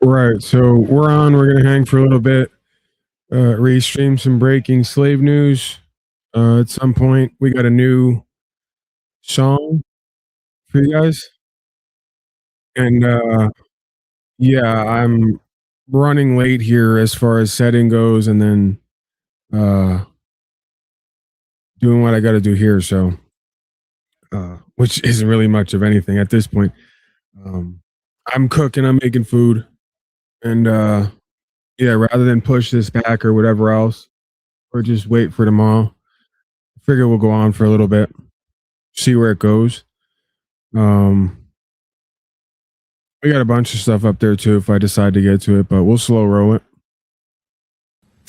Right, so we're on. We're gonna hang for a little bit. Restream some breaking slave news. At some point, we got a new song for you guys, and yeah, I'm running late here as far as setting goes, and then doing what I got to do here. So, which isn't really much of anything at this point. I'm cooking. I'm making food, and yeah, rather than push this back or whatever else, or just wait for tomorrow. I figure we'll go on for a little bit, see where it goes. We got a bunch of stuff up there too if I decide to get to it, but we'll slow roll it.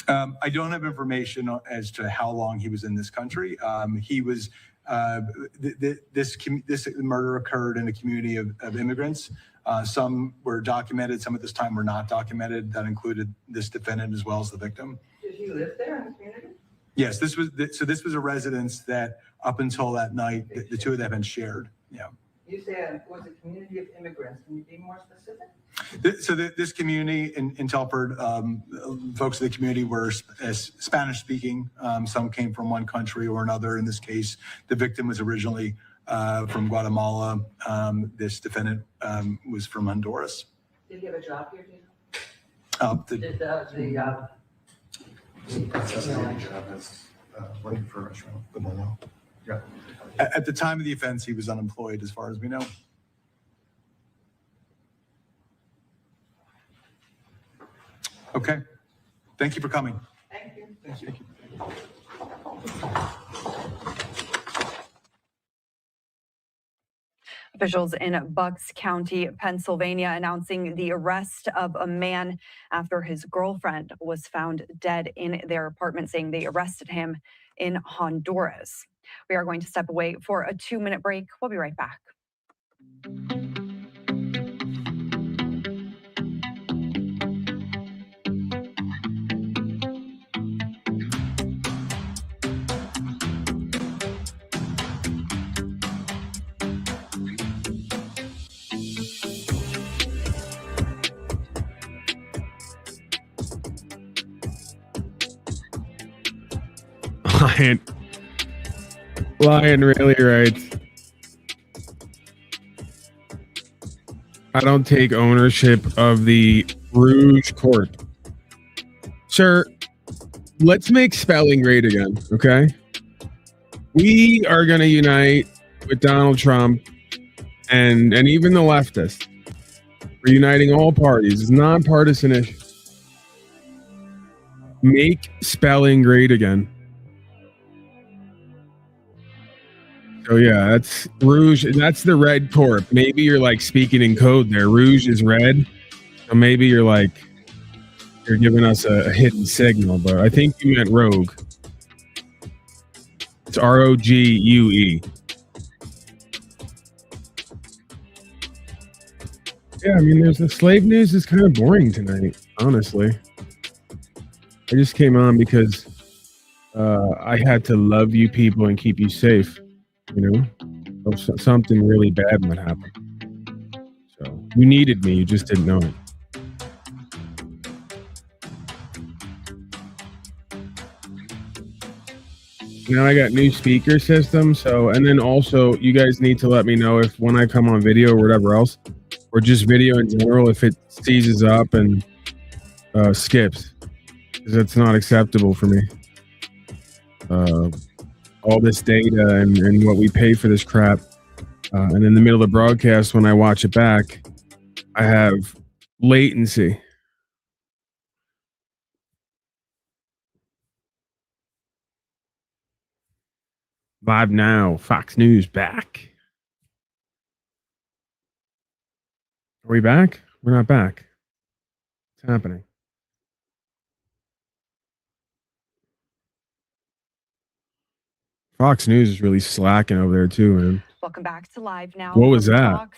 I don't have information as to how long he was in this country. He was this murder occurred in a community of immigrants. Some were documented, some at this time were not documented. That included this defendant as well as the victim. Did he live there in the community? Yes, this was a residence that up until that night, the two of them had shared. Yeah. You said it was a community of immigrants. Can you be more specific? This community in Telford, folks in the community were Spanish speaking. Some came from one country or another. In this case, the victim was originally from Guatemala. This defendant was from Honduras. Did he have a job here? Working for a restaurant, but no. Yeah. At the time of the offense, he was unemployed, as far as we know. Okay. Thank you for coming. Thank you. Thank you. Officials in Bucks County, Pennsylvania, announcing the arrest of a man after his girlfriend was found dead in their apartment, saying they arrested him in Honduras. We are going to step away for a 2-minute break. We'll be right back. Lion really right. I don't take ownership of the Rouge Court. Sir, let's make spelling great again, okay? We are going to unite with Donald Trump and even the leftists. We're uniting all parties. It's nonpartisan issue. Make spelling great again. So yeah, that's Rouge. That's the red corp. Maybe you're like speaking in code there. Rouge is red. So maybe you're giving us a hidden signal, but I think you meant rogue. It's ROGUE. Yeah, I mean, there's the slave news is kind of boring tonight, honestly. I just came on because I had to love you people and keep you safe. You know, something really bad might happen. So you needed me, you just didn't know it. Now I got new speaker system. So, and then also you guys need to let me know if when I come on video or whatever else, or just video in general, if it seizes up and skips, because that's not acceptable for me. All this data and what we pay for this crap. And in the middle of the broadcast, when I watch it back, I have latency. Live now, Fox News back. Are we back? We're not back. What's happening? Fox News is really slacking over there too, man. Welcome back to Live Now. What was that?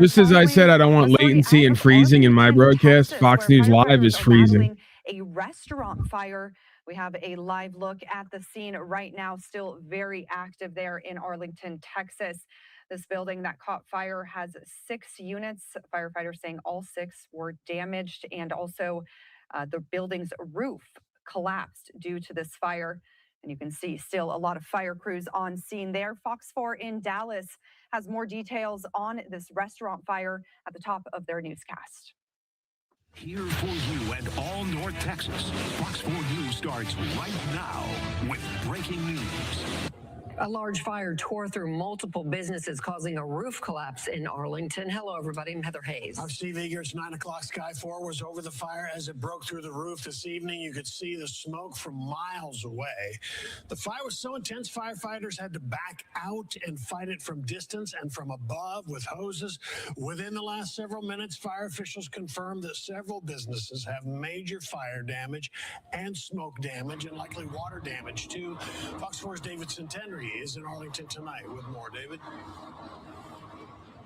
Just as I said, I don't want latency and freezing in my broadcast. Fox News Live is freezing. A restaurant fire. We have a live look at the scene right now, still very active there in Arlington, Texas. This building that caught fire has 6 units. Firefighters saying all 6 were damaged, and also the building's roof collapsed due to this fire. And you can see still a lot of fire crews on scene there. Fox 4 in Dallas has more details on this restaurant fire at the top of their newscast. Here for you and all North Texas, Fox 4 News starts right now with breaking news. A large fire tore through multiple businesses, causing a roof collapse in Arlington. Hello, everybody. I'm Heather Hayes. I'm Steve Eager. It's 9 o'clock. Sky 4 was over the fire as it broke through the roof this evening. You could see the smoke from miles away. The fire was so intense, firefighters had to back out and fight it from distance and from above with hoses. Within the last several minutes, fire officials confirmed that several businesses have major fire damage and smoke damage and likely water damage, too. Fox 4's David Centenary is in Arlington tonight with more. David?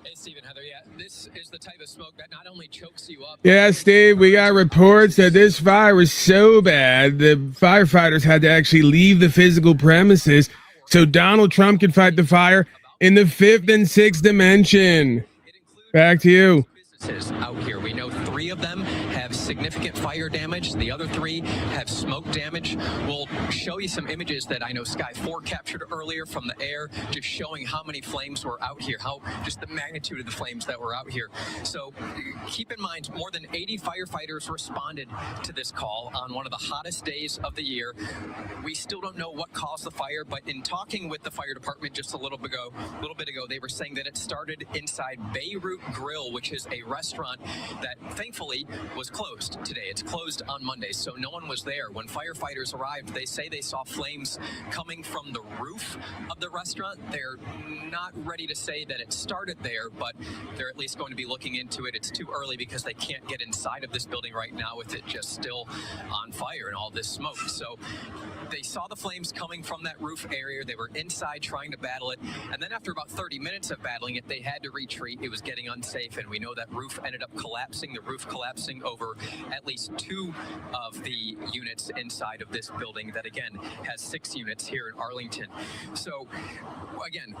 Hey, Stephen, Heather, yeah, this is the type of smoke that not only chokes you up. Yeah, Steve, we got reports that this fire was so bad the firefighters had to actually leave the physical premises so Donald Trump could fight the fire in the 5th and 6th dimension. Back to you. Businesses out here. We know 3 of them have significant fire damage. The other 3 have smoke damage. We'll show you some images that I know Sky 4 captured earlier from the air, just showing how many flames were out here, how just the magnitude of the flames that were out here. So keep in mind, more than 80 firefighters responded to this call on one of the hottest days of the year. We still don't know what caused the fire, but in talking with the fire department just a little bit ago, they were saying that it started inside Beirut Grill, which is a restaurant that thankfully was closed today. It's closed on Monday, so no one was there. When firefighters arrived, they say they saw flames coming from the roof of the restaurant. They're not ready to say that it started there, but they're at least going to be looking into it. It's too early because they can't get inside of this building right now with it just still on fire and all this smoke. So they saw the flames coming from that roof area. They were inside trying to battle it, and then after about 30 minutes of battling it, they had to retreat. It was getting unsafe, and we know that roof ended up collapsing, the roof collapsing over at least 2 of the units inside of this building that, again, has 6 units here in Arlington. So, again,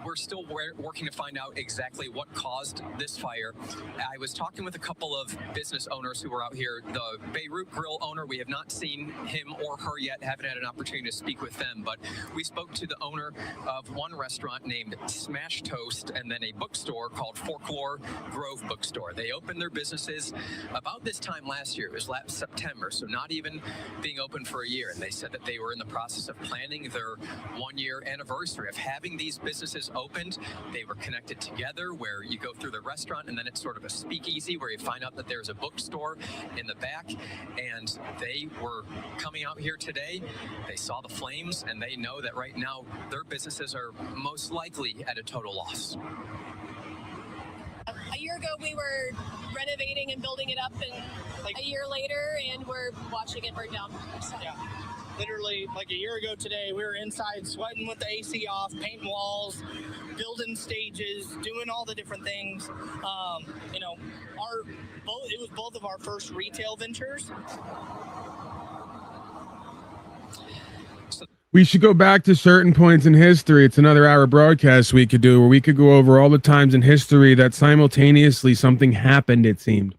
we're still working to find out exactly what caused this fire. I was talking with a couple of business owners who were out here. The Beirut Grill owner, we have not seen him or her yet, haven't had an opportunity to speak with them, but we spoke to the owner of one restaurant named Smash Toast and then a bookstore called Folklore Grove Bookstore. They opened their businesses about this time last year. It was last September, so not even being open for a year. And they said that they were in the process of planning their 1-year anniversary of having these businesses opened. They were connected together where you go through the restaurant and then it's sort of a speakeasy where you find out that there's a bookstore in the back. And they were coming out here today. They saw the flames and they know that right now their businesses are most likely at a total loss. A year ago, we were renovating and building it up, and a year later, and we're watching it burn down. So. Yeah. Literally, like a year ago today, we were inside sweating with the AC off, painting walls, building stages, doing all the different things. You know, it was both of our first retail ventures. We should go back to certain points in history. It's another hour broadcast we could do where we could go over all the times in history that simultaneously something happened, it seemed.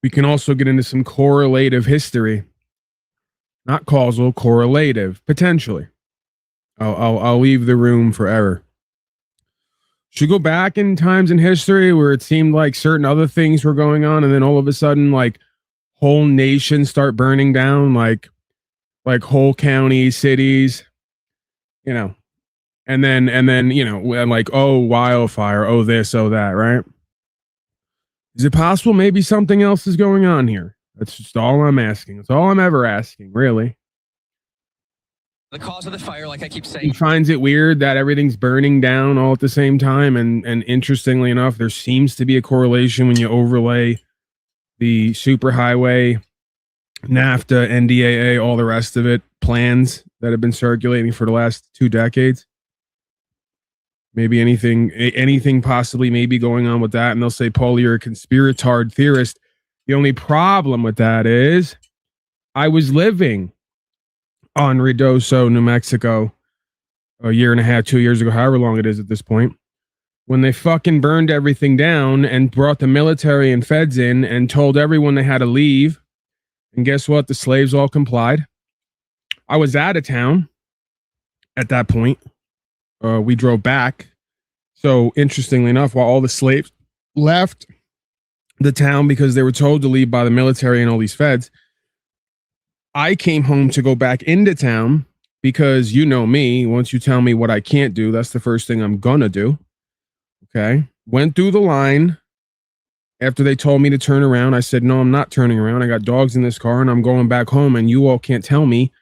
We can also get into some correlative history. Not causal, correlative, potentially. I'll leave the room for error. Should go back in times in history where it seemed like certain other things were going on, and then all of a sudden, like, whole nations start burning down, like whole counties, cities, you know, and then, you know, like, oh, wildfire, oh, this, oh, that, right? Is it possible maybe something else is going on here? That's just all I'm asking. That's all I'm ever asking, really. The cause of the fire, like I keep saying, He finds it weird that everything's burning down all at the same time. And interestingly enough, there seems to be a correlation when you overlay the superhighway, NAFTA, NDAA, all the rest of it, plans that have been circulating for the last 2 decades. Maybe anything possibly may be going on with that. And they'll say, Paul, you're a conspiratard theorist. The only problem with that is I was living on Ruidoso, New Mexico, a year and a half, 2 years ago, however long it is at this point, when they fucking burned everything down and brought the military and feds in and told everyone they had to leave. And guess what? The slaves all complied. I was out of town at that point. We drove back. So interestingly enough, while all the slaves left the town because they were told to leave by the military and all these feds, I came home to go back into town because you know me, once you tell me what I can't do, that's the first thing I'm gonna do. Okay. Went through the line. After they told me to turn around, I said, no, I'm not turning around. I got dogs in this car and I'm going back home and you all can't tell me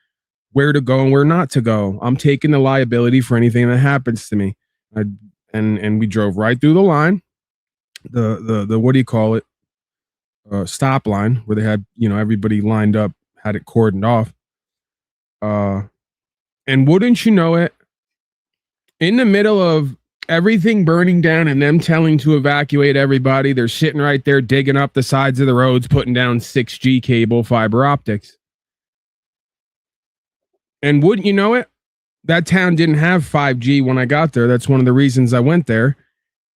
where to go and where not to go. I'm taking the liability for anything that happens to me. And we drove right through the line, the what do you call it? Stop line where they had, everybody lined up, had it cordoned off. And wouldn't you know it, in the middle of everything burning down and them telling to evacuate everybody, they're sitting right there digging up the sides of the roads, putting down 6G cable, fiber optics. And wouldn't you know it, that town didn't have 5G when I got there. That's one of the reasons I went there.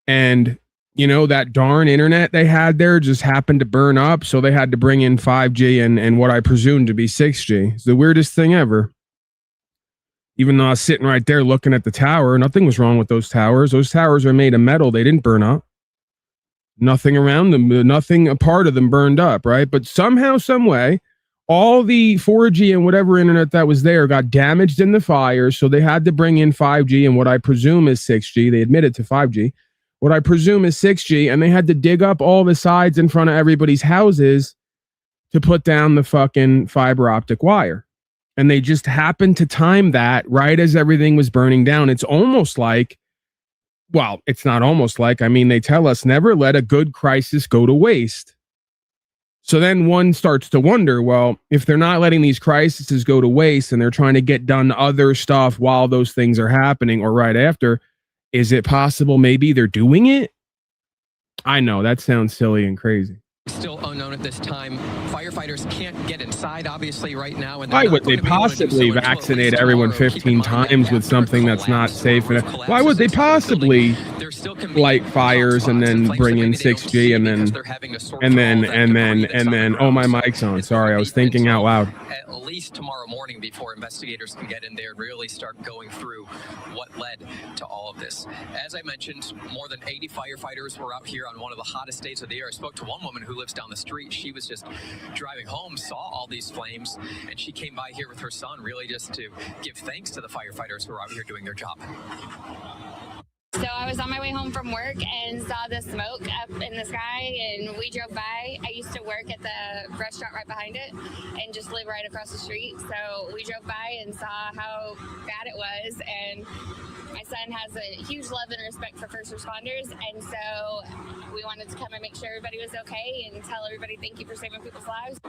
And, that darn internet they had there just happened to burn up. So they had to bring in 5G and what I presumed to be 6G. It's the weirdest thing ever. Even though I was sitting right there looking at the tower, nothing was wrong with those towers. Those towers are made of metal. They didn't burn up. Nothing around them, nothing a part of them burned up, right? But somehow, some way, all the 4G and whatever internet that was there got damaged in the fire. So they had to bring in 5G and what I presume is 6G. They admitted to 5G. What I presume is 6G. And they had to dig up all the sides in front of everybody's houses to put down the fucking fiber optic wire. And they just happened to time that right as everything was burning down. It's almost like, well, it's not almost like, they tell us never let a good crisis go to waste. So then one starts to wonder, well, if they're not letting these crises go to waste and they're trying to get done other stuff while those things are happening or right after, is it possible maybe they're doing it? I know that sounds silly and crazy. Still unknown at this time. Firefighters can't get inside, obviously, right now. And why would they possibly vaccinate everyone 15 times with something that's not safe? Why would they possibly light fires and then bring in 6G and then oh, my mic's on. Sorry, I was thinking out loud. At least tomorrow morning before investigators can get in there and really start going through what led to all of this. As I mentioned, more than 80 firefighters were out here on one of the hottest days of the year. I spoke to one woman who lives down the street. She was just driving home, saw all these flames, and she came by here with her son really just to give thanks to the firefighters who are out here doing their job. So I was on my way home from work and saw the smoke up in the sky, and we drove by. I used to work at the restaurant right behind it and just live right across the street. So we drove by and saw how bad it was, and my son has a huge love and respect for first responders, and so we wanted to come and make sure everybody was okay and tell everybody thank you for saving people's lives.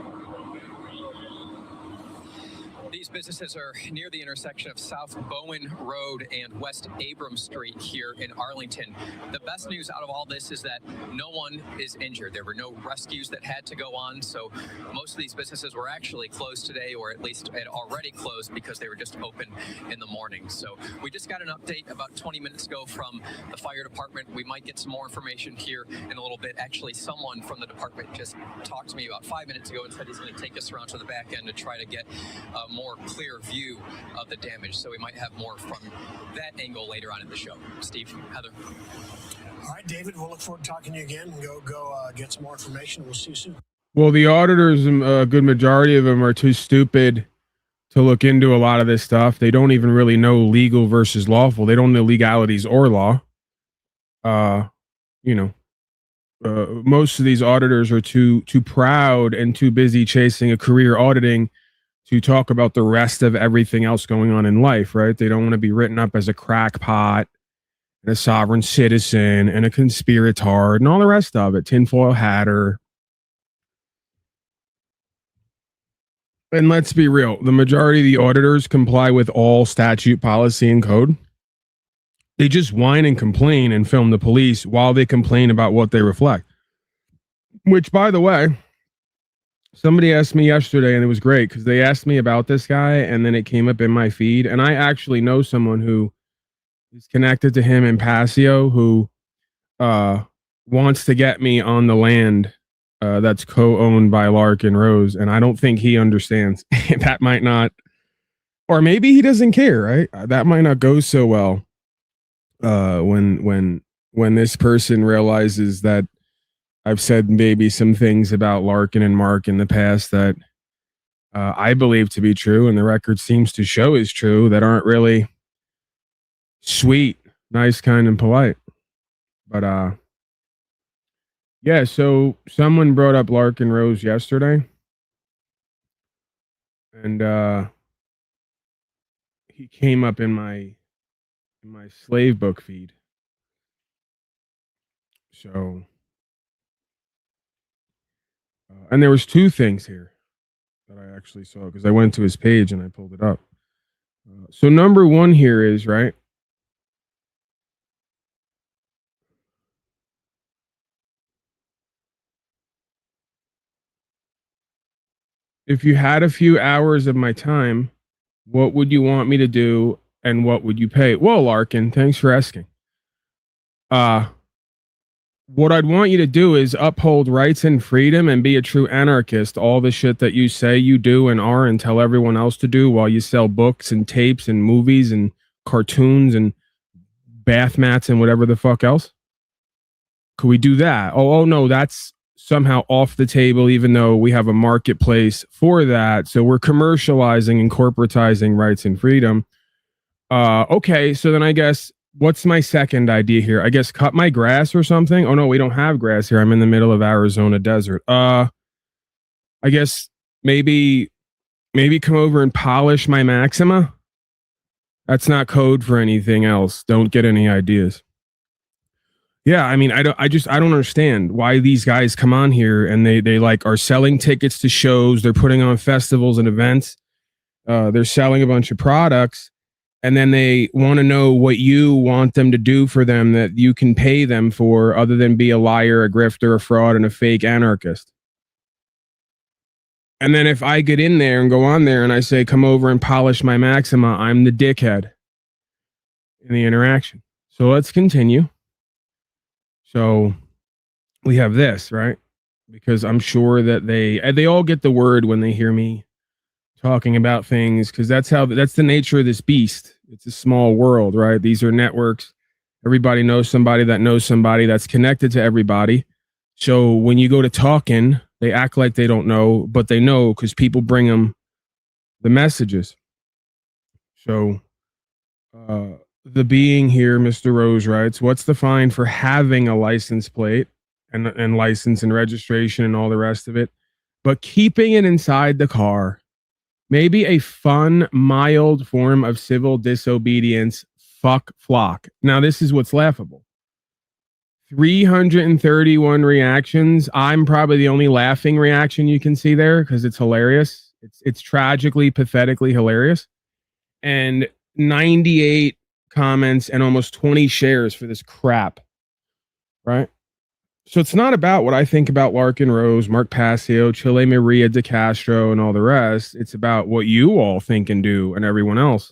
These businesses are near the intersection of South Bowen Road and West Abram Street here in Arlington. The best news out of all this is that no one is injured. There were no rescues that had to go on, so most of these businesses were actually closed today, or at least had already closed because they were just open in the morning. So we just got an update about 20 minutes ago from the fire department. We might get some more information here in a little bit. Actually, someone from the department just talked to me about 5 minutes ago and said he's going to take us around to the back end to try to get more clear view of the damage. So we might have more from that angle later on in the show. Steve, Heather. All right, David, we'll look forward to talking to you again and go get some more information. We'll see you soon. Well, the auditors, a good majority of them are too stupid to look into a lot of this stuff. They don't even really know legal versus lawful. They don't know legalities or law. Most of these auditors are too proud and too busy chasing a career auditing to talk about the rest of everything else going on in life, right? They don't want to be written up as a crackpot and a sovereign citizen and a conspiratard and all the rest of it, tinfoil hatter. And let's be real, the majority of the auditors comply with all statute, policy, and code. They just whine and complain and film the police while they complain about what they reflect. Which, by the way, somebody asked me yesterday, and it was great because they asked me about this guy, and then it came up in my feed. And I actually know someone who is connected to him in Passio, who wants to get me on the land that's co-owned by Larkin Rose, and I don't think he understands. That might not, or maybe he doesn't care, right? That might not go so well when this person realizes that I've said maybe some things about Larkin and Mark in the past that I believe to be true, and the record seems to show is true, that aren't really sweet, nice, kind, and polite. But yeah, so someone brought up Larkin Rose yesterday, and he came up in my slave book feed. So and there was two things here that I actually saw, because I went to his page and I pulled it up. So number one here is, right, if you had a few hours of my time, what would you want me to do, and what would you pay? Well, Larkin, thanks for asking. What I'd want you to do is uphold rights and freedom and be a true anarchist. All the shit that you say you do and are and tell everyone else to do while you sell books and tapes and movies and cartoons and bath mats and whatever the fuck else. Could we do that? Oh no, that's somehow off the table, even though we have a marketplace for that. So we're commercializing and corporatizing rights and freedom. Okay, so then I guess, what's my second idea here? I guess cut my grass or something. Oh no, we don't have grass here. I'm in the middle of Arizona desert. I guess maybe come over and polish my Maxima. That's not code for anything else. Don't get any ideas. Yeah, I mean, I don't understand why these guys come on here and they like are selling tickets to shows. They're putting on festivals and events. They're selling a bunch of products. And then they want to know what you want them to do for them that you can pay them for, other than be a liar, a grifter, a fraud, and a fake anarchist. And then if I get in there and go on there and I say, come over and polish my Maxima, I'm the dickhead in the interaction. So let's continue. So we have this, right? Because I'm sure that they all get the word when they hear me talking about things, because that's the nature of this beast. It's a small world, right? These are networks. Everybody knows somebody that's connected to everybody. So when you go to talking, they act like they don't know, but they know, because people bring them the messages. So the being here, Mr. Rose writes, what's the fine for having a license plate and license and registration and all the rest of it, but keeping it inside the car? Maybe a fun, mild form of civil disobedience. Fuck flock. Now, this is what's laughable. 331 reactions. I'm probably the only laughing reaction you can see there, because it's hilarious. It's tragically, pathetically hilarious. And 98 comments and almost 20 shares for this crap. Right? So it's not about what I think about Larkin Rose, Mark Passio, Chile Maria de Castro, and all the rest. It's about what you all think and do, and everyone else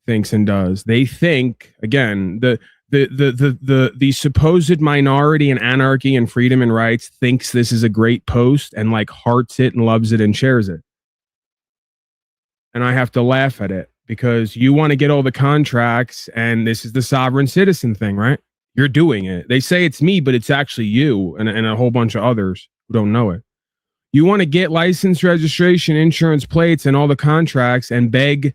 thinks and does. They think, again, the supposed minority in anarchy and freedom and rights thinks this is a great post and like hearts it and loves it and shares it. And I have to laugh at it, because you want to get all the contracts, and this is the sovereign citizen thing, right? You're doing it. They say it's me, but it's actually you and a whole bunch of others who don't know it. You want to get license, registration, insurance plates, and all the contracts, and beg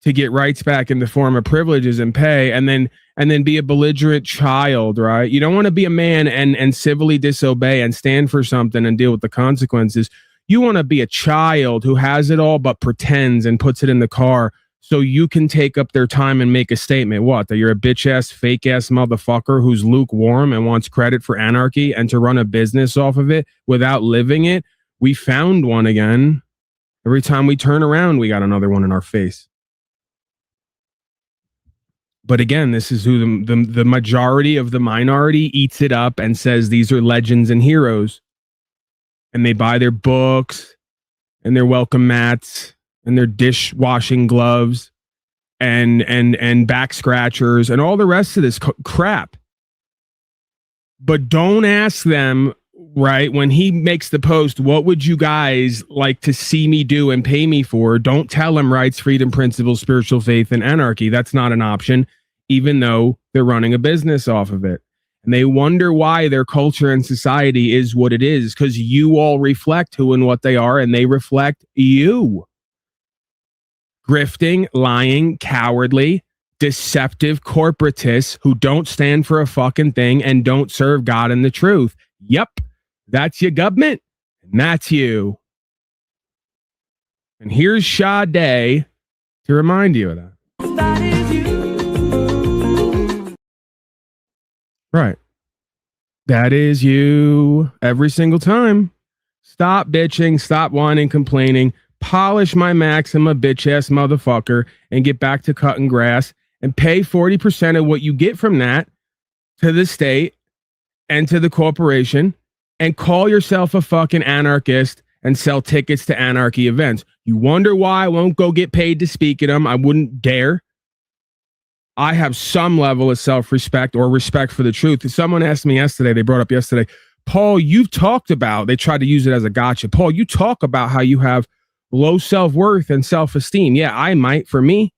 to get rights back in the form of privileges and pay, and then be a belligerent child, right? You don't want to be a man and civilly disobey and stand for something and deal with the consequences. You want to be a child who has it all but pretends and puts it in the car, so you can take up their time and make a statement. What? That you're a bitch-ass, fake-ass motherfucker who's lukewarm and wants credit for anarchy and to run a business off of it without living it? We found one again. Every time we turn around, we got another one in our face. But again, this is who the majority of the minority eats it up and says these are legends and heroes. And they buy their books and their welcome mats and their dishwashing gloves and back scratchers and all the rest of this crap. But don't ask them, right, when he makes the post, what would you guys like to see me do and pay me for? Don't tell him rights, freedom, principles, spiritual faith, and anarchy. That's not an option, even though they're running a business off of it. And they wonder why their culture and society is what it is, because you all reflect who and what they are, and they reflect you. Grifting, lying, cowardly, deceptive corporatists who don't stand for a fucking thing and don't serve God and the truth. Yep, that's your government, and that's you. And here's Sade to remind you of that. That is you. Right. That is you every single time. Stop bitching, stop whining, complaining, polish my Maxima, bitch ass motherfucker, and get back to cutting grass and pay 40% of what you get from that to the state and to the corporation and call yourself a fucking anarchist and sell tickets to anarchy events. You wonder why I won't go get paid to speak at them. I wouldn't dare. I have some level of self-respect or respect for the truth. Someone asked me yesterday, they brought up yesterday, Paul, you've talked about, they tried to use it as a gotcha. Paul, you talk about how you have low self-worth and self-esteem. Yeah, I might for me.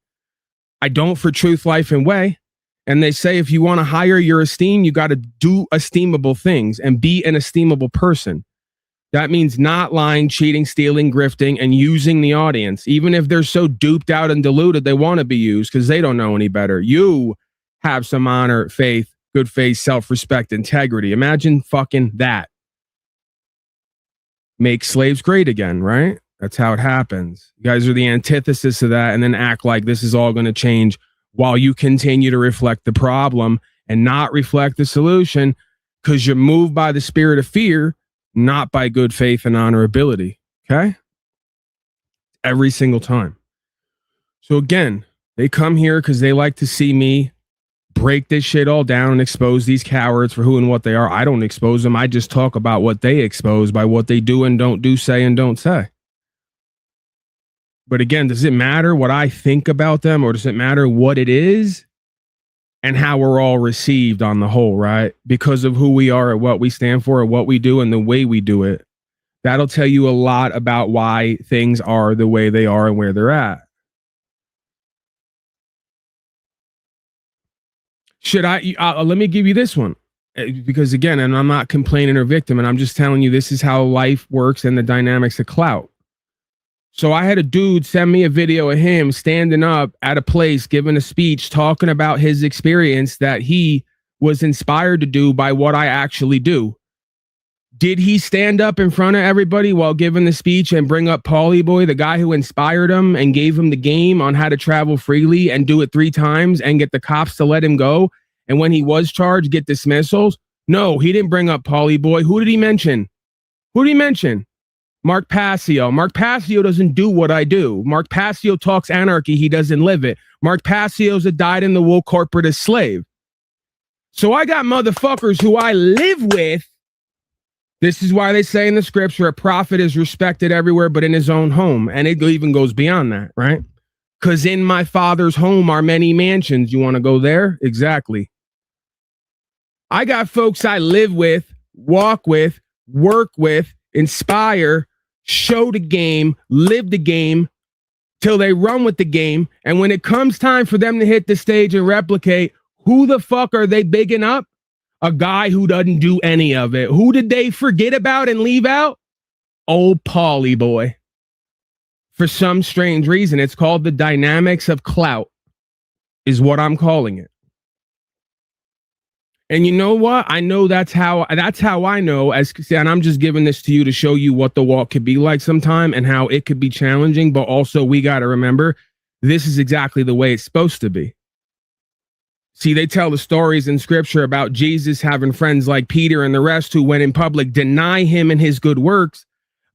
I don't for truth, life, and way. And they say if you want to hire your esteem, you got to do esteemable things and be an esteemable person. That means not lying, cheating, stealing, grifting, and using the audience. Even if they're so duped out and deluded, they want to be used because they don't know any better. You have some honor, faith, good faith, self-respect, integrity. Imagine fucking that. Make slaves great again, right? That's how it happens. You guys are the antithesis of that, and then act like this is all going to change while you continue to reflect the problem and not reflect the solution because you're moved by the spirit of fear, not by good faith and honorability. Okay? Every single time. So again, they come here because they like to see me break this shit all down and expose these cowards for who and what they are. I don't expose them. I just talk about what they expose by what they do and don't do, say and don't say. But again, does it matter what I think about them, or does it matter what it is and how we're all received on the whole, right? Because of who we are, or what we stand for, or what we do and the way we do it. That'll tell you a lot about why things are the way they are and where they're at. Should I, let me give you this one, because again, and I'm not complaining or victim, and I'm just telling you this is how life works and the dynamics of clout. So I had a dude send me a video of him standing up at a place, giving a speech, talking about his experience that he was inspired to do by what I actually do. Did he stand up in front of everybody while giving the speech and bring up Paulie Boy, the guy who inspired him and gave him the game on how to travel freely and do it 3 times and get the cops to let him go? And when he was charged, get dismissals? No, he didn't bring up Paulie Boy. Who did he mention? Who did he mention? Mark Passio. Mark Passio doesn't do what I do. Mark Passio talks anarchy. He doesn't live it. Mark Passio's a dyed-in-the-wool corporatist slave. So I got motherfuckers who I live with. This is why they say in the scripture, a prophet is respected everywhere but in his own home. And it even goes beyond that, right? Because in my Father's home are many mansions. You want to go there? Exactly. I got folks I live with, walk with, work with, inspire, show the game, live the game till they run with the game. And when it comes time for them to hit the stage and replicate, who the fuck are they bigging up? A guy who doesn't do any of it. Who did they forget about and leave out? Old Paulie Boy. For some strange reason, it's called the dynamics of clout, is what I'm calling it. And you know what? I know that's how I know, and I'm just giving this to you to show you what the walk could be like sometime and how it could be challenging. But also we got to remember, this is exactly the way it's supposed to be. See, they tell the stories in scripture about Jesus having friends like Peter and the rest who went in public, deny him and his good works,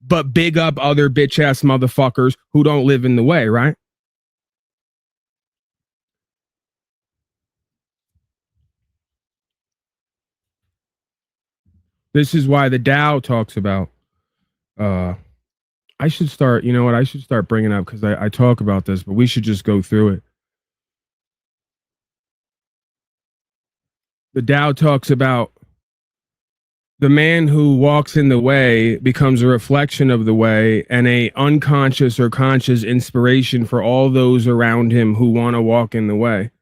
but big up other bitch ass motherfuckers who don't live in the way, right? This is why the Tao talks about, I should start, you know what, I should start bringing up, because I talk about this, but we should just go through it. The Tao talks about the man who walks in the way becomes a reflection of the way and a unconscious or conscious inspiration for all those around him who want to walk in the way.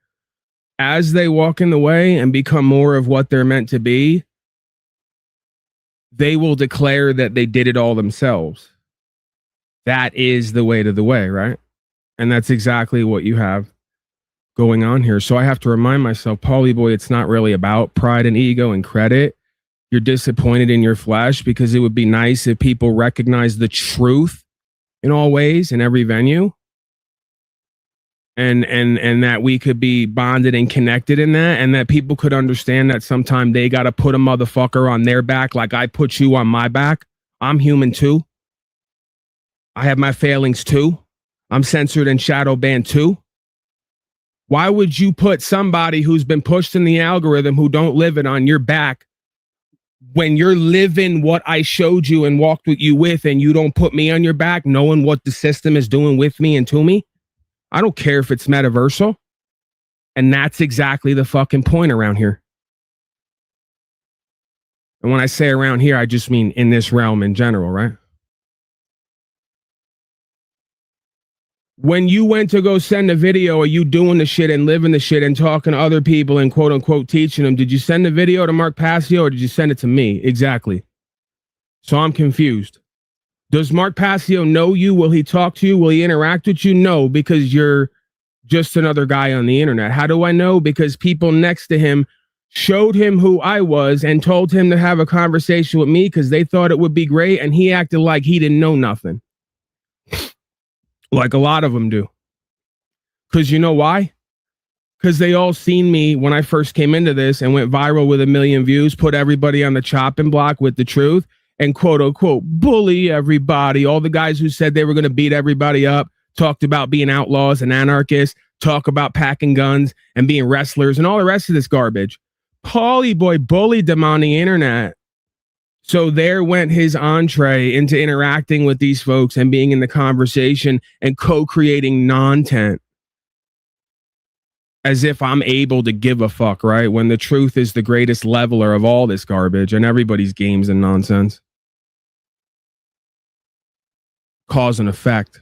As they walk in the way and become more of what they're meant to be, they will declare that they did it all themselves. That is the way to the way, right? And that's exactly what you have going on here. So I have to remind myself, Paulie boy, it's not really about pride and ego and credit. You're disappointed in your flesh because it would be nice if people recognize the truth in all ways, in every venue. And that we could be bonded and connected in that, and that people could understand that sometime they got to put a motherfucker on their back like I put you on my back. I'm human too. I have my failings too. I'm censored and shadow banned too. Why would you put somebody who's been pushed in the algorithm who don't live it on your back when you're living what I showed you and walked with you with, and you don't put me on your back knowing what the system is doing with me and to me? I don't care if it's metaversal. And that's exactly the fucking point around here. And when I say around here, I just mean in this realm in general, right? When you went to go send a video of you doing the shit and living the shit and talking to other people and quote unquote teaching them, did you send the video to Mark Passio or did you send it to me? Exactly. So I'm confused. Does Mark Passio know you? Will he talk to you? Will he interact with you? No, because you're just another guy on the internet. How do I know? Because people next to him showed him who I was and told him to have a conversation with me because they thought it would be great, and he acted like he didn't know nothing. Like a lot of them do. Because you know why? Because they all seen me when I first came into this and went viral with 1 million views, put everybody on the chopping block with the truth, and quote unquote bully everybody. All the guys who said they were going to beat everybody up, talked about being outlaws and anarchists, talk about packing guns and being wrestlers and all the rest of this garbage. Paulie boy bullied them on the internet. So there went his entree into interacting with these folks and being in the conversation and co-creating content. As if I'm able to give a fuck, right? When the truth is the greatest leveler of all this garbage and everybody's games and nonsense. Cause and effect.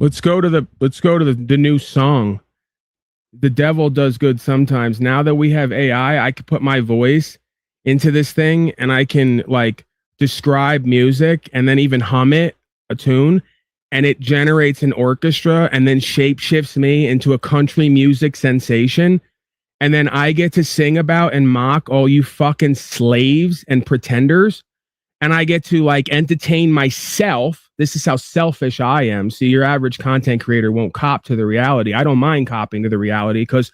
Let's go to the new song. The devil does good sometimes. Now that we have AI, I can put my voice into this thing and I can like describe music and then even hum it, a tune, and it generates an orchestra and then shapeshifts me into a country music sensation. And then I get to sing about and mock all you fucking slaves and pretenders. And I get to like entertain myself. This is how selfish I am. See, your average content creator won't cop to the reality. I don't mind copping to the reality because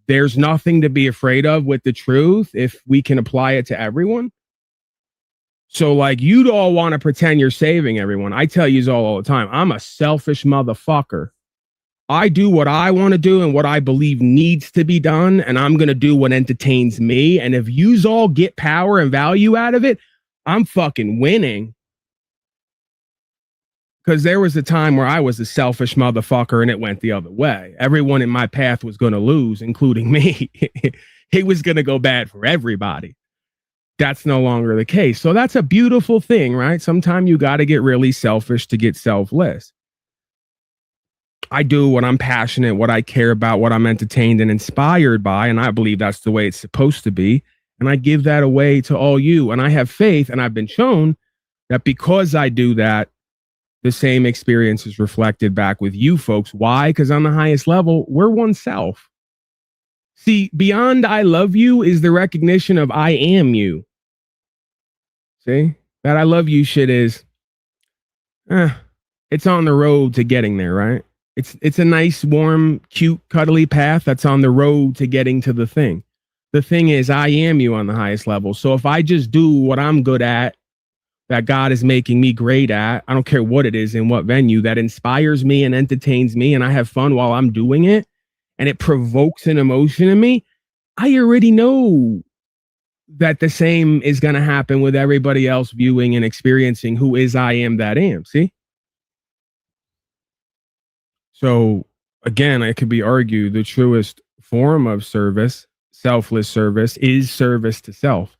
there's nothing to be afraid of with the truth if we can apply it to everyone. So like you'd all want to pretend you're saving everyone. I tell you all the time, I'm a selfish motherfucker. I do what I want to do and what I believe needs to be done. And I'm going to do what entertains me. And if yous all get power and value out of it, I'm fucking winning. Because there was a time where I was a selfish motherfucker and it went the other way. Everyone in my path was going to lose, including me. It was going to go bad for everybody. That's no longer the case. So that's a beautiful thing, right? Sometimes you got to get really selfish to get selfless. I do what I'm passionate, what I care about, what I'm entertained and inspired by. And I believe that's the way it's supposed to be. And I give that away to all you. And I have faith, and I've been shown that because I do that, the same experience is reflected back with you folks. Why? Because on the highest level, we're oneself. See, beyond I love you is the recognition of I am you. See? That I love you shit is, it's on the road to getting there, right? It's a nice, warm, cute, cuddly path that's on the road to getting to the thing. The thing is, I am you on the highest level. So if I just do what I'm good at, that God is making me great at, I don't care what it is in what venue, that inspires me and entertains me, and I have fun while I'm doing it, and it provokes an emotion in me, I already know that the same is going to happen with everybody else viewing and experiencing who is I am that am. See? So again, it could be argued the truest form of service, selfless service, is service to self.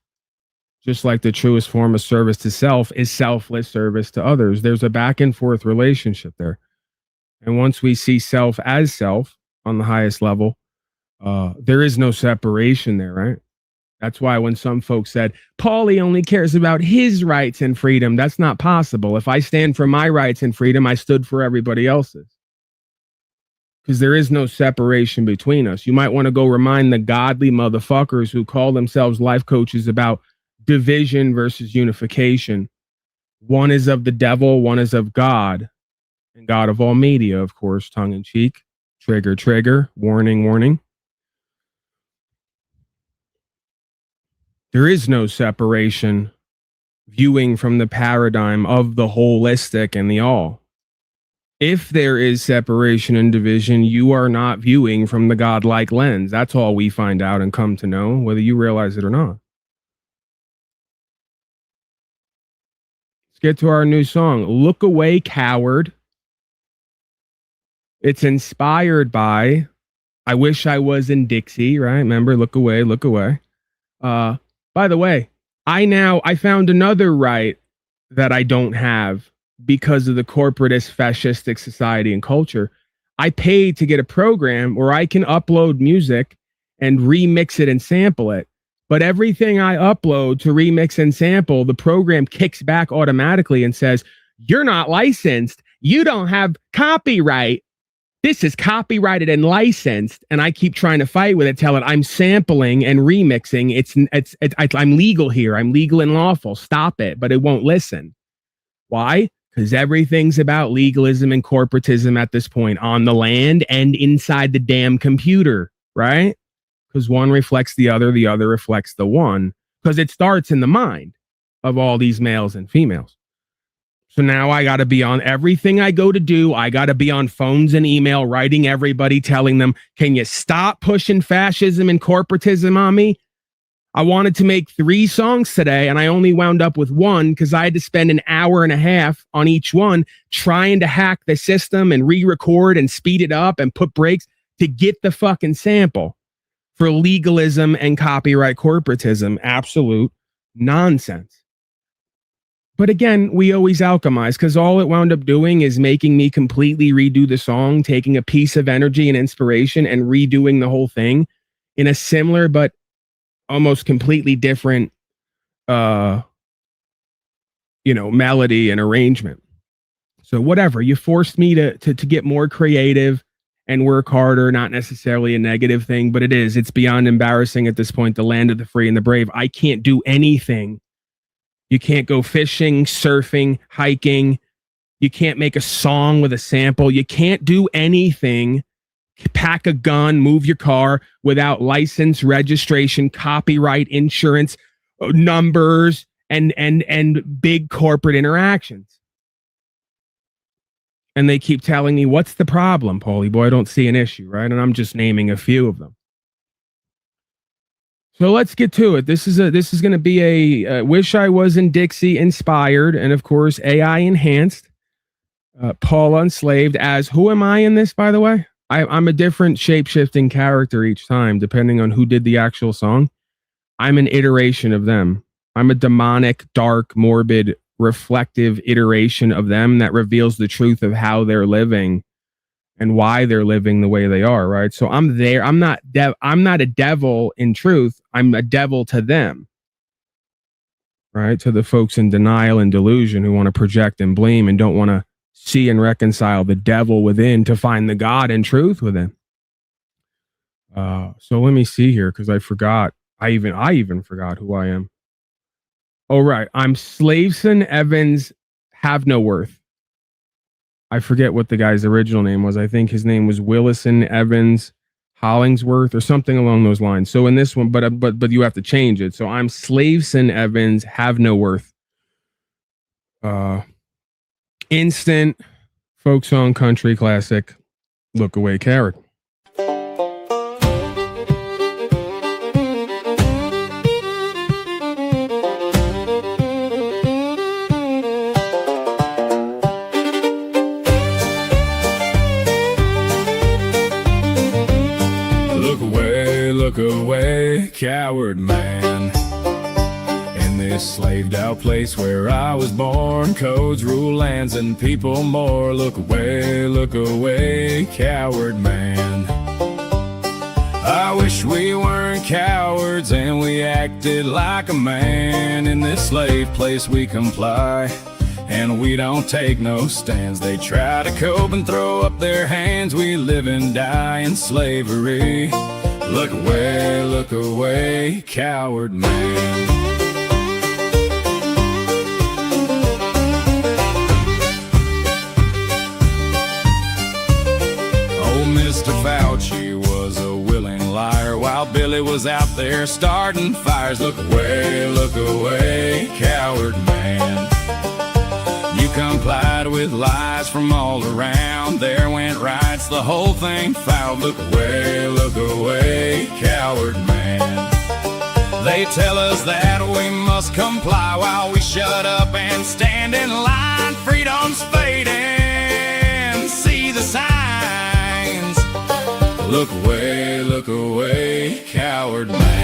Just like the truest form of service to self is selfless service to others. There's a back and forth relationship there. And once we see self as self on the highest level, there is no separation there, right? That's why when some folks said, Paulie only cares about his rights and freedom, that's not possible. If I stand for my rights and freedom, I stood for everybody else's. Because there is no separation between us. You might want to go remind the godly motherfuckers who call themselves life coaches about division versus unification. One is of the devil, one is of God. And God of all media, of course, tongue in cheek. Trigger, trigger, warning, warning. There is no separation viewing from the paradigm of the holistic and the all. If there is separation and division, you are not viewing from the godlike lens. That's all we find out and come to know, whether you realize it or not. Let's get to our new song, Look Away, Coward. It's inspired by I Wish I Was in Dixie, right? Remember, look away, look away. By the way, I found another right that I don't have because of the corporatist fascistic society and culture. I paid to get a program where I can upload music and remix it and sample it. But everything I upload to remix and sample, the program kicks back automatically and says, you're not licensed. You don't have copyright. This is copyrighted and licensed, and I keep trying to fight with it, tell it I'm sampling and remixing. I'm legal here. I'm legal and lawful. Stop it. But it won't listen. Why? Because everything's about legalism and corporatism at this point on the land and inside the damn computer, right? Because one reflects the other reflects the one, because it starts in the mind of all these males and females. So now I got to be on everything I go to do. I got to be on phones and email, writing everybody, telling them, can you stop pushing fascism and corporatism on me? I wanted to make 3 songs today, and I only wound up with 1 because I had to spend an hour and a half on each one trying to hack the system and re-record and speed it up and put breaks to get the fucking sample for legalism and copyright corporatism. Absolute nonsense. But again, we always alchemize, because all it wound up doing is making me completely redo the song, taking a piece of energy and inspiration and redoing the whole thing in a similar but almost completely different, melody and arrangement. So whatever, you forced me to get more creative and work harder, not necessarily a negative thing, but it is. It's beyond embarrassing at this point, the land of the free and the brave. I can't do anything. You can't go fishing, surfing, hiking. You can't make a song with a sample. You can't do anything, pack a gun, move your car without license, registration, copyright, insurance, numbers, and big corporate interactions. And they keep telling me, what's the problem, Paulie boy? I don't see an issue, right? And I'm just naming a few of them. So let's get to it. This is going to be a Wish I Was in Dixie inspired, and of course AI enhanced, Paul Unslaved as, who am I in this, by the way? I'm a different shape-shifting character each time, depending on who did the actual song. I'm an iteration of them. I'm a demonic, dark, morbid, reflective iteration of them that reveals the truth of how they're living and why they're living the way they are, right? So I'm there. I'm not a devil in truth. I'm a devil to them, right? To the folks in denial and delusion who want to project and blame and don't want to see and reconcile the devil within to find the God and truth within. So let me see here, because I forgot. I even forgot who I am. Oh, right. I'm Slaveson Evans Have No Worth. I forget what the guy's original name was. I think his name was Willison Evans Hollingsworth or something along those lines. So in this one, but you have to change it. So I'm Slaveson Evans Have No Worth. Instant folk song country classic. Look Away, Coward. look away, coward man. In this slaved out place where I was born, codes rule lands and people more. Look away, coward man. I wish we weren't cowards and we acted like a man. In this slave place we comply and we don't take no stands. They try to cope and throw up their hands. We live and die in slavery. Look away, coward man. Oh, Mr. Fauci was a willing liar while Billy was out there starting fires. Look away, coward man. You complied with lies from all around. There went rights, the whole thing fouled. Look away, coward man. They tell us that we must comply while we shut up and stand in line. Freedom's fading, see the signs. Look away, coward man.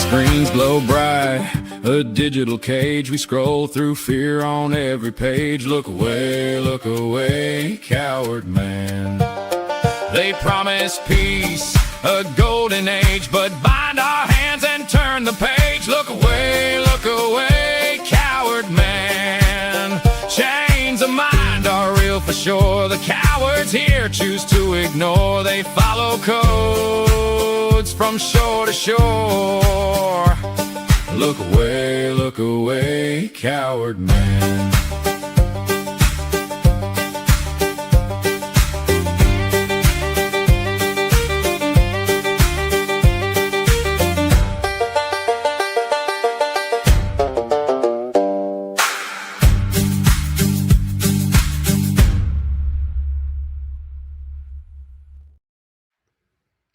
Screens glow bright, a digital cage. We scroll through fear on every page. Look away, coward man. They promise peace, a golden age, but bind our hands and turn the page. Look away, coward man. Chains of mind are real for sure. The cowards here choose to ignore. They follow codes from shore to shore. Look away, coward man.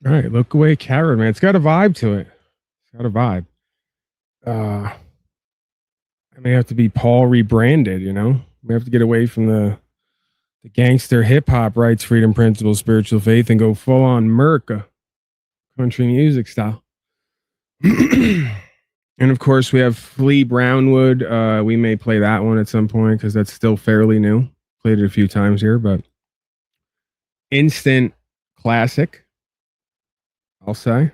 All right, look away, coward man. It's got a vibe to it. It's got a vibe. I may have to be Paul rebranded, you know? We have to get away from the gangster hip hop rights, freedom, principles, spiritual faith, and go full on Murca, country music style. And of course, we have Flea Brownwood. We may play that one at some point because that's still fairly new. Played it a few times here, but instant classic, I'll say.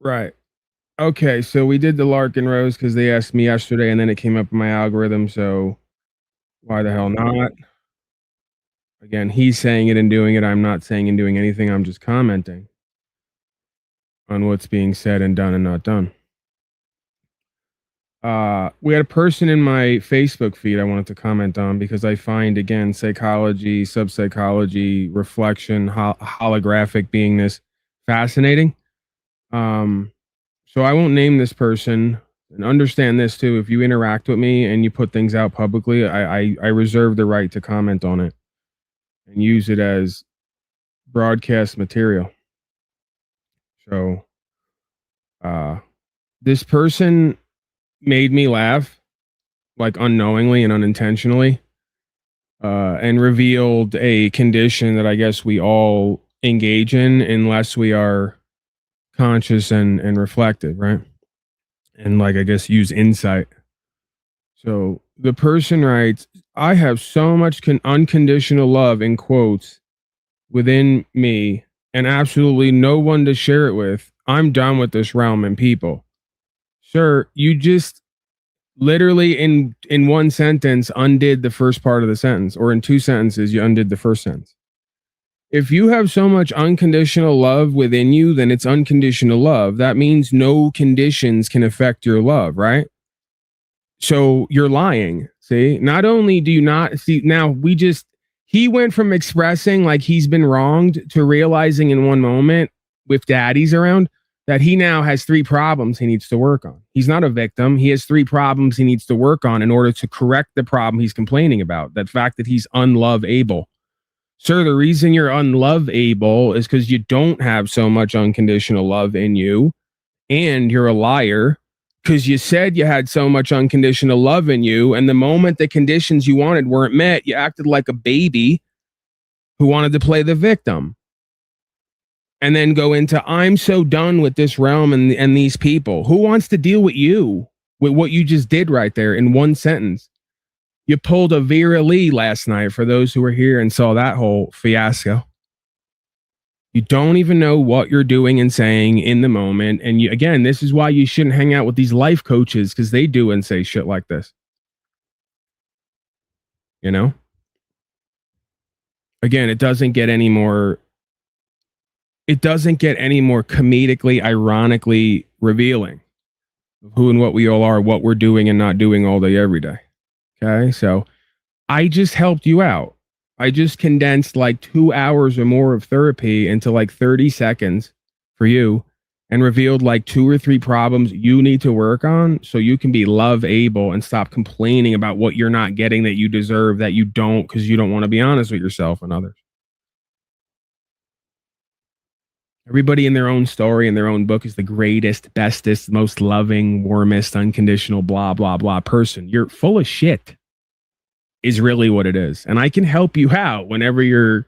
Right. Okay, so we did the Larkin Rose because they asked me yesterday, and then it came up in my algorithm, so why the hell not? Again, he's saying it and doing it. I'm not saying and doing anything. I'm just commenting on what's being said and done and not done. We had a person in my Facebook feed I wanted to comment on because I find, again, psychology, subpsychology, reflection, holographic beingness fascinating. So I won't name this person, and understand this too. If you interact with me and you put things out publicly, I reserve the right to comment on it and use it as broadcast material. So, this person made me laugh, like unknowingly and unintentionally, and revealed a condition that I guess we all engage in unless we are conscious and reflective, right? And like, I guess, use insight. So the person writes, I have so much unconditional love, in quotes, within me and absolutely no one to share it with. I'm done with this realm and people. Sir, you just literally in one sentence undid the first part of the sentence, or in two sentences, you undid the first sentence. If you have so much unconditional love within you, then it's unconditional love. That means no conditions can affect your love, right? So you're lying. See, not only do you not see, now he went from expressing like he's been wronged to realizing in one moment with daddies around that he now has 3 problems he needs to work on. He's not a victim. He has 3 problems he needs to work on in order to correct the problem he's complaining about. That fact that he's unlovable. Sir, the reason you're unlovable is because you don't have so much unconditional love in you, and you're a liar because you said you had so much unconditional love in you, and the moment the conditions you wanted weren't met, you acted like a baby who wanted to play the victim. And then go into, I'm so done with this realm and these people. Who wants to deal with you, with what you just did right there in one sentence? You pulled a Vera Lee last night, for those who were here and saw that whole fiasco. You don't even know what you're doing and saying in the moment. And you, again, this is why you shouldn't hang out with these life coaches, because they do and say shit like this. You know? Again, it doesn't get any more comedically, ironically revealing of who and what we all are, what we're doing and not doing all day, every day. Okay, so I just helped you out. I just condensed like 2 hours or more of therapy into like 30 seconds for you, and revealed like 2 or 3 problems you need to work on so you can be love-able and stop complaining about what you're not getting that you deserve, that you don't, because you don't want to be honest with yourself and others. Everybody in their own story, in their own book, is the greatest, bestest, most loving, warmest, unconditional, blah, blah, blah person. You're full of shit is really what it is. And I can help you out whenever you're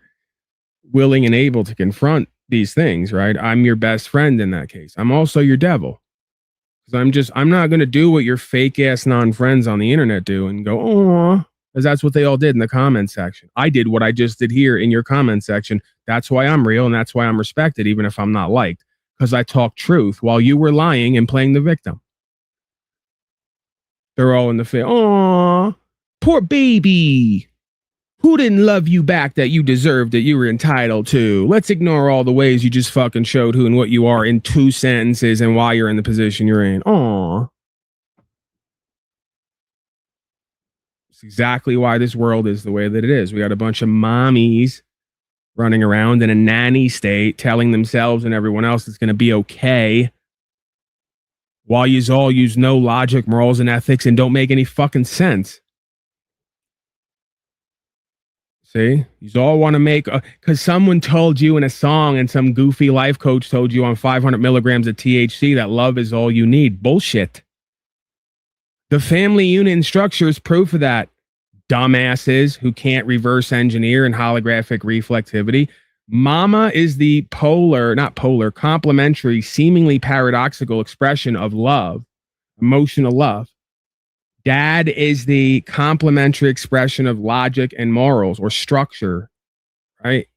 willing and able to confront these things, right? I'm your best friend in that case. I'm also your devil. Because I'm not going to do what your fake ass non-friends on the internet do and go, oh, because that's what they all did in the comment section. I did what I just did here in your comment section. That's why I'm real, and that's why I'm respected, even if I'm not liked, because I talk truth while you were lying and playing the victim. They're all in the face. Aw, poor baby. Who didn't love you back that you deserved, that you were entitled to? Let's ignore all the ways you just fucking showed who and what you are in 2 sentences and why you're in the position you're in. Aw. It's exactly why this world is the way that it is. We got a bunch of mommies running around in a nanny state, telling themselves and everyone else it's going to be okay, while you all use no logic, morals, and ethics and don't make any fucking sense. See? You all want to make, because someone told you in a song and some goofy life coach told you on 500 milligrams of THC that love is all you need. Bullshit. The family unit structure is proof of that. Dumbasses who can't reverse engineer and holographic reflectivity. Mama is the complementary, seemingly paradoxical expression of love, emotional love. Dad is the complementary expression of logic and morals, or structure, right?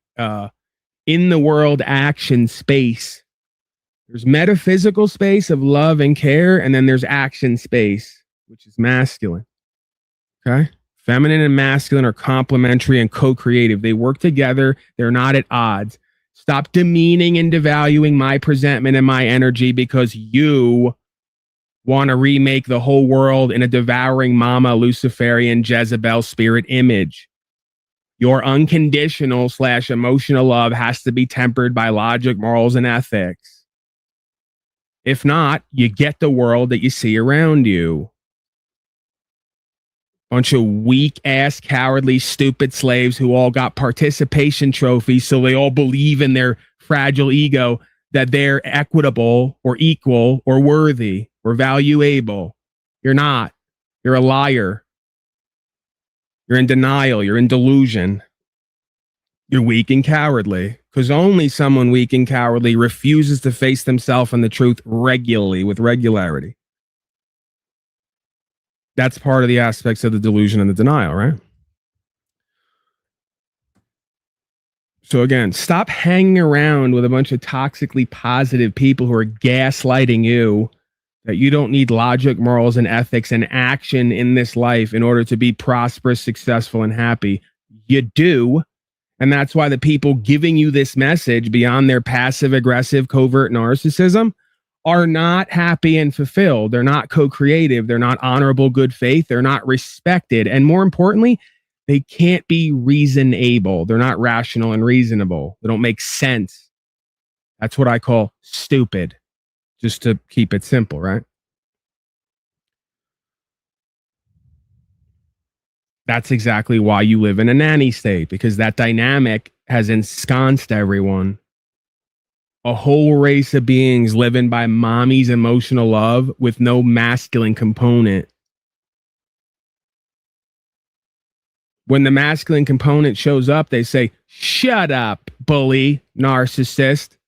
In the world action space. There's metaphysical space of love and care, and then there's action space, which is masculine. Okay? Feminine and masculine are complementary and co-creative. They work together. They're not at odds. Stop demeaning and devaluing my presentment and my energy because you want to remake the whole world in a devouring mama Luciferian Jezebel spirit image. Your unconditional / emotional love has to be tempered by logic, morals, and ethics. If not, you get the world that you see around you. Bunch of weak ass, cowardly, stupid slaves who all got participation trophies, so they all believe in their fragile ego that they're equitable or equal or worthy or valuable. You're not. You're a liar. You're in denial. You're in delusion. You're weak and cowardly, because only someone weak and cowardly refuses to face themselves and the truth regularly, with regularity. That's part of the aspects of the delusion and the denial, right? So again, stop hanging around with a bunch of toxically positive people who are gaslighting you that you don't need logic, morals, and ethics and action in this life in order to be prosperous, successful, and happy. You do. And that's why the people giving you this message, beyond their passive, aggressive, covert narcissism, are not happy and fulfilled. They're not co-creative. They're not honorable, good faith. They're not respected. And more importantly, they can't be reasonable. They're not rational and reasonable. They don't make sense. That's what I call stupid. just to keep it simple, right? That's exactly why you live in a nanny state, because that dynamic has ensconced everyone. A whole race of beings living by mommy's emotional love with no masculine component. When the masculine component shows up, they say, "Shut up, bully, narcissist."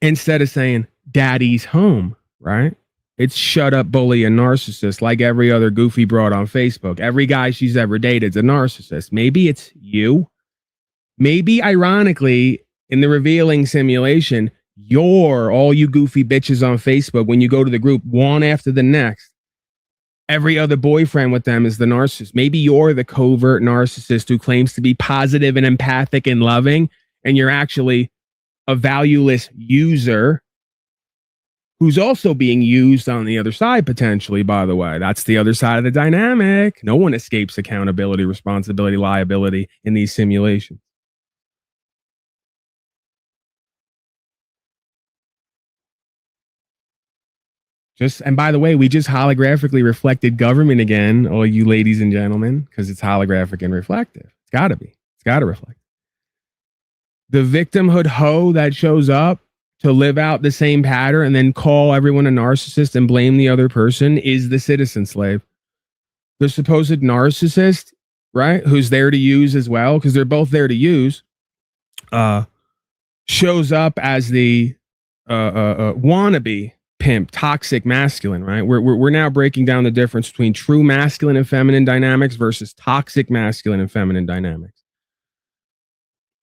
Instead of saying, "Daddy's home," right? It's "shut up, bully, and narcissist," like every other goofy broad on Facebook. Every guy she's ever dated is a narcissist. Maybe it's you. Maybe, ironically, in the revealing simulation, you're all you goofy bitches on Facebook. When you go to the group, one after the next, every other boyfriend with them is the narcissist. Maybe you're the covert narcissist who claims to be positive and empathic and loving, and you're actually a valueless user who's also being used on the other side, potentially, by the way. That's the other side of the dynamic. No one escapes accountability, responsibility, liability in these simulations. And by the way, we just holographically reflected government again, all you ladies and gentlemen, because it's holographic and reflective. It's got to be. It's got to reflect. The victimhood hoe that shows up to live out the same pattern and then call everyone a narcissist and blame the other person is the citizen slave. The supposed narcissist, right, who's there to use as well, because they're both there to use, shows up as the wannabe pimp, toxic masculine, right? We're now breaking down the difference between true masculine and feminine dynamics versus toxic masculine and feminine dynamics.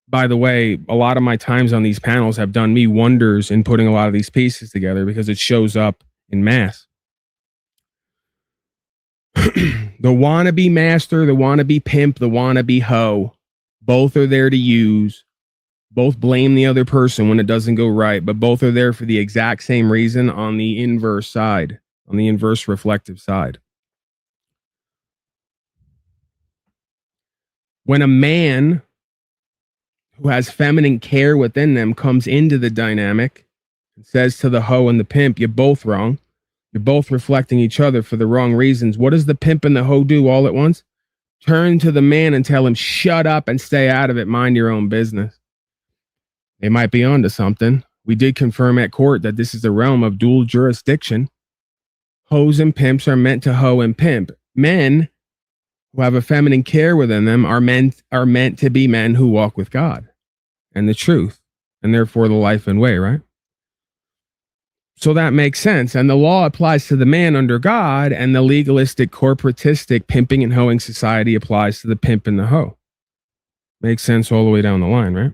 By the way, a lot of my times on these panels have done me wonders in putting a lot of these pieces together because it shows up in mass. The wannabe master, the wannabe pimp, the wannabe hoe, both are there to use. Both blame the other person when it doesn't go right, but both are there for the exact same reason on the inverse side, on the inverse reflective side. When a man who has feminine care within them comes into the dynamic and says to the hoe and the pimp, "You're both wrong. You're both reflecting each other for the wrong reasons." What does the pimp and the hoe do all at once? Turn to the man and tell him, "Shut up and stay out of it. Mind your own business." They might be onto something. We did confirm at court that this is the realm of dual jurisdiction. Hoes and pimps are meant to hoe and pimp. Men who have a feminine care within them are meant to be men who walk with God and the truth, and therefore the life and way, right? So that makes sense. And the law applies to the man under God, and the legalistic, corporatistic, pimping and hoeing society applies to the pimp and the hoe. Makes sense all the way down the line, right?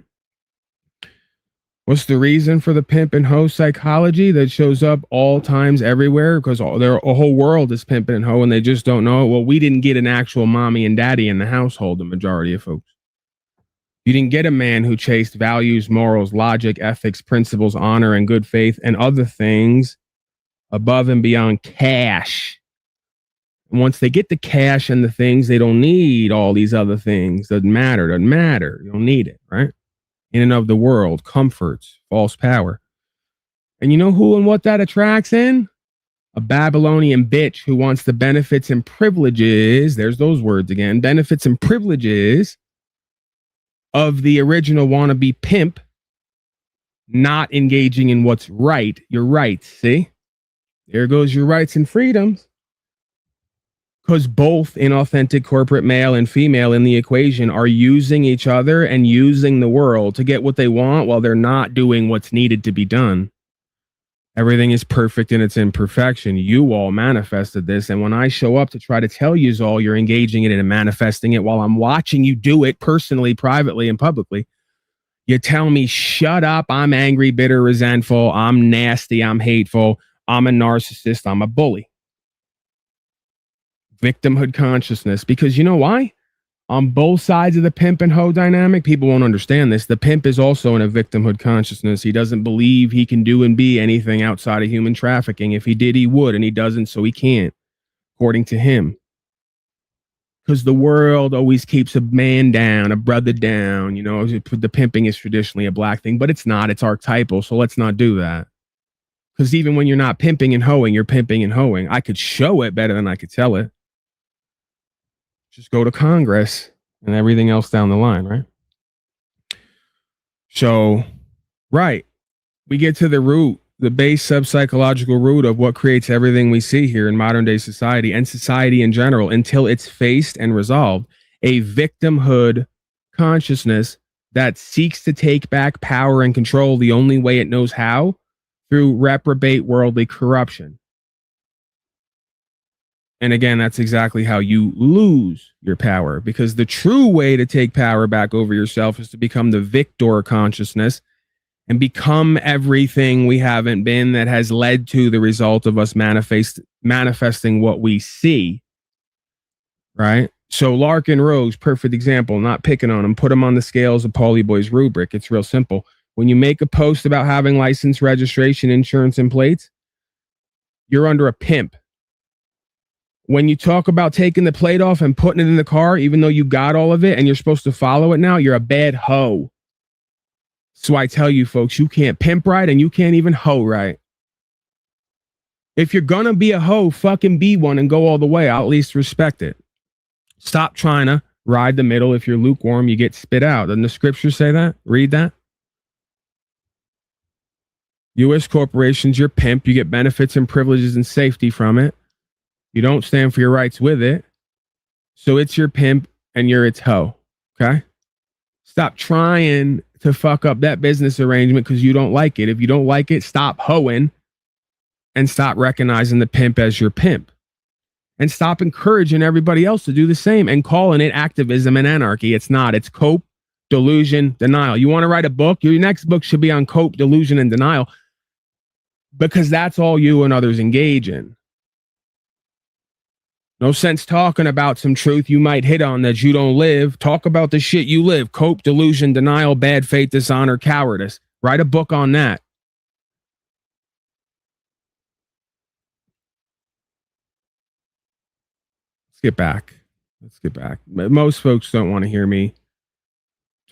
What's the reason for the pimp and hoe psychology that shows up all times everywhere? Because a whole world is pimping and hoe and they just don't know it. Well, we didn't get an actual mommy and daddy in the household, the majority of folks. You didn't get a man who chased values, morals, logic, ethics, principles, honor, and good faith, and other things above and beyond cash. And once they get the cash and the things, they don't need all these other things. Doesn't matter. You don't need it, right? In and of the world, comforts, false power. And you know who and what that attracts in? A Babylonian bitch who wants the benefits and privileges, there's those words again, benefits and privileges of the original wannabe pimp, not engaging in what's right, your rights, see? There goes your rights and freedoms. Because both inauthentic corporate male and female in the equation are using each other and using the world to get what they want while they're not doing what's needed to be done. Everything is perfect in its imperfection. You all manifested this. And when I show up to try to tell you all you're engaging in it and manifesting it while I'm watching you do it personally, privately, and publicly, you tell me, "Shut up. I'm angry, bitter, resentful. I'm nasty. I'm hateful. I'm a narcissist. I'm a bully." Victimhood consciousness. Because you know why? On both sides of the pimp and hoe dynamic, people won't understand this. The pimp is also in a victimhood consciousness. He doesn't believe he can do and be anything outside of human trafficking. If he did, he would, and he doesn't, so he can't, according to him. because the world always keeps a man down, a brother down. You know, the pimping is traditionally a black thing, but it's not. It's archetypal. So let's not do that. Because even when you're not pimping and hoeing, you're pimping and hoeing. I could show it better than I could tell it. Just go to Congress and everything else down the line, right? So, right. We get to the root, the base sub-psychological root of what creates everything we see here in modern day society and society in general until it's faced and resolved. A victimhood consciousness that seeks to take back power and control the only way it knows how, through reprobate worldly corruption. And again, that's exactly how you lose your power, because the true way to take power back over yourself is to become the victor consciousness and become everything we haven't been that has led to the result of us manifesting what we see. Right? So Larkin Rose, perfect example, not picking on him, put him on the scales of Paulie Boy's rubric. It's real simple. When you make a post about having license, registration, insurance, and plates, you're under a pimp. When you talk about taking the plate off and putting it in the car, even though you got all of it and you're supposed to follow it now, you're a bad hoe. So I tell you folks, you can't pimp right and you can't even hoe right. If you're gonna be a hoe, fucking be one and go all the way. I'll at least respect it. Stop trying to ride the middle. If you're lukewarm, you get spit out. Doesn't the scripture say that? Read that. U.S. corporations, you're pimp. You get benefits and privileges and safety from it. You don't stand for your rights with it. So it's your pimp and you're its hoe. Okay? Stop trying to fuck up that business arrangement because you don't like it. If you don't like it, stop hoeing and stop recognizing the pimp as your pimp. And stop encouraging everybody else to do the same and calling it activism and anarchy. It's not. It's cope, delusion, denial. You want to write a book? Your next book should be on cope, delusion, and denial, because that's all you and others engage in. No sense talking about some truth you might hit on that you don't live. Talk about the shit you live. Cope, delusion, denial, bad faith, dishonor, cowardice. Write a book on that. Let's get back. Most folks don't want to hear me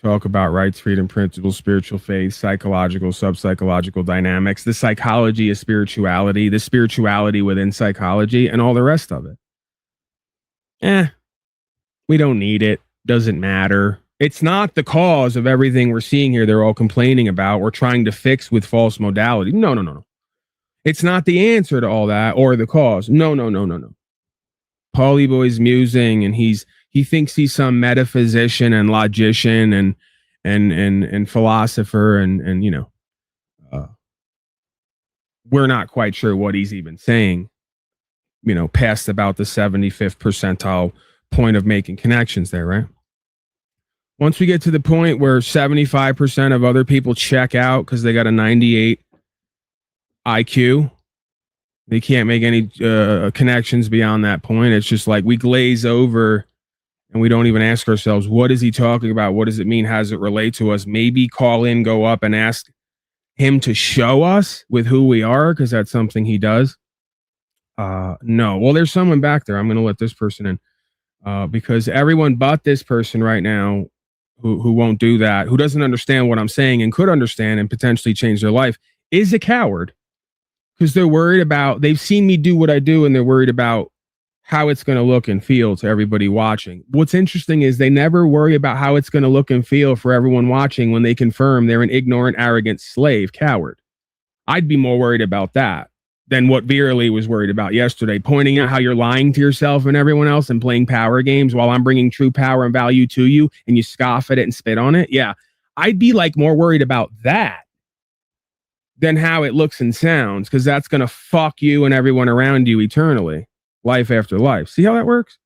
talk about rights, freedom, principles, spiritual faith, psychological, sub-psychological dynamics, the psychology of spirituality, the spirituality within psychology, and all the rest of it. We don't need it. Doesn't matter. It's not the cause of everything we're seeing here they're all complaining about or trying to fix with false modality. No. It's not the answer to all that or the cause. No. Paulie Boy's musing and he thinks he's some metaphysician and logician and philosopher and you know, we're not quite sure what he's even saying, you know, past about the 75th percentile point of making connections there, right? Once we get to the point where 75% of other people check out because they got a 98 IQ, they can't make any connections beyond that point. It's just like we glaze over and we don't even ask ourselves, what is he talking about? What does it mean? How does it relate to us? Maybe call in, go up and ask him to show us with who we are, because that's something he does. No. Well, there's someone back there. I'm going to let this person in because everyone but this person right now who won't do that, who doesn't understand what I'm saying and could understand and potentially change their life, is a coward. Because they're worried about, they've seen me do what I do and they're worried about how it's going to look and feel to everybody watching. What's interesting is they never worry about how it's going to look and feel for everyone watching when they confirm they're an ignorant, arrogant slave coward. I'd be more worried about that than what Virally was worried about yesterday, pointing out how you're lying to yourself and everyone else and playing power games while I'm bringing true power and value to you and you scoff at it and spit on it. Yeah, I'd be like more worried about that than how it looks and sounds, because that's going to fuck you and everyone around you eternally, life after life. See how that works?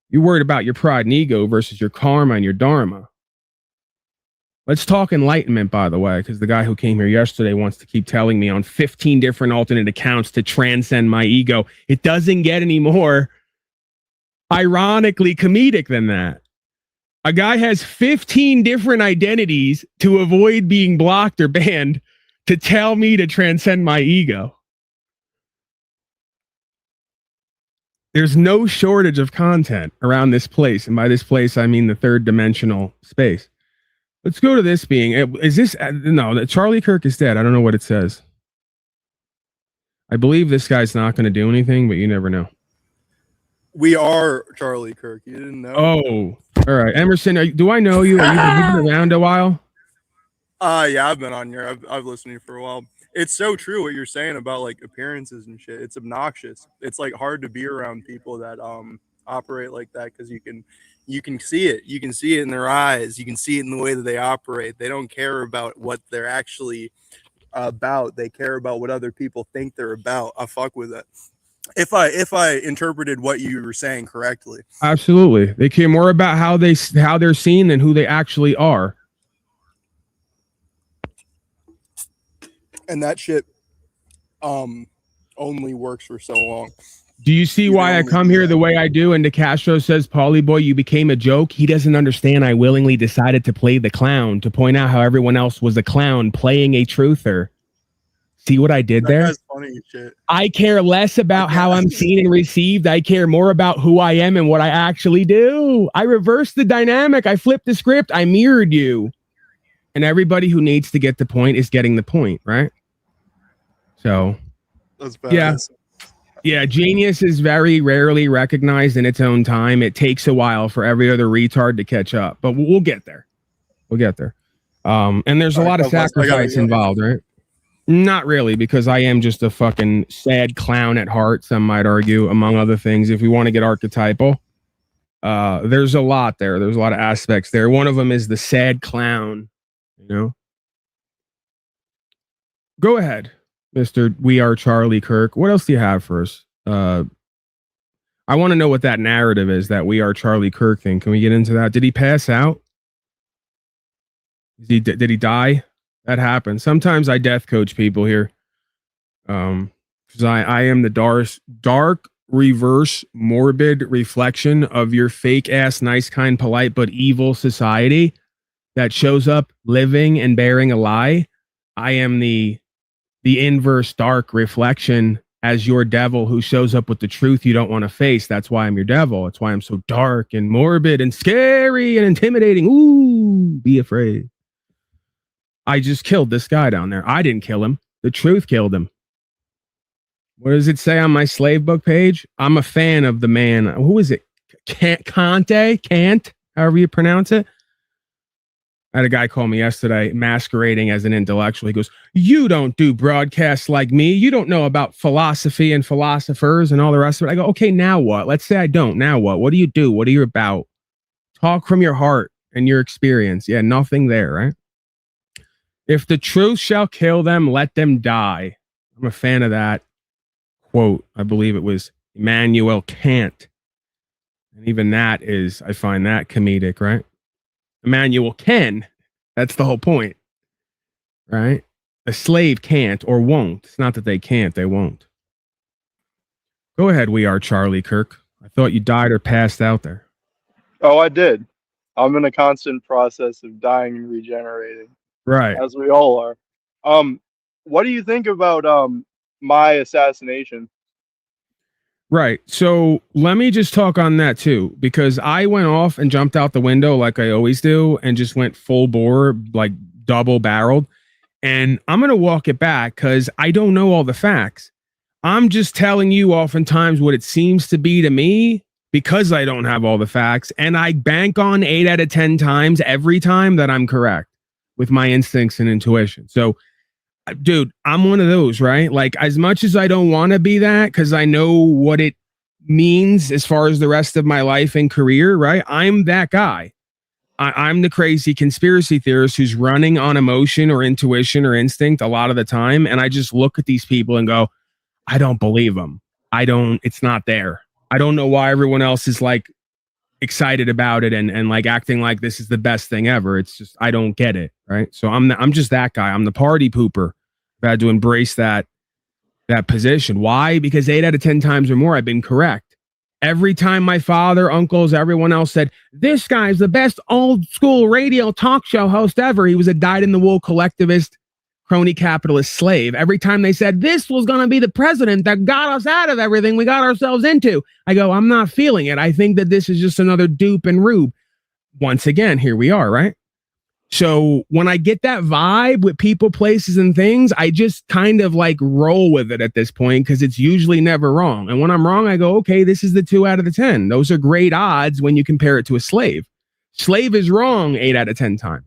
You're worried about your pride and ego versus your karma and your dharma. Let's talk enlightenment, by the way, because the guy who came here yesterday wants to keep telling me on 15 different alternate accounts to transcend my ego. It doesn't get any more ironically comedic than that. A guy has 15 different identities to avoid being blocked or banned to tell me to transcend my ego. There's no shortage of content around this place. And by this place, I mean the third dimensional space. Let's go to this being. Is this? No, Charlie Kirk is dead. I don't know what it says. I believe this guy's not going to do anything, but you never know. We are Charlie Kirk. You didn't know? Oh, all right. Emerson, do I know you? Have you been around a while? Yeah, I've been on here. I've listened to you for a while. It's so true what you're saying about like appearances and shit. It's obnoxious. It's like hard to be around people that operate like that because you can see it. You can see it in their eyes. You can see it in the way that they operate. They don't care about what they're actually about. They care about what other people think they're about. I fuck with it. If I interpreted what you were saying correctly. Absolutely. They care more about how they're seen than who they actually are. And that shit only works for so long. Do you see why I come here the way I do? And DeCastro says, Paulie boy, you became a joke. He doesn't understand I willingly decided to play the clown to point out how everyone else was a clown playing a truther. See what I did there? That's funny shit. I care less about how I'm seen and received. I care more about who I am and what I actually do. I reversed the dynamic. I flipped the script. I mirrored you. And everybody who needs to get the point is getting the point, right? So, that's bad. Yeah. Yeah, genius is very rarely recognized in its own time. It takes a while for every other retard to catch up, but we'll get there. We'll get there. And there's a lot of sacrifice involved, right? Not really, because I am just a fucking sad clown at heart, some might argue, among other things. If we want to get archetypal, there's a lot there. There's a lot of aspects there. One of them is the sad clown, you know? Go ahead, Mr. We Are Charlie Kirk. What else do you have for us? I want to know what that narrative is, that We Are Charlie Kirk thing. Can we get into that? Did he pass out? Did he die? That happens. Sometimes I death coach people here. Because I am the dark, reverse, morbid reflection of your fake ass, nice, kind, polite, but evil society that shows up living and bearing a lie. I am the inverse dark reflection as your devil who shows up with the truth you don't want to face. That's why I'm your devil. That's why I'm so dark and morbid and scary and intimidating. Ooh, be afraid. I just killed this guy down there. I didn't kill him. The truth killed him. What does it say on my slave book page? I'm a fan of the man. Who is it? Kant, however you pronounce it. I had a guy call me yesterday masquerading as an intellectual. He goes, you don't do broadcasts like me. You don't know about philosophy and philosophers and all the rest of it. I go, okay, now what? Let's say I don't. Now what? What do you do? What are you about? Talk from your heart and your experience. Yeah, nothing there, right? If the truth shall kill them, let them die. I'm a fan of that quote. I believe it was Immanuel Kant. And even that is, I find that comedic, right? Immanuel can. That's the whole point, right? A slave can't or won't. It's not that they can't, they won't. Go ahead, We Are Charlie Kirk. I thought you died or passed out there. Oh, I did. I'm in a constant process of dying and regenerating. Right. As we all are. What do you think about my assassination? Right. So let me just talk on that too, because I went off and jumped out the window like I always do and just went full bore, like double barreled. And I'm going to walk it back because I don't know all the facts. I'm just telling you oftentimes what it seems to be to me because I don't have all the facts. And I bank on 8 out of 10 times every time that I'm correct with my instincts and intuition. So, dude, I'm one of those, right? Like, as much as I don't want to be that, because I know what it means as far as the rest of my life and career, right? I'm that guy. I'm the crazy conspiracy theorist who's running on emotion or intuition or instinct a lot of the time. And I just look at these people and go, I don't believe them. It's not there. I don't know why everyone else is like excited about it and like acting like this is the best thing ever. It's just, I don't get it. Right. So I'm just that guy. I'm the party pooper. I've had to embrace that position. Why? Because 8 out of 10 times or more, I've been correct. Every time my father, uncles, everyone else said, this guy's the best old school radio talk show host ever. He was a dyed in the wool collectivist, crony capitalist slave. Every time they said this was going to be the president that got us out of everything we got ourselves into, I go, I'm not feeling it. I think that this is just another dupe and rube. Once again, here we are, right? So when I get that vibe with people, places, and things, I just kind of like roll with it at this point because it's usually never wrong. And when I'm wrong, I go, okay, this is the 2 out of the 10. Those are great odds when you compare it to a slave. Slave is wrong 8 out of 10 times.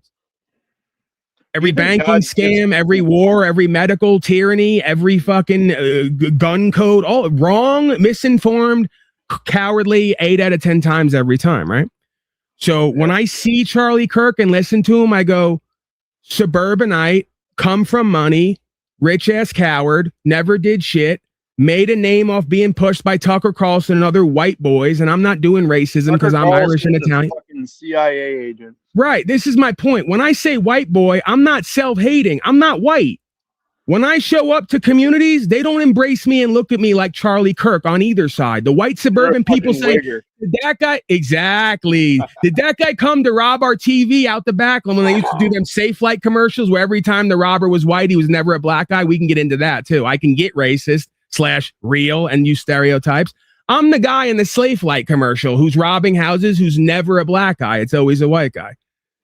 Every banking scam, every war, every medical tyranny, every fucking gun code, all wrong, misinformed, cowardly, 8 out of 10 times every time, right? So when I see Charlie Kirk and listen to him, I go, suburbanite, come from money, rich ass coward, never did shit, made a name off being pushed by Tucker Carlson and other white boys. And I'm not doing racism because I'm Irish and Italian. Fucking CIA agent. Right. This is my point. When I say white boy, I'm not self-hating. I'm not white. When I show up to communities, they don't embrace me and look at me like Charlie Kirk on either side. The white suburban people say, did that guy, exactly. Did that guy come to rob our TV out the back when they used to do them Safe Flight commercials where every time the robber was white, he was never a black guy? We can get into that too. I can get racist / real and use stereotypes. I'm the guy in the Safe Flight commercial who's robbing houses who's never a black guy. It's always a white guy.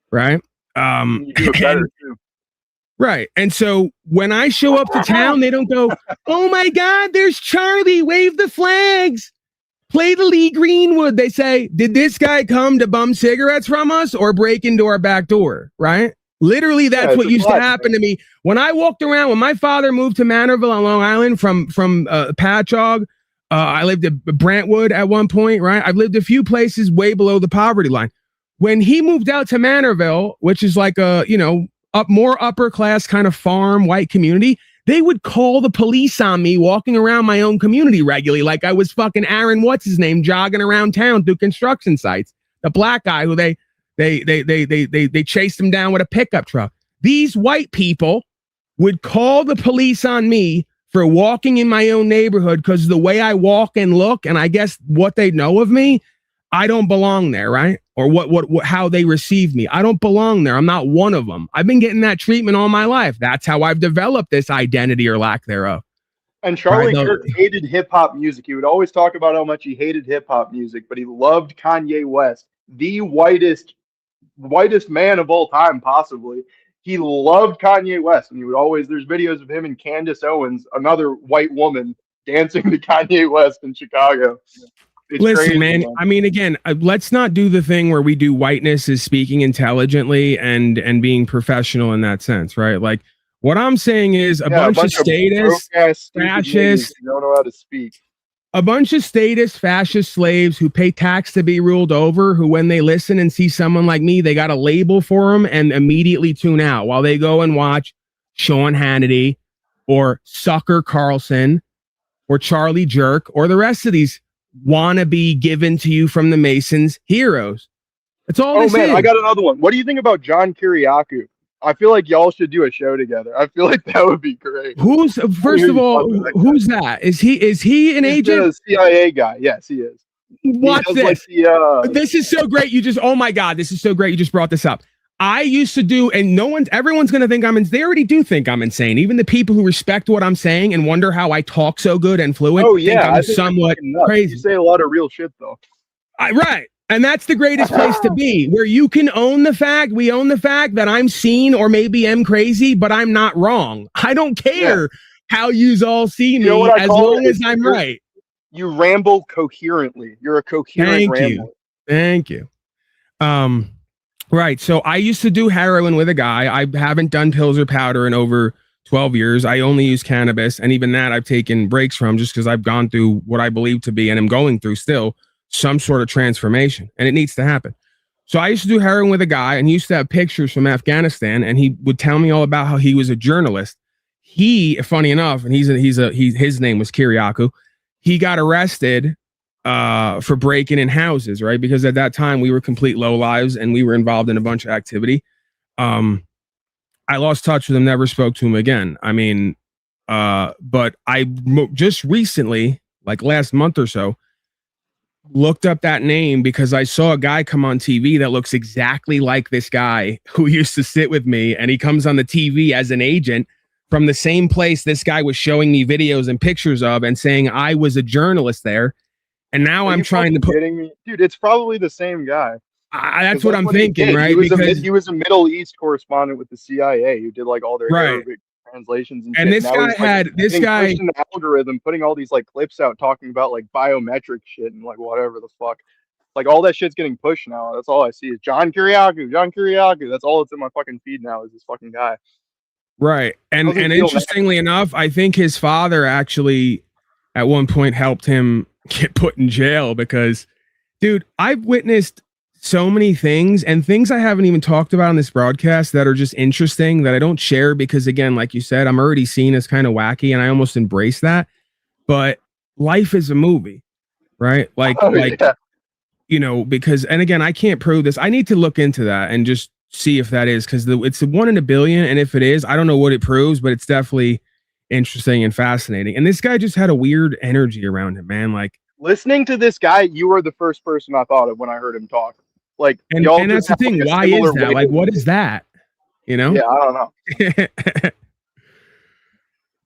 Right. You do it better too. Right. And so when I show up to town, they don't go, oh my God, there's Charlie, wave the flags, play the Lee Greenwood. They say, did this guy come to bum cigarettes from us or break into our back door? Right. Literally, that's what used to happen to me. When I walked around, when my father moved to Manorville on Long Island from Patchogue, I lived at Brantwood at one point, right? I've lived a few places way below the poverty line. When he moved out to Manorville, which is like a, more upper class kind of farm white community, they would call the police on me walking around my own community regularly, like I was fucking Aaron, what's his name, jogging around town through construction sites. The black guy who they chased him down with a pickup truck. These white people would call the police on me for walking in my own neighborhood because the way I walk and look, and I guess what they know of me, I don't belong there, right? Or what how they receive me. I don't belong there. I'm not one of them. I've been getting that treatment all my life. That's how I've developed this identity or lack thereof. And Charlie Kirk hated hip hop music. He would always talk about how much he hated hip hop music, but he loved Kanye West, the whitest man of all time, possibly. He loved Kanye West, and he would always, there's videos of him and Candace Owens, another white woman, dancing to Kanye West in Chicago. It's Listen, crazy, man. I mean, again, let's not do the thing where we do whiteness as speaking intelligently and being professional in that sense, right? Like, what I'm saying is a bunch of statists, fascists, don't know how to speak. A bunch of statists, fascist slaves who pay tax to be ruled over, who when they listen and see someone like me, they got a label for them and immediately tune out while they go and watch Sean Hannity or Sucker Carlson or Charlie Jerk or the rest of these wannabe given to you from the Masons heroes. That's all. Oh man, I got another one. What do you think about John Kiriakou? I feel like y'all should do a show together. I feel like that would be great. Who's first of all, who's that? Is he an agent? He's a CIA guy. Yes, he is. Watch this. Like this is so great. You just, oh my God, this is so great. You just brought this up. I used to do, and everyone's going to think they already do think I'm insane. Even the people who respect what I'm saying and wonder how I talk so good and fluent. Oh yeah, think I'm somewhat crazy. You say a lot of real shit though. Right. And that's the greatest place to be, where you can own the fact, we own the fact that I'm seen or maybe am crazy, but I'm not wrong. I don't care how yous all see me, as long as I'm right. You ramble coherently. You're a coherent rambler. Thank you. Right. So I used to do heroin with a guy. I haven't done pills or powder in over 12 years. I only use cannabis. And even that I've taken breaks from just because I've gone through what I believe to be, and I'm going through still, some sort of transformation, and it needs to happen. So I used to do heroin with a guy, and he used to have pictures from Afghanistan, and he would tell me all about how he was a journalist. He, funny enough, and his name was Kiriakou. He got arrested for breaking in houses, right? Because at that time we were complete lowlives and we were involved in a bunch of activity. I lost touch with him, never spoke to him again. I mean, but I just recently, like last month or so, looked up that name because I saw a guy come on TV that looks exactly like this guy who used to sit with me, and he comes on the TV as an agent from the same place this guy was showing me videos and pictures of and saying I was a journalist there. And now I'm trying to put, kidding me? Dude, it's probably the same guy. That's what I'm thinking, right? He was a Middle East correspondent with the CIA who did like all their Arabic translations and shit. This guy had this guy pushed an algorithm, putting all these like clips out talking about like biometric shit and like whatever the fuck. Like all that shit's getting pushed now. That's all I see is John Kiriakou. That's all that's in my fucking feed now is this fucking guy. Right. And interestingly enough, I think his father actually at one point helped him get put in jail because, dude, I've witnessed so many things and things I haven't even talked about on this broadcast that are just interesting that I don't share because, again, like you said, I'm already seen as kind of wacky and I almost embrace that. But life is a movie, right? You know, because, and again, I can't prove this. I need to look into that and just see if that is because it's a 1 in a billion. And if it is, I don't know what it proves, but it's definitely interesting and fascinating. And this guy just had a weird energy around him, man. Like listening to this guy, you were the first person I thought of when I heard him talk. Like, and that's the thing. Why is that? Like, what is that? You know? Yeah, I don't know.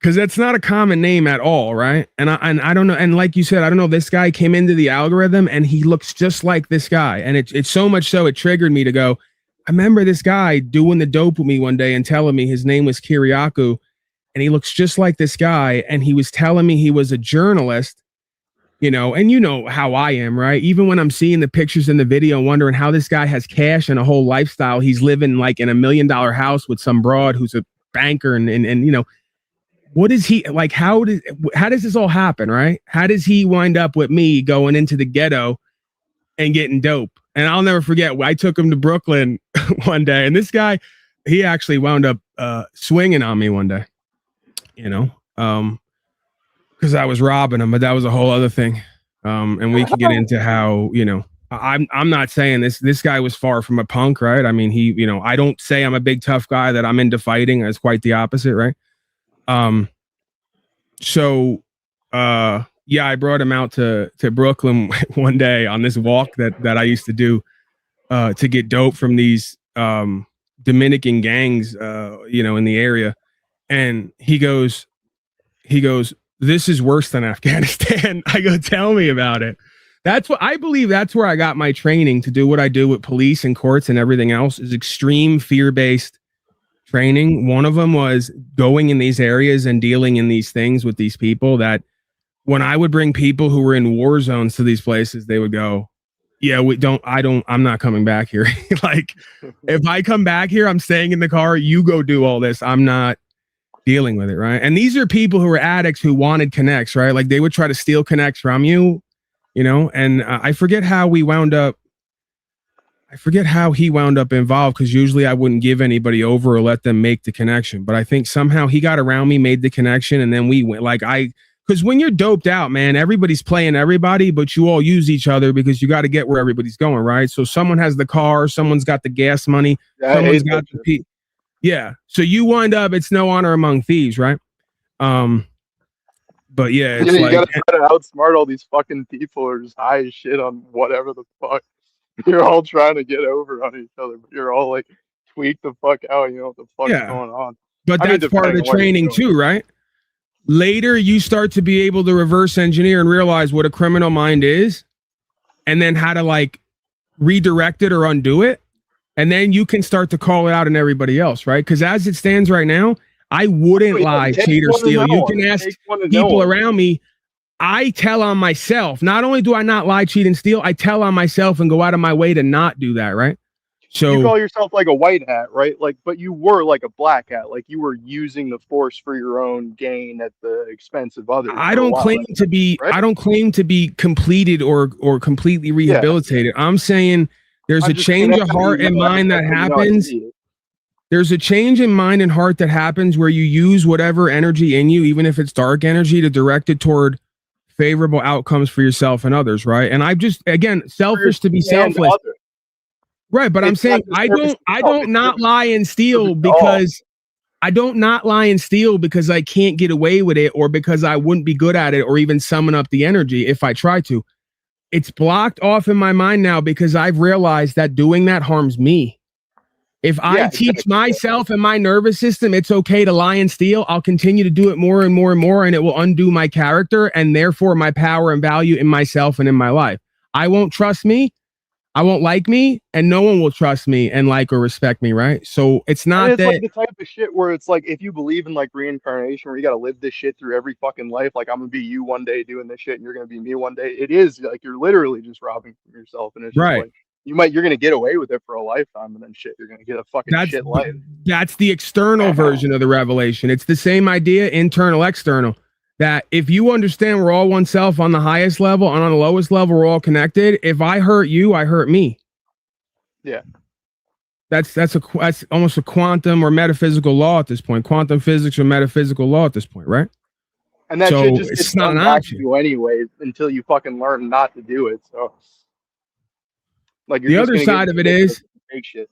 Because that's not a common name at all, right? And I don't know. And like you said, I don't know. This guy came into the algorithm and he looks just like this guy. And it's so much so it triggered me to go, I remember this guy doing the dope with me one day and telling me his name was Kiriakou and he looks just like this guy. And he was telling me he was a journalist, you know, and you know how I am, right? Even when I'm seeing the pictures in the video, wondering how this guy has cash and a whole lifestyle. He's living like in $1 million house with some broad who's a banker and you know, what is he like? How does this all happen, right? How does he wind up with me going into the ghetto and getting dope? And I'll never forget, I took him to Brooklyn one day, and this guy, he actually wound up swinging on me one day, you know, because I was robbing him, but that was a whole other thing. And we can get into how, you know, I'm not saying this guy was far from a punk, right? I mean, he, you know, I don't say I'm a big tough guy that I'm into fighting. It's quite the opposite, right? Yeah, I brought him out to Brooklyn one day on this walk that I used to do to get dope from these Dominican gangs, you know, in the area. And he goes, this is worse than Afghanistan. I go, tell me about it. That's what I believe. That's where I got my training to do what I do with police and courts and everything else is extreme fear-based training. One of them was going in these areas and dealing in these things with these people that when I would bring people who were in war zones to these places, they would go, yeah, I'm not coming back here. Like if I come back here, I'm staying in the car. You go do all this. I'm not dealing with it. Right. And these are people who were addicts who wanted connects, right? Like they would try to steal connects from you, you know, and I forget how he wound up involved because usually I wouldn't give anybody over or let them make the connection. But I think somehow he got around me, made the connection, and then we went because when you're doped out, man, everybody's playing everybody, but you all use each other because you got to get where everybody's going, right? So someone has the car, someone's got the gas money, someone's got the yeah. So you wind up, it's no honor among thieves, right? But yeah, it's you like gotta try to outsmart all these fucking people who are just high as shit on whatever the fuck. You're all trying to get over on each other, but you're all like tweak the fuck out. You know what the fuck's going on. But that's part of the training too, right? Later, you start to be able to reverse engineer and realize what a criminal mind is and then how to like redirect it or undo it. And then you can start to call it out in everybody else, right? Because as it stands right now, I wouldn't lie, cheat, or steal. You can ask people around me. I tell on myself. Not only do I not lie, cheat, and steal, I tell on myself and go out of my way to not do that, right? So you call yourself like a white hat, right? Like, but you were like a black hat. Like you were using the force for your own gain at the expense of others. I don't claim to be. Right? I don't claim to be completed or completely rehabilitated. Yeah. I'm saying there's a change of heart and mind that happens. There's a change in mind and heart that happens where you use whatever energy in you, even if it's dark energy, to direct it toward favorable outcomes for yourself and others, right? And I'm just, again, selfish to be selfless. Right, but I'm saying I don't not lie and steal because I don't not lie and steal because I can't get away with it or because I wouldn't be good at it or even summon up the energy if I try to. It's blocked off in my mind now because I've realized that doing that harms me. If I teach myself and my nervous system it's okay to lie and steal, I'll continue to do it more and more and more, and it will undo my character and therefore my power and value in myself and in my life. I won't trust me, I won't like me, and no one will trust me and like or respect me, right? So it's not it's that like the type of shit where it's like if you believe in like reincarnation, where you got to live this shit through every fucking life. Like I'm gonna be you one day doing this shit, and you're gonna be me one day. It is like you're literally just robbing from yourself, and it's just like you're gonna get away with it for a lifetime, and then shit, you're gonna get a fucking shit life. That's the external version of the revelation. It's the same idea, internal, external. That if you understand we're all one self on the highest level and on the lowest level, we're all connected. If I hurt you, I hurt me. Yeah. That's almost a quantum or metaphysical law at this point. Quantum physics or metaphysical law at this point, right? And that so shit just it's not an option anyway until you fucking learn not to do it. So like the other side of it is shit.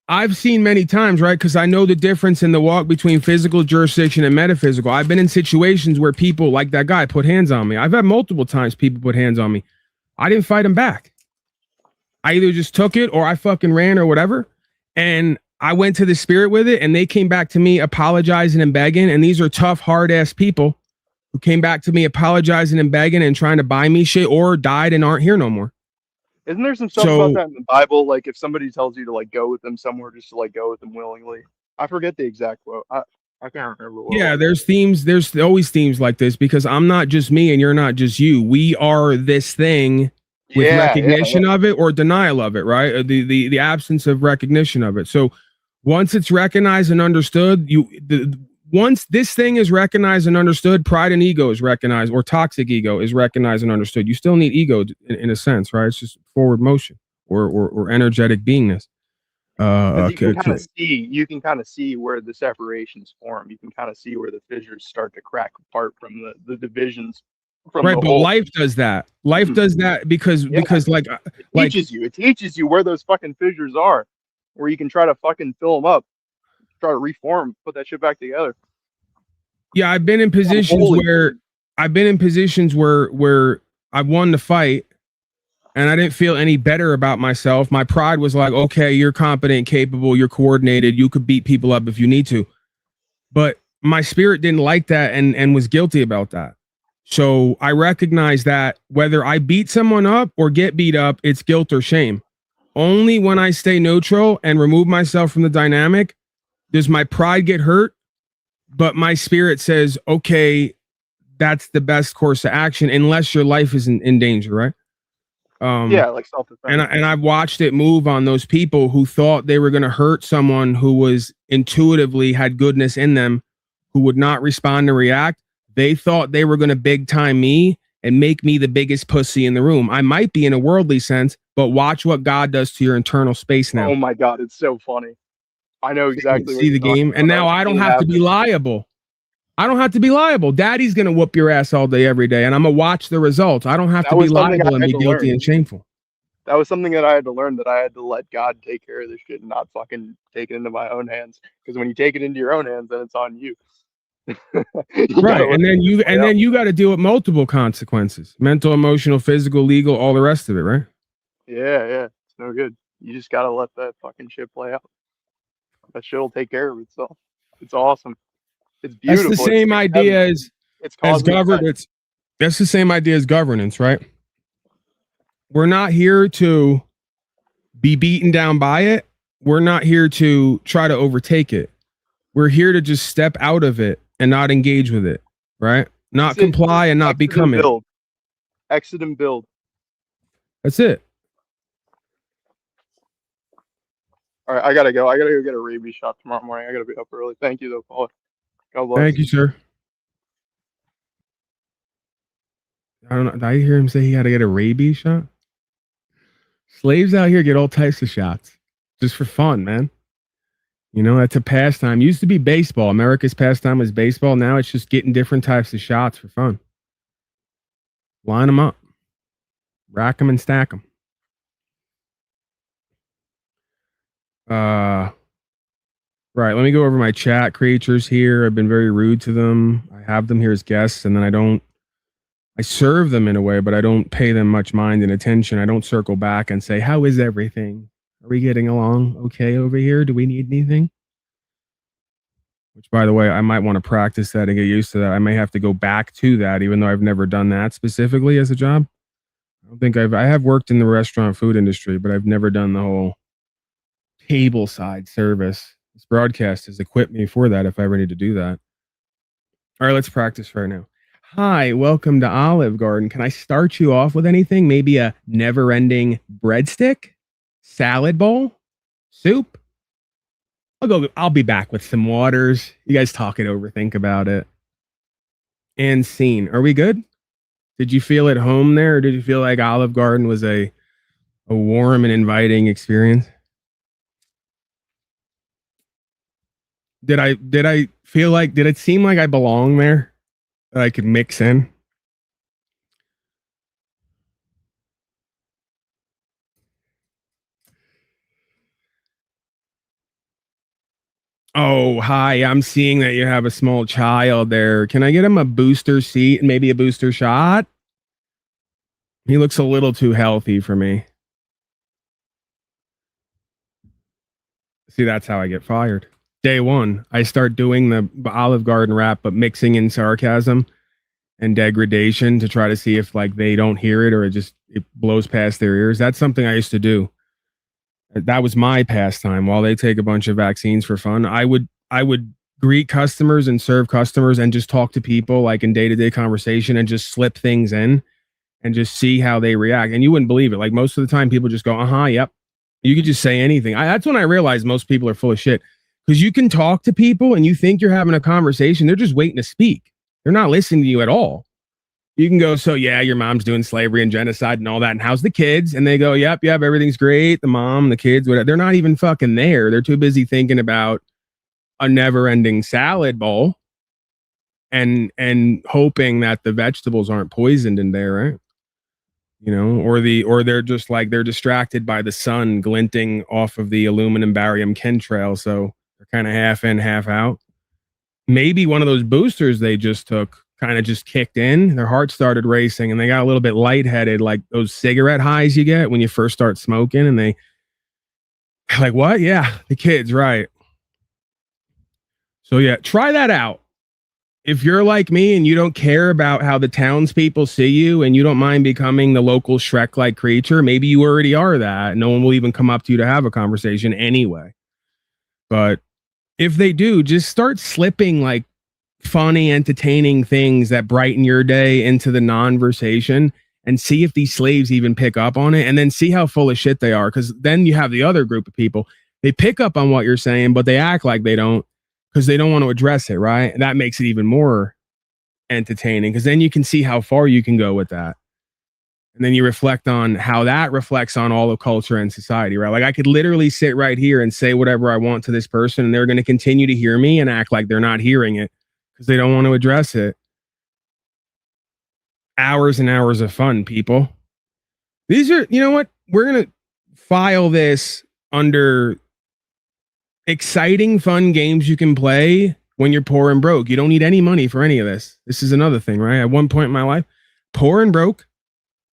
I've seen many times, right? Because I know the difference in the walk between physical jurisdiction and metaphysical. I've been in situations where people like that guy put hands on me. I've had multiple times people put hands on me. I didn't fight them back. I either just took it or I fucking ran or whatever. And I went to the spirit with it and they came back to me apologizing and begging. And these are tough, hard ass people who came back to me apologizing and begging and trying to buy me shit or died and aren't here no more. Isn't there some stuff about that in the Bible? Like if somebody tells you to like go with them somewhere, just to like go with them willingly. I forget the exact quote. I can't remember. Yeah, there's themes. There's always themes like this because I'm not just me and you're not just you. We are this thing with recognition of it or denial of it, right? The absence of recognition of it. So once it's recognized and understood, once this thing is recognized and understood, pride and ego is recognized, or toxic ego is recognized and understood. You still need ego in a sense, right? It's just forward motion or energetic beingness. You can kind of see where the separations form. You can kind of see where the fissures start to crack apart from the divisions. Right, but life does that. Life does that because it teaches you where those fucking fissures are, where you can try to fucking fill them up, try to reform, put that shit back together. Yeah, I've been in positions where I won the fight and I didn't feel any better about myself. My pride was like, okay, you're competent, capable, you're coordinated, you could beat people up if you need to. But my spirit didn't like that and was guilty about that. So I recognize that whether I beat someone up or get beat up, it's guilt or shame. Only when I stay neutral and remove myself from the dynamic does my pride get hurt, but my spirit says, okay, that's the best course of action unless your life is in danger, right? Like self-defense. And I've watched it move on those people who thought they were going to hurt someone who was intuitively had goodness in them, who would not respond and react. They thought they were going to big time me and make me the biggest pussy in the room. I might be in a worldly sense, but watch what God does to your internal space now. Oh my God, it's so funny. I know exactly. See the game, and now I don't have to be liable. I don't have to be liable. Daddy's gonna whoop your ass all day, every day, and I'm gonna watch the results. I don't have to be liable and be guilty and shameful. That was something that I had to learn, that I had to let God take care of this shit and not fucking take it into my own hands. Because when you take it into your own hands, then it's on you. Right, and then you got to deal with multiple consequences: mental, emotional, physical, legal, all the rest of it. Right? Yeah, it's no good. You just gotta let that fucking shit play out. That shit will take care of itself. It's awesome. It's beautiful. That's the same idea as governance. That's the same idea as governance, right? We're not here to be beaten down by it. We're not here to try to overtake it. We're here to just step out of it and not engage with it, right? Not comply and not become it. Exit and build. That's it. All right, I gotta go. I gotta go get a rabies shot tomorrow morning. I gotta be up early. Thank you, though, Paul. God bless. Thank you, sir. I don't know. Did I hear him say he had to get a rabies shot? Slaves out here get all types of shots just for fun, man. You know, that's a pastime. Used to be baseball. America's pastime was baseball. Now it's just getting different types of shots for fun. Line them up. Rack them and stack them. Right, let me go over my chat creatures here. I've been very rude to them. I have them here as guests, and then I serve them in a way, but I don't pay them much mind and attention. I don't circle back and say, how is everything? Are we getting along okay over here? Do we need anything? Which, by the way, I might want to practice that and get used to that. I may have to go back to that, even though I've never done that specifically as a job. I don't think I have worked in the restaurant food industry, but I've never done the whole table side service. This broadcast has equipped me for that if I ever need to do that. All right, let's practice right now. Hi, welcome to Olive Garden. Can I start you off with anything? Maybe a never-ending breadstick? Salad bowl? Soup? I'll be back with some waters. You guys talk it over, think about it. And scene. Are we good? Did you feel at home there, or did you feel like Olive Garden was a warm and inviting experience? Did it seem like I belong there? That I could mix in? Oh, hi. I'm seeing that you have a small child there. Can I get him a booster seat and maybe a booster shot? He looks a little too healthy for me. See, that's how I get fired. Day one, I start doing the Olive Garden rap, but mixing in sarcasm and degradation to try to see if like they don't hear it or it blows past their ears. That's something I used to do. That was my pastime. While they take a bunch of vaccines for fun, I would greet customers and serve customers and just talk to people like in day-to-day conversation and just slip things in and just see how they react. And you wouldn't believe it. Like most of the time people just go, yep. You could just say anything. That's when I realized most people are full of shit, because you can talk to people and you think you're having a conversation. They're just waiting to speak. They're not listening to you at all. You can go, so yeah, your mom's doing slavery and genocide and all that. And how's the kids? And they go, yep, everything's great. The mom, the kids, whatever. They're not even fucking there. They're too busy thinking about a never-ending salad bowl and hoping that the vegetables aren't poisoned in there, right? You know, or they're just like, they're distracted by the sun glinting off of the aluminum barium chemtrail. So they're kind of half in, half out. Maybe one of those boosters they just took kind of just kicked in, their heart started racing and they got a little bit lightheaded, like those cigarette highs you get when you first start smoking, and they like, what? Yeah, the kids, right. So yeah, try that out. If you're like me and you don't care about how the townspeople see you and you don't mind becoming the local Shrek-like creature, maybe you already are that. No one will even come up to you to have a conversation anyway. But if they do, just start slipping like funny, entertaining things that brighten your day into the non-versation and see if these slaves even pick up on it, and then see how full of shit they are. Because then you have the other group of people. They pick up on what you're saying, but they act like they don't because they don't want to address it, right? And that makes it even more entertaining, because then you can see how far you can go with that. And then you reflect on how that reflects on all of culture and society, right? Like I could literally sit right here and say whatever I want to this person, and they're going to continue to hear me and act like they're not hearing it because they don't want to address it. Hours and hours of fun, people. These are, you know what? We're going to file this under exciting, fun games you can play when you're poor and broke. You don't need any money for any of this. This is another thing, right? At one point in my life, poor and broke,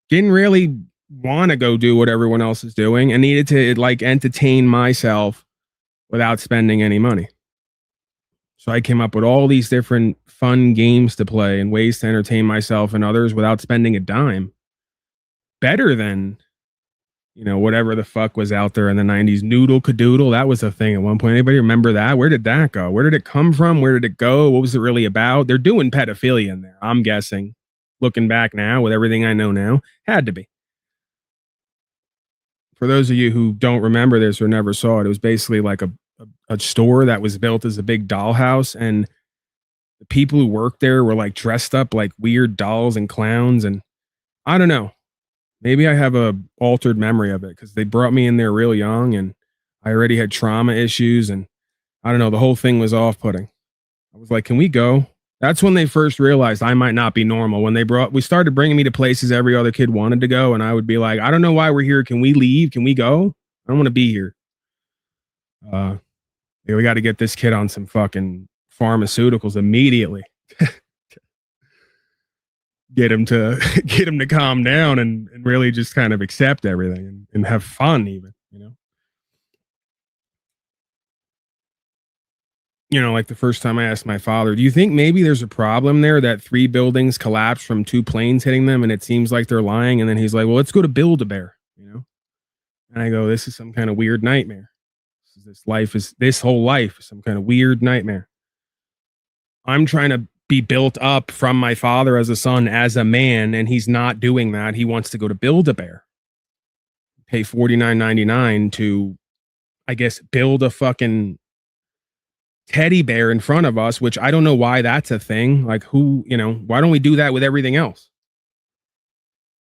didn't really want to go do what everyone else is doing and needed to like entertain myself without spending any money. So I came up with all these different fun games to play and ways to entertain myself and others without spending a dime. Better than, you know, whatever the fuck was out there in the 90s. Noodle Cadoodle, that was a thing at one point. Anybody remember that? Where did that go? Where did it come from? Where did it go? What was it really about? They're doing pedophilia in there, I'm guessing. Looking back now with everything I know now, had to be. For those of you who don't remember this or never saw it, it was basically like a store that was built as a big dollhouse, and the people who worked there were like dressed up like weird dolls and clowns. And I don't know, maybe I have a altered memory of it because they brought me in there real young and I already had trauma issues, and I don't know, the whole thing was off-putting. I was like, can we go? That's when they first realized I might not be normal. When we started bringing me to places every other kid wanted to go, and I would be like, I don't know why we're here. Can we leave? Can we go? I don't want to be here. Yeah, we got to get this kid on some fucking pharmaceuticals immediately. Get him to calm down and really just kind of accept everything and have fun even, you know? you know, like the first time I asked my father, do you think maybe there's a problem there that 3 buildings collapsed from 2 planes hitting them and it seems like they're lying? And then he's like, well, let's go to Build-A-Bear, you know? And I go, this is some kind of weird nightmare. This whole life is some kind of weird nightmare. I'm trying to be built up from my father as a son, as a man, and he's not doing that. He wants to go to Build-A-Bear. Pay $49.99 to, I guess, build a fucking teddy bear in front of us, which I don't know why that's a thing. Like, who, you know, why don't we do that with everything else?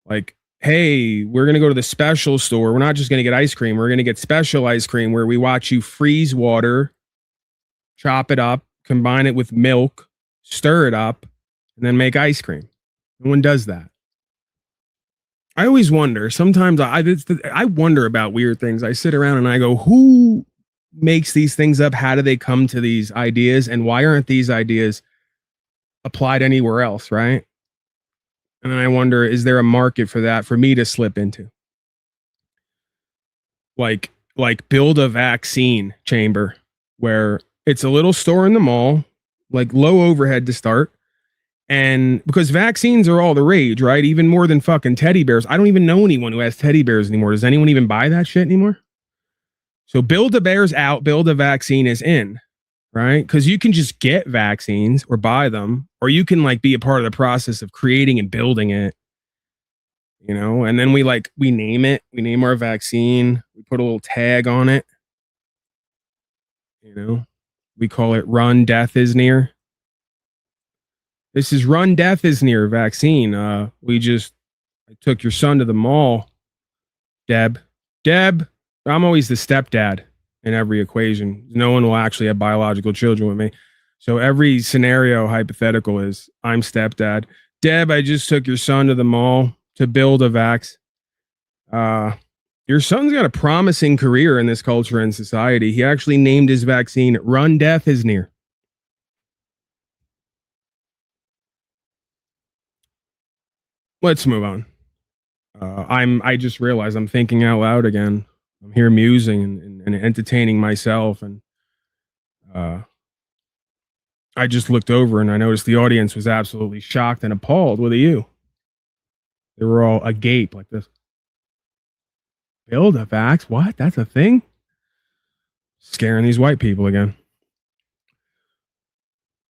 Like, hey, we're going to go to the special store. We're not just going to get ice cream. We're going to get special ice cream where we watch you freeze water, chop it up, combine it with milk, stir it up, and then make ice cream. No one does that. I always wonder, sometimes I wonder about weird things. I sit around and I go, who makes these things up? How do they come to these ideas? And why aren't these ideas applied anywhere else, right? And then I wonder, is there a market for that for me to slip into? Like build a vaccine chamber where it's a little store in the mall, like low overhead to start. And because vaccines are all the rage, right? Even more than fucking teddy bears. I don't even know anyone who has teddy bears anymore. Does anyone even buy that shit anymore? So Build-A-Bear's out, build a vaccine is in, right? Because you can just get vaccines or buy them, or you can like be a part of the process of creating and building it, you know? And then we name it, we name our vaccine, we put a little tag on it, you know? We call it Run, Death is Near. This is Run, Death is Near vaccine. I took your son to the mall, Deb, I'm always the stepdad in every equation. No one will actually have biological children with me. So every scenario hypothetical is I'm stepdad. Deb, I just took your son to the mall to build a vax. Your son's got a promising career in this culture and society. He actually named his vaccine Run, Death is Near. Let's move on. I just realized I'm thinking out loud again. I'm here musing and entertaining myself. And I just looked over and I noticed the audience was absolutely shocked and appalled. What are you? They were all agape like this. Build a vax? What? That's a thing? Scaring these white people again.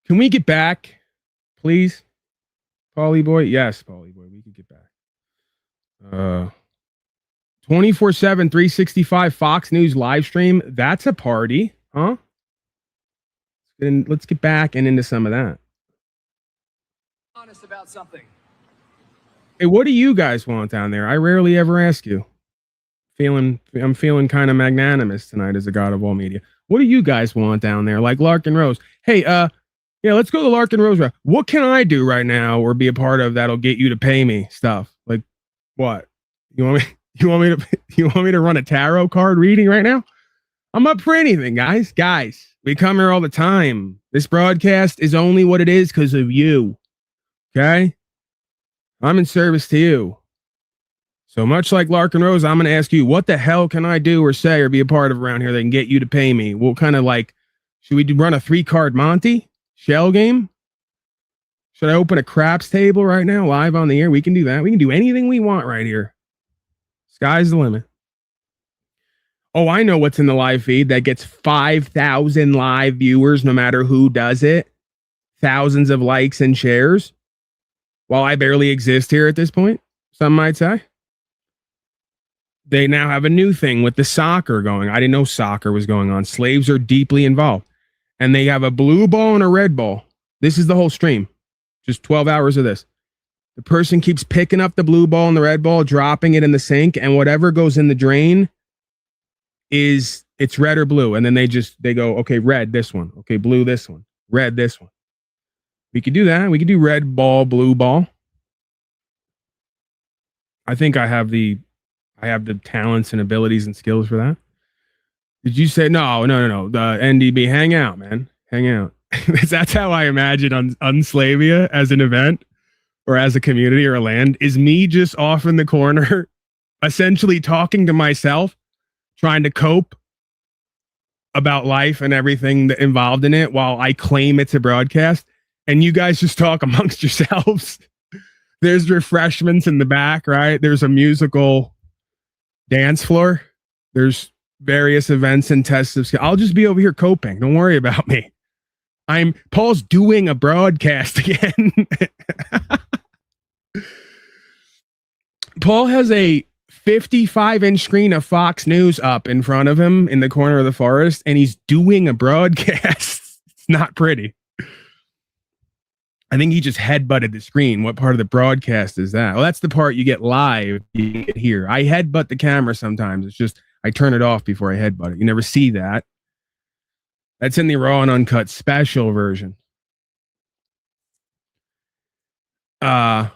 Can we get back, please? Paulie boy? Yes, Paulie boy. We can get back. 24/7, 365 Fox News live stream. That's a party, huh? Then let's get back and into some of that. Honest about something. Hey, what do you guys want down there? I rarely ever ask you. I'm feeling kind of magnanimous tonight as a god of all media. What do you guys want down there? Like Larkin Rose. Hey, yeah, let's go to Larkin Rose. What can I do right now or be a part of that'll get you to pay me stuff? Like what? You want me to run a tarot card reading right now? I'm up for anything, guys. We come here all the time. This broadcast is only what it is because of you. Okay? I'm in service to you. So much like Larkin Rose, I'm going to ask you, what the hell can I do or say or be a part of around here that can get you to pay me? What kind of should we run a 3-card Monty shell game? Should I open a craps table right now live on the air? We can do that. We can do anything we want right here. Sky's the limit. Oh, I know what's in the live feed that gets 5,000 live viewers no matter who does it. Thousands of likes and shares. While I barely exist here at this point, some might say. They now have a new thing with the soccer going. I didn't know soccer was going on. Slaves are deeply involved. And they have a blue ball and a red ball. This is the whole stream. Just 12 hours of this. The person keeps picking up the blue ball and the red ball, dropping it in the sink, and whatever goes in the drain it's red or blue. And then they go, okay, red, this one. Okay, blue, this one. Red, this one. We could do that. We could do red ball, blue ball. I think I have the talents and abilities and skills for that. Did you say no? The NDB, hang out, man. Hang out. That's how I imagine Unslavia as an event or as a community or a land, is me just off in the corner, essentially talking to myself, trying to cope about life and everything that involved in it while I claim it's a broadcast, and you guys just talk amongst yourselves. There's refreshments in the back, right? There's a musical dance floor. There's various events and tests of skill. I'll just be over here coping. Don't worry about me. Paul's doing a broadcast again. Paul has a 55-inch screen of Fox News up in front of him in the corner of the forest, and he's doing a broadcast. It's not pretty. I think he just headbutted the screen. What part of the broadcast is that? Well, that's the part you get live. You get here. I headbutt the camera sometimes. It's just I turn it off before I headbutt it. You never see that. That's in the raw and uncut special version. Right.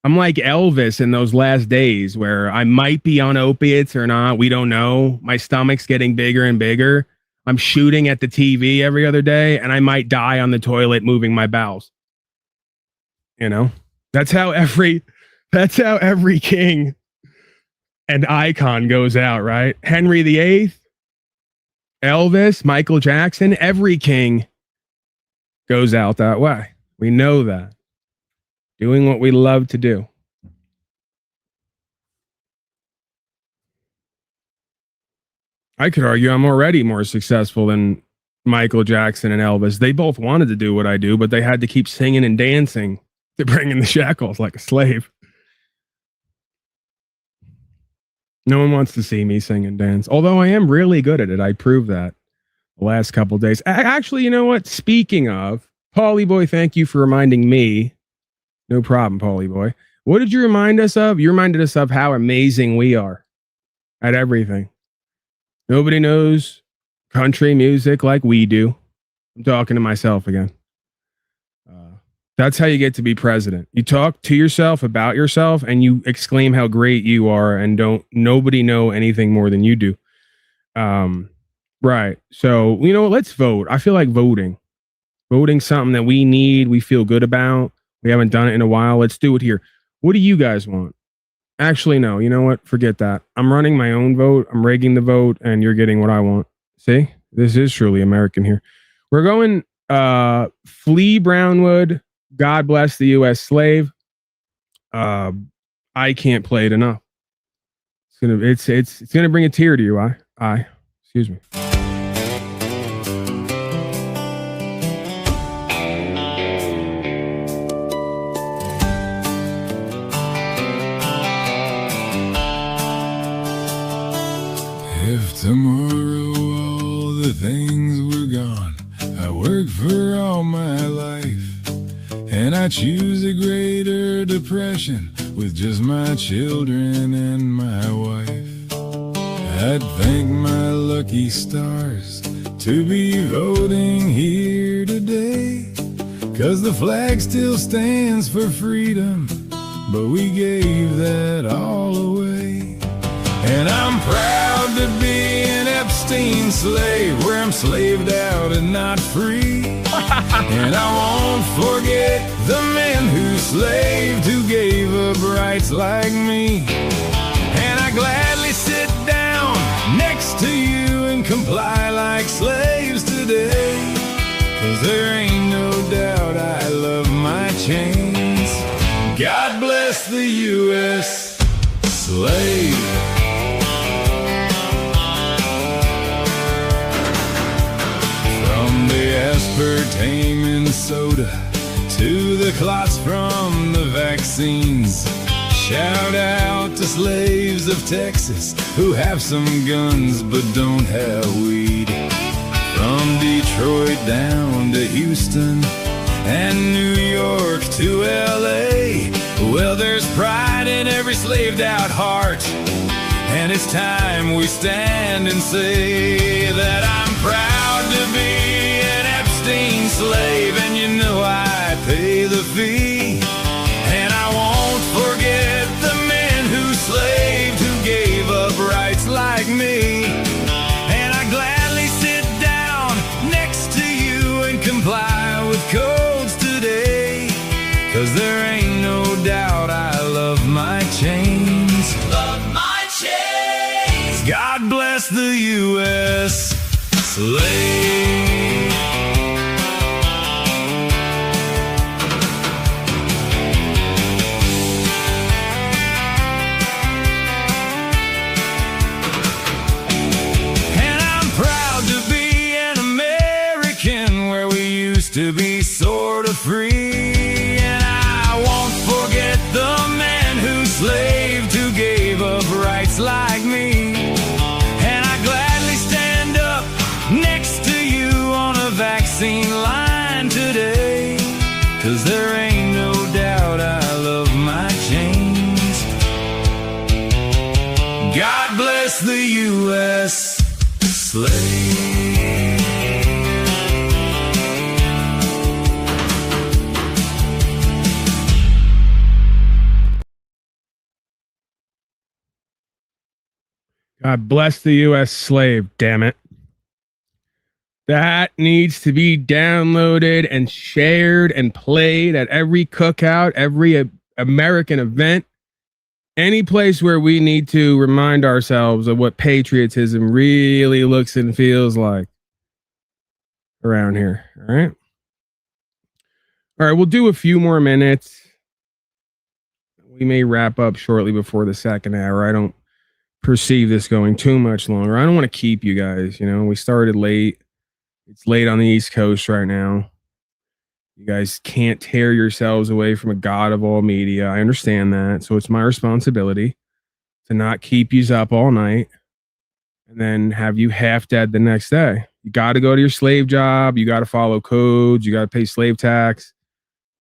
I'm like Elvis in those last days where I might be on opiates or not. We don't know. My stomach's getting bigger and bigger. I'm shooting at the TV every other day, and I might die on the toilet moving my bowels. You know, that's how every king and icon goes out, right? Henry VIII, Elvis, Michael Jackson, every king goes out that way. We know that. Doing what we love to do. I could argue I'm already more successful than Michael Jackson and Elvis. They both wanted to do what I do, but they had to keep singing and dancing to bring in the shackles like a slave. No one wants to see me sing and dance, although I am really good at it. I proved that the last couple of days. Actually, you know what? Speaking of, Paulie Boy, thank you for reminding me. No problem, Paulie Boy. What did you remind us of? You reminded us of how amazing we are at everything. Nobody knows country music like we do. I'm talking to myself again. That's how you get to be president. You talk to yourself about yourself and you exclaim how great you are and don't nobody know anything more than you do. Right. So, you know, let's vote. I feel like voting. Voting's something that we need, we feel good about. We haven't done it in a while. Let's do it here. What do you guys want? Actually, no. You know what? Forget that. I'm running my own vote. I'm rigging the vote, and you're getting what I want. See? This is truly American here. We're going Flee Brownwood. God bless the U.S. slave. I can't play it enough. It's gonna bring a tear to you. Excuse me. If tomorrow all the things were gone, I worked for all my life, and I choose a greater depression with just my children and my wife. I'd thank my lucky stars to be voting here today, 'cause the flag still stands for freedom, but we gave that all away. And I'm proud to be an Epstein slave, where I'm slaved out and not free. And I won't forget the men who slaved, who gave up rights like me. And I gladly sit down next to you and comply like slaves today, 'cause there ain't no doubt I love my chains. God bless the U.S. slave. Aspartame in soda to the clots from the vaccines. Shout out to slaves of Texas who have some guns but don't have weed. From Detroit down to Houston and New York to LA, well, there's pride in every slaved out heart, and it's time we stand and say that I'm proud to be slave, and you know I pay the fee. And I won't forget the men who slaved, who gave up rights like me. And I gladly sit down next to you and comply with codes today, 'cause there ain't no doubt I love my chains. Love my chains. God bless the U.S. slave. And I'm proud to be an American where we used to be sort of free. And I won't forget the man who slaved, who gave up rights like me. And I gladly stand up next to you on a vaccine line today, 'cause there ain't no doubt I love my chains. God bless the U.S. slave. God bless the U.S. slave, damn it. That needs to be downloaded and shared and played at every cookout, every American event, any place where we need to remind ourselves of what patriotism really looks and feels like around here. All right. All right. We'll do a few more minutes. We may wrap up shortly before the second hour. I don't perceive this going too much longer. I don't want to keep you guys. You know, we started late. It's late on the East Coast right now. You guys can't tear yourselves away from a god of all media. I understand that. So it's my responsibility to not keep you up all night and then have you half dead the next day. You got to go to your slave job. You got to follow codes. You got to pay slave tax.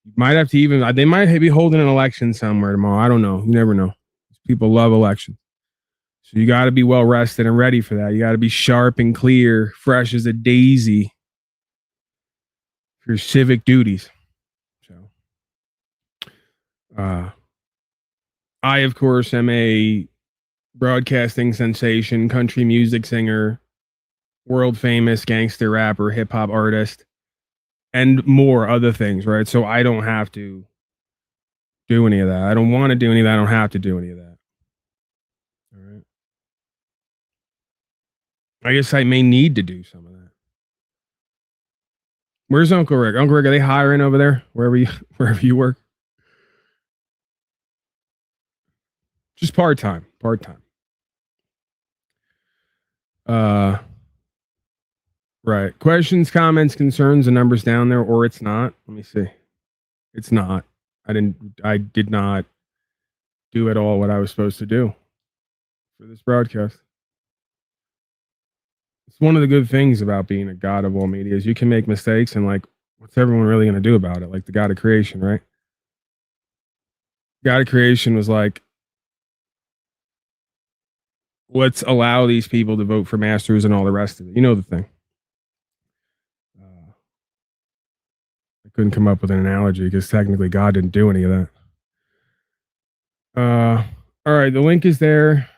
You might have to even, they might be holding an election somewhere tomorrow. I don't know. You never know. People love elections. So you got to be well rested and ready for that. You got to be sharp and clear, fresh as a daisy for your civic duties. So, I, of course, am a broadcasting sensation, country music singer, world famous gangster rapper, hip hop artist, and more other things, right? So I don't have to do any of that. I don't want to do any of that. I don't have to do any of that. I guess I may need to do some of that. Where's Uncle Rick? Uncle Rick, are they hiring over there? Wherever you work? Just part-time. Right. Questions, comments, concerns, the number's down there, or it's not. Let me see. It's not. I did not do at all what I was supposed to do for this broadcast. It's one of the good things about being a god of all media is you can make mistakes, and like, what's everyone really going to do about it? Like the God of creation, right? God of creation was like, let's allow these people to vote for masters and all the rest of it. You know the thing. I couldn't come up with an analogy because technically God didn't do any of that. All right, the link is there.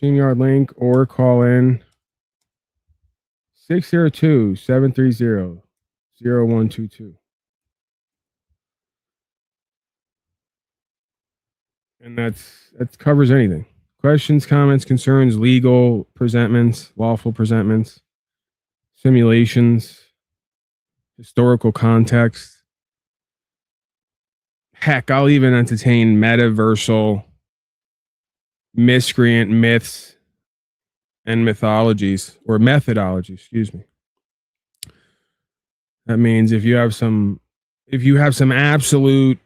StreamYard link, or call in 602-730-0122. And that covers anything. Questions, comments, concerns, legal presentments, lawful presentments, simulations, historical context. Heck, I'll even entertain metaversal, miscreant myths and mythologies, or methodology, excuse me. That means if you have some absolute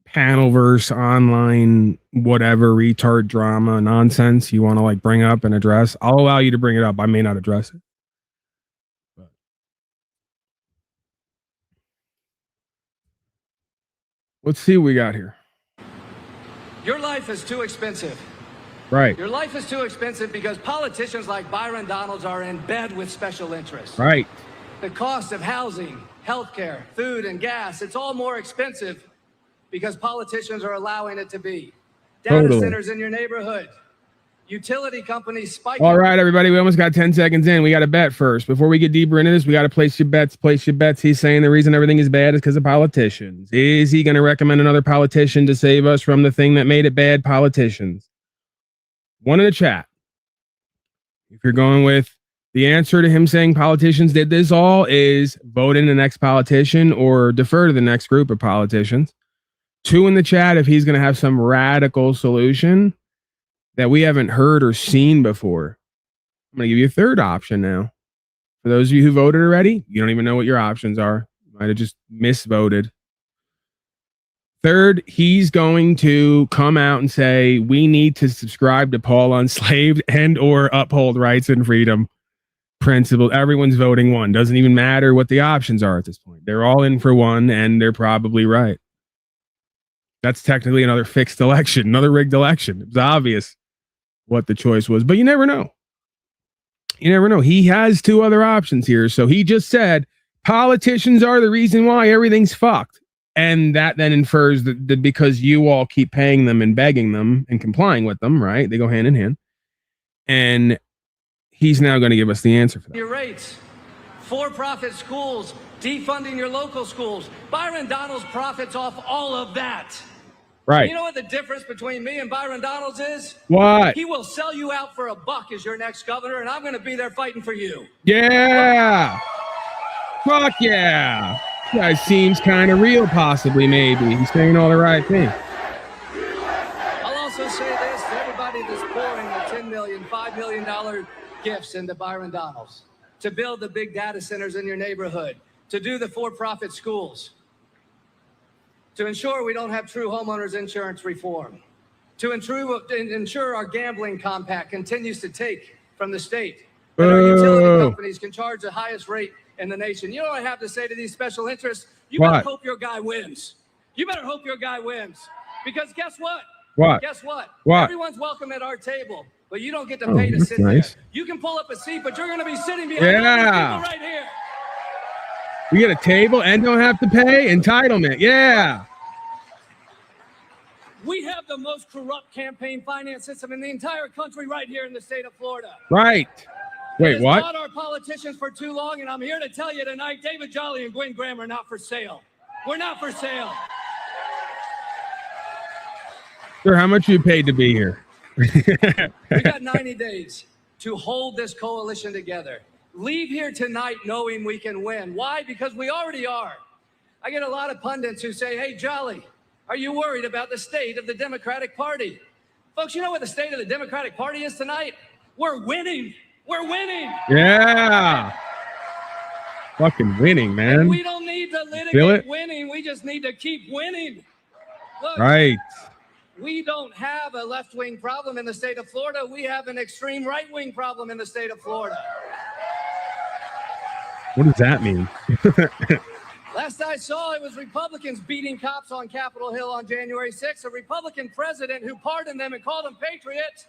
panelverse online whatever retard drama nonsense you want to like bring up and address, I'll allow you to bring it up. I may not address it. But let's see what we got here. Your life is too expensive. Right. Your life is too expensive because politicians like Byron Donalds are in bed with special interests. Right. The cost of housing, healthcare, food, and gas, it's all more expensive because politicians are allowing it to be. Data Totally. centers in your neighborhood, utility companies spiking. All right, everybody, we almost got 10 seconds in. We got to bet first. Before we get deeper into this, we got to place your bets. He's saying the reason everything is bad is because of politicians. Is he going to recommend another politician to save us from the thing that made it bad? Politicians. One in the chat. If you're going with The answer to him saying politicians did this all is vote in the next politician or defer to the next group of politicians. 2 in the chat if he's going to have some radical solution that we haven't heard or seen before. I'm going to give you a third option now. For those of you who voted already, you don't even know what your options are. You might have just misvoted. Third, he's going to come out and say, we need to subscribe to Paul Unslaved and or uphold rights and freedom principle. Everyone's voting one. Doesn't even matter what the options are at this point. They're all in for one, and they're probably right. That's technically another fixed election, another rigged election. It was obvious what the choice was, but you never know. You never know. He has 2 other options here. So he just said politicians are the reason why everything's fucked. And that then infers that because you all keep paying them and begging them and complying with them, right? They go hand in hand. And he's now going to give us the answer for that. Your rates, for-profit schools, defunding your local schools. Byron Donalds profits off all of that. Right. You know what the difference between me and Byron Donalds is? What? He will sell you out for $1 as your next governor, and I'm going to be there fighting for you. Yeah. Fuck yeah. This guy seems kind of real, possibly, maybe. He's saying all the right things. I'll also say this to everybody that's pouring the $10 million, $5 million gifts into Byron Donalds to build the big data centers in your neighborhood, to do the for-profit schools, to ensure we don't have true homeowners insurance reform, to ensure our gambling compact continues to take from the state, and our utility companies can charge the highest rate in the nation. You know what I have to say to these special interests? You better hope your guy wins. You better hope your guy wins. Because guess what? What? Guess what? What? Everyone's welcome at our table, but you don't get to pay to sit nice. there. You can pull up a seat, but you're going to be sitting behind all these people right here. We get a table and don't have to pay? Entitlement. Yeah. We have the most corrupt campaign finance system in the entire country right here in the state of Florida. Right. Wait, what? Fought our politicians for too long, and I'm here to tell you tonight, David Jolly and Gwen Graham are not for sale. We're not for sale. Sir, how much you paid to be here? We got 90 days to hold this coalition together. Leave here tonight knowing we can win. Why? Because we already are. I get a lot of pundits who say, hey, Jolly, are you worried about the state of the Democratic Party? Folks, you know what the state of the Democratic Party is tonight? We're winning. We're winning. Yeah. Fucking winning, man. And we don't need to litigate winning. We just need to keep winning. Look, right. We don't have a left-wing problem in the state of Florida. We have an extreme right-wing problem in the state of Florida. What does that mean? Last I saw, it was Republicans beating cops on Capitol Hill on January 6th, a Republican president who pardoned them and called them patriots.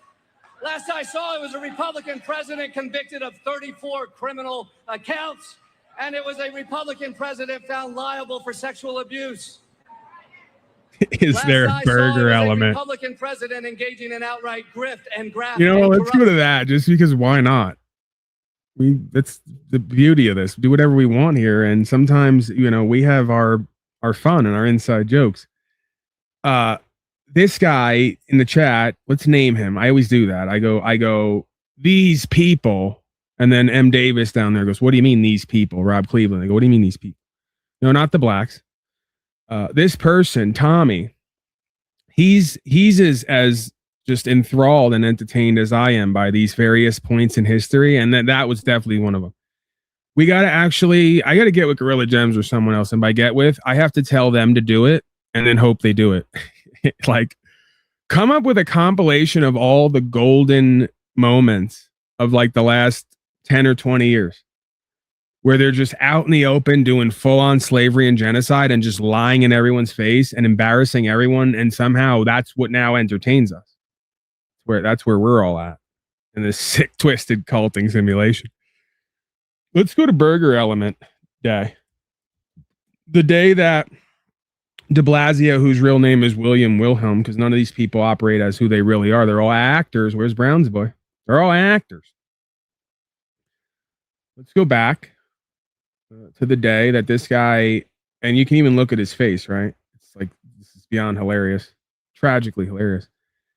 Last I saw, it was a Republican president convicted of 34 criminal counts, and it was a Republican president found liable for sexual abuse. Is there a burger element? Republican president engaging in outright grift and graft. You know, let's go to that just because why not? That's the beauty of this. Do whatever we want here, and sometimes, you know, we have our fun and our inside jokes. This guy in the chat, let's name him. I always do that. I go, these people, and then M. Davis down there goes, what do you mean these people? Rob Cleveland. I go, what do you mean these people? No, not the blacks. This person, Tommy, he's as just enthralled and entertained as I am by these various points in history, and that was definitely one of them. I got to get with Gorilla Gems or someone else, and by get with, I have to tell them to do it and then hope they do it. Like, come up with a compilation of all the golden moments of like the last 10 or 20 years where they're just out in the open doing full-on slavery and genocide and just lying in everyone's face and embarrassing everyone, and somehow that's what now entertains us. That's where we're all at in this sick, twisted culting simulation. Let's go to Burger Element Day. The day that de Blasio, whose real name is William Wilhelm, because none of these people operate as who they really are. They're all actors. Where's Brown's boy? They're all actors. Let's go back to the day that this guy, and you can even look at his face, right? It's like, this is beyond hilarious. Tragically hilarious.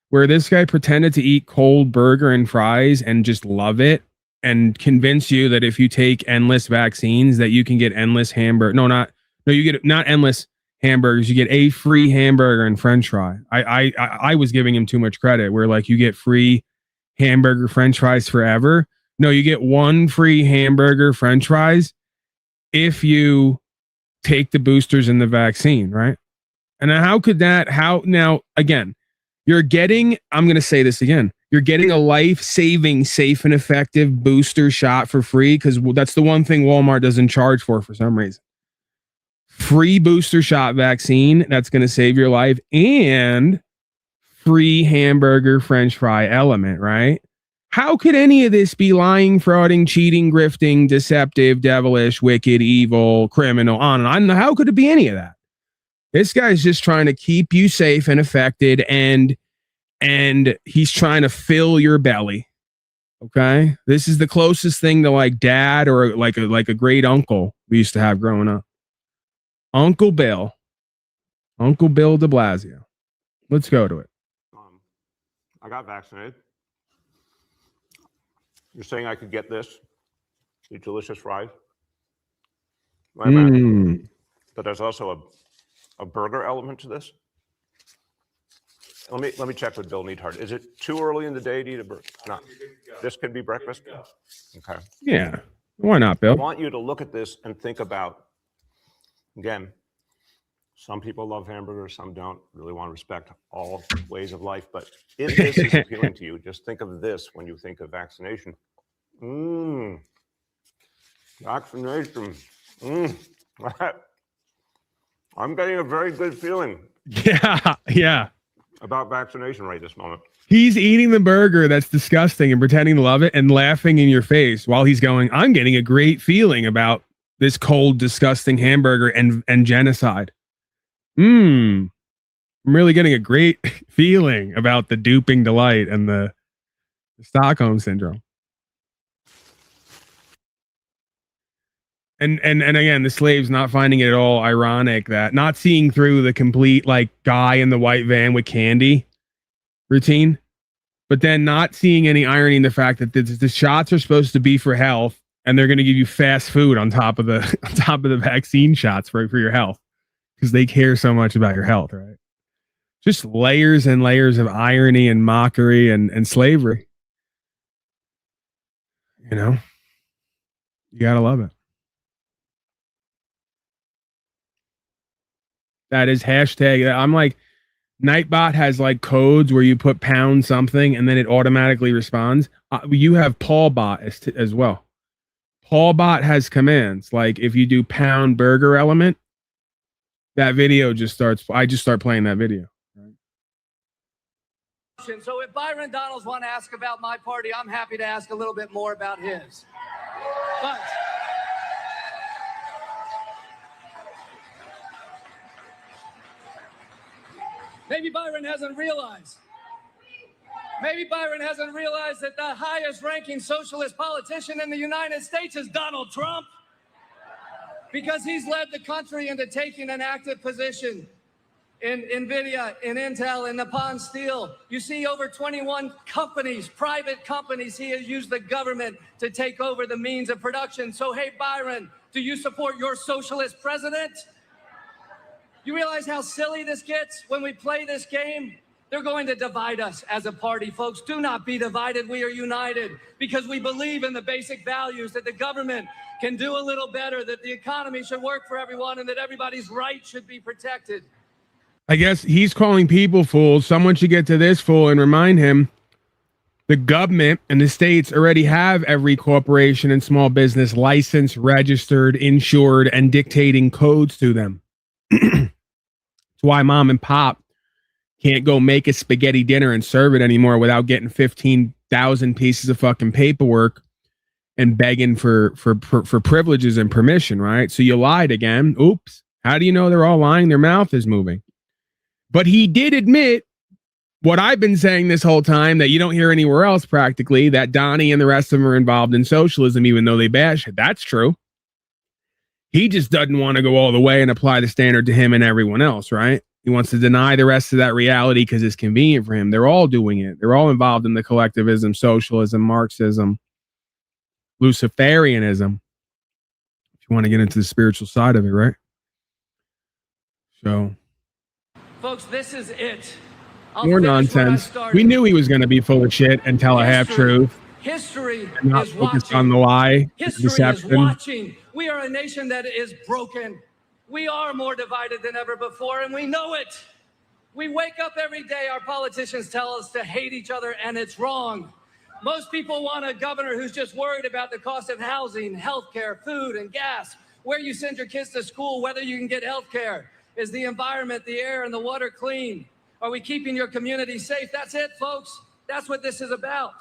Where this guy pretended to eat cold burger and fries and just love it and convince you that if you take endless vaccines that you can get endless hamburger. You get not endless hamburgers, you get a free hamburger and french fry. I was giving him too much credit where like you get free hamburger french fries forever. No, you get one free hamburger french fries if you take the boosters and the vaccine, right? And now again, you're getting, I'm going to say this again, you're getting a life-saving, safe and effective booster shot for free because that's the one thing Walmart doesn't charge for some reason. Free booster shot vaccine that's going to save your life and free hamburger french fry element, right? How could any of this be lying, frauding, cheating, grifting, deceptive, devilish, wicked, evil, criminal, on and on? How could it be any of that? This guy's just trying to keep you safe and affected, and he's trying to fill your belly. Okay? This is the closest thing to like dad or like a great uncle we used to have growing up. Uncle Bill de Blasio. Let's go to it. I got vaccinated. You're saying I could get this, the delicious fries? But there's also a burger element to this. Let me check with Bill Neathart. Is it too early in the day to eat a burger? No. This could be breakfast? Okay. Yeah. Why not, Bill? I want you to look at this and think about, again, some people love hamburgers, some don't. Really want to respect all ways of life. But if this is appealing to you, just think of this when you think of vaccination. Vaccination. I'm getting a very good feeling. Yeah. About vaccination right this moment. He's eating the burger that's disgusting and pretending to love it and laughing in your face while he's going, I'm getting a great feeling about this cold, disgusting hamburger and genocide. I'm really getting a great feeling about the duping delight and the Stockholm syndrome. And again, the slave's not finding it at all ironic that not seeing through the complete like guy in the white van with candy routine, but then not seeing any irony in the fact that the shots are supposed to be for health and they're going to give you fast food on top of the vaccine shots for your health because they care so much about your health, right? Just layers and layers of irony and mockery and slavery. You know, you got to love it. That is hashtag. I'm like, Nightbot has like codes where you put pound something and then it automatically responds. You have PaulBot as well. PaulBot has commands. Like if you do pound burger element, that video just starts. I just start playing that video. So if Byron Donalds want to ask about my party, I'm happy to ask a little bit more about his. But maybe Byron hasn't realized that the highest ranking socialist politician in the United States is Donald Trump, because he's led the country into taking an active position in NVIDIA, in Intel, in Nippon Steel. You see over 21 companies, private companies, he has used the government to take over the means of production. So, hey, Byron, do you support your socialist president? You realize how silly this gets when we play this game? They're going to divide us as a party, folks. Do not be divided. We are united because we believe in the basic values that the government can do a little better, that the economy should work for everyone, and that everybody's rights should be protected. I guess he's calling people fools. Someone should get to this fool and remind him the government and the states already have every corporation and small business licensed, registered, insured, and dictating codes to them. That's why mom and pop can't go make a spaghetti dinner and serve it anymore without getting 15,000 pieces of fucking paperwork and begging for privileges and permission, right? So you lied again. Oops. How do you know they're all lying? Their mouth is moving. But he did admit what I've been saying this whole time that you don't hear anywhere else practically, that Donnie and the rest of them are involved in socialism, even though they bash it. That's true. He just doesn't want to go all the way and apply the standard to him and everyone else, right? He wants to deny the rest of that reality because it's convenient for him. They're all doing it. They're all involved in the collectivism, socialism, Marxism. Luciferianism, if you want to get into the spiritual side of it, right? So, Folks, this is it. more nonsense. We knew he was going to be full of shit and tell a half truth. History And not is focus watching. on the lie, History deception. is watching. We are a nation that is broken. We are more divided than ever before, and we know it. We wake up every day, our politicians tell us to hate each other, and it's wrong. Most people want a governor who's just worried about the cost of housing, healthcare, food, and gas, where you send your kids to school, whether you can get healthcare. Is the environment, the air, and the water clean? Are we keeping your community safe? That's it, folks. That's what this is about.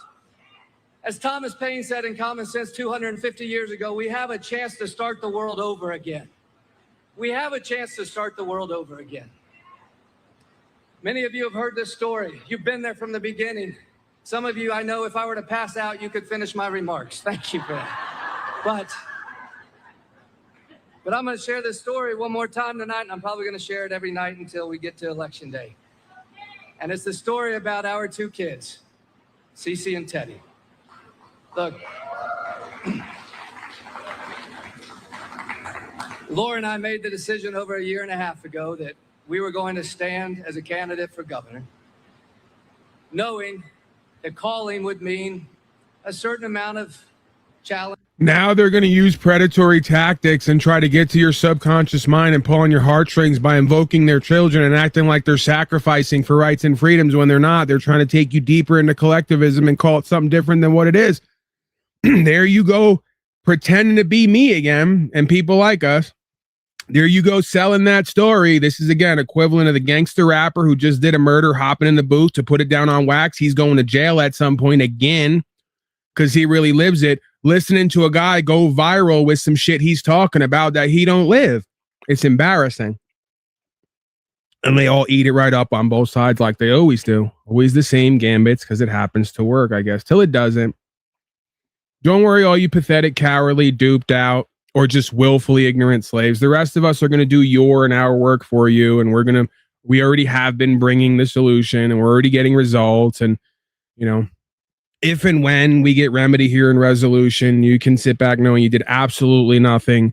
As Thomas Paine said in Common Sense 250 years ago, we have a chance to start the world over again. We have a chance to start the world over again. Many of you have heard this story. You've been there from the beginning. Some of you, I know if I were to pass out, you could finish my remarks. Thank you for that. But I'm going to share this story one more time tonight, and I'm probably going to share it every night until we get to Election Day. And it's the story about our two kids, Cece and Teddy. Look, Laura and I made the decision over a year and a half ago that we were going to stand as a candidate for governor, knowing that calling would mean a certain amount of challenge. Now they're going to use predatory tactics and try to get to your subconscious mind and pull on your heartstrings by invoking their children and acting like they're sacrificing for rights and freedoms when they're not. They're trying to take you deeper into collectivism and call it something different than what it is. There you go, pretending to be me again, and people like us. There you go, selling that story. This is, again, equivalent of the gangster rapper who just did a murder, hopping in the booth to put it down on wax. He's going to jail at some point again because he really lives it. Listening to a guy go viral with some shit he's talking about that he don't live. It's embarrassing. And they all eat it right up on both sides like they always do. Always the same gambits because it happens to work, I guess, till it doesn't. Don't worry, all you pathetic, cowardly, duped out, or just willfully ignorant slaves. The rest of us are going to do your and our work for you. And we already have been bringing the solution and we're already getting results. And, you know, if and when we get remedy here in resolution, you can sit back knowing you did absolutely nothing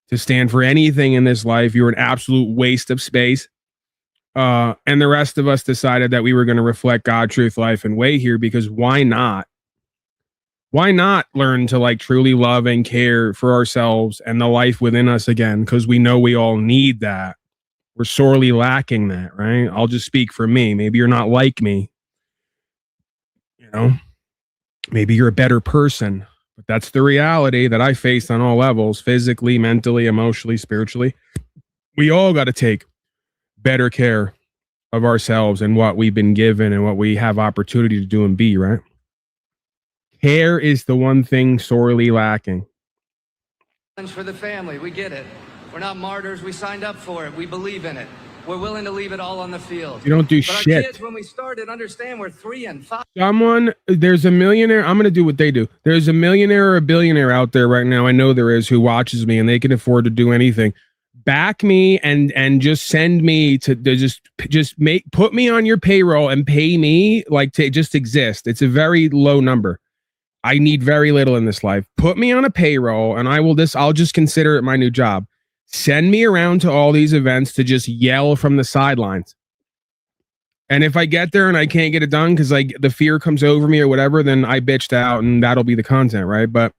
to stand for anything in this life. You're an absolute waste of space. And the rest of us decided that we were going to reflect God, truth, life, and way here because why not? Why not learn to like truly love and care for ourselves and the life within us again? Because we know we all need that. We're sorely lacking that, right? I'll just speak for me. Maybe you're not like me. You know, maybe you're a better person, but that's the reality that I faced on all levels, physically, mentally, emotionally, spiritually. We all got to take better care of ourselves and what we've been given and what we have opportunity to do and be, right? Care is the one thing sorely lacking. For the family, we get it. We're not martyrs. We signed up for it. We believe in it. We're willing to leave it all on the field. You don't do but shit. Our kids, when we started, understand we're 3 and 5. There's a millionaire. I'm going to do what they do. There's a millionaire or a billionaire out there right now. I know there is who watches me and they can afford to do anything. Back me and just send me to put me on your payroll and pay me like to just exist. It's a very low number. I need very little in this life. Put me on a payroll and I'll just consider it my new job. Send me around to all these events to just yell from the sidelines. And if I get there and I can't get it done because like the fear comes over me or whatever, then I bitched out and that'll be the content, right? But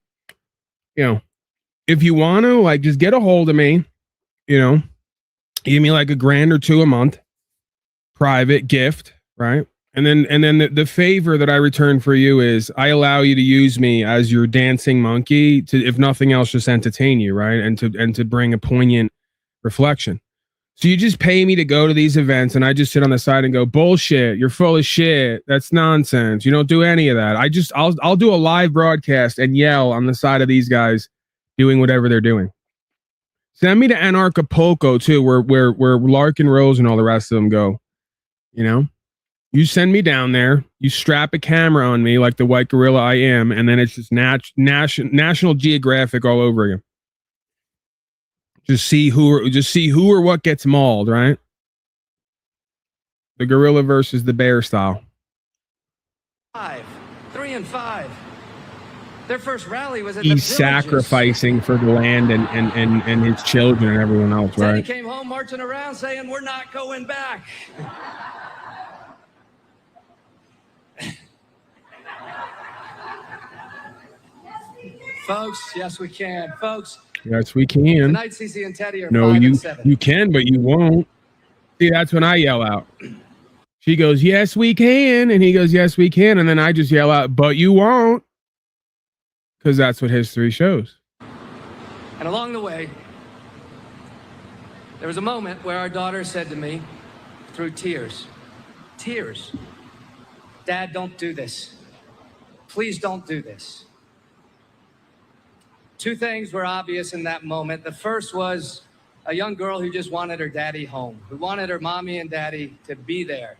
you know, if you want to like just get a hold of me, you know, give me like $1,000 or $2,000 a month, private gift, right? And then the favor that I return for you is I allow you to use me as your dancing monkey to, if nothing else, just entertain you, right? And to bring a poignant reflection. So you just pay me to go to these events and I just sit on the side and go, bullshit, you're full of shit. That's nonsense. You don't do any of that. I'll do a live broadcast and yell on the side of these guys doing whatever they're doing. Send me to Anarchapulco too, where Larkin Rose and all the rest of them go, you know? You send me down there, you strap a camera on me like the white gorilla I am, and then it's just National Geographic all over you. Just see who or what gets mauled, right? The gorilla versus the bear style. 3 and 5. Their first rally was at the He's villages. sacrificing for the land and his children and everyone else, Then he right? came home marching around saying, "We're not going back." Folks, yes, we can. Folks, Yes, we can. tonight Cece and Teddy are No, 5 you and 7. you can, but you won't. See, that's when I yell out. She goes, "Yes, we can," and he goes, "Yes, we can," and then I just yell out, "But you won't," because that's what history shows. And along the way, there was a moment where our daughter said to me, through tears, "Dad, don't do this. Please don't do this." Two things were obvious in that moment. The first was a young girl who just wanted her daddy home, who wanted her mommy and daddy to be there,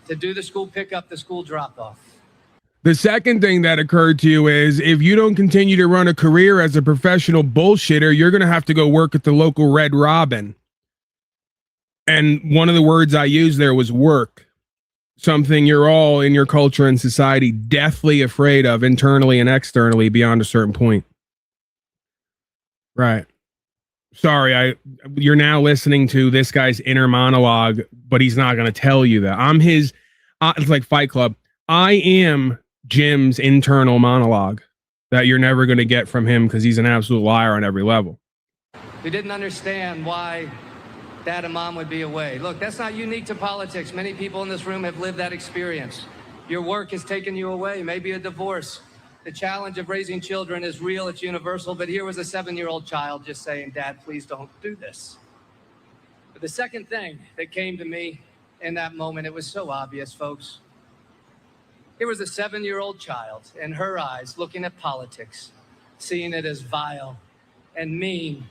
to do the school pickup, the school drop-off. The second thing that occurred to you is if you don't continue to run a career as a professional bullshitter, you're going to have to go work at the local Red Robin. And one of the words I used there was work. Something you're all in your culture and society deathly afraid of internally and externally beyond a certain point. Right. Sorry, you're now listening to this guy's inner monologue, but he's not going to tell you that. I'm his, it's like Fight Club. I am Jim's internal monologue that you're never going to get from him because he's an absolute liar on every level. Who didn't understand why Dad and Mom would be away. Look, that's not unique to politics. Many people in this room have lived that experience. Your work has taken you away, maybe a divorce. The challenge of raising children is real, it's universal, but here was a 7-year-old child just saying, "Dad, please don't do this." But the second thing that came to me in that moment, it was so obvious, folks. Here was a 7-year-old child, in her eyes, looking at politics, seeing it as vile and mean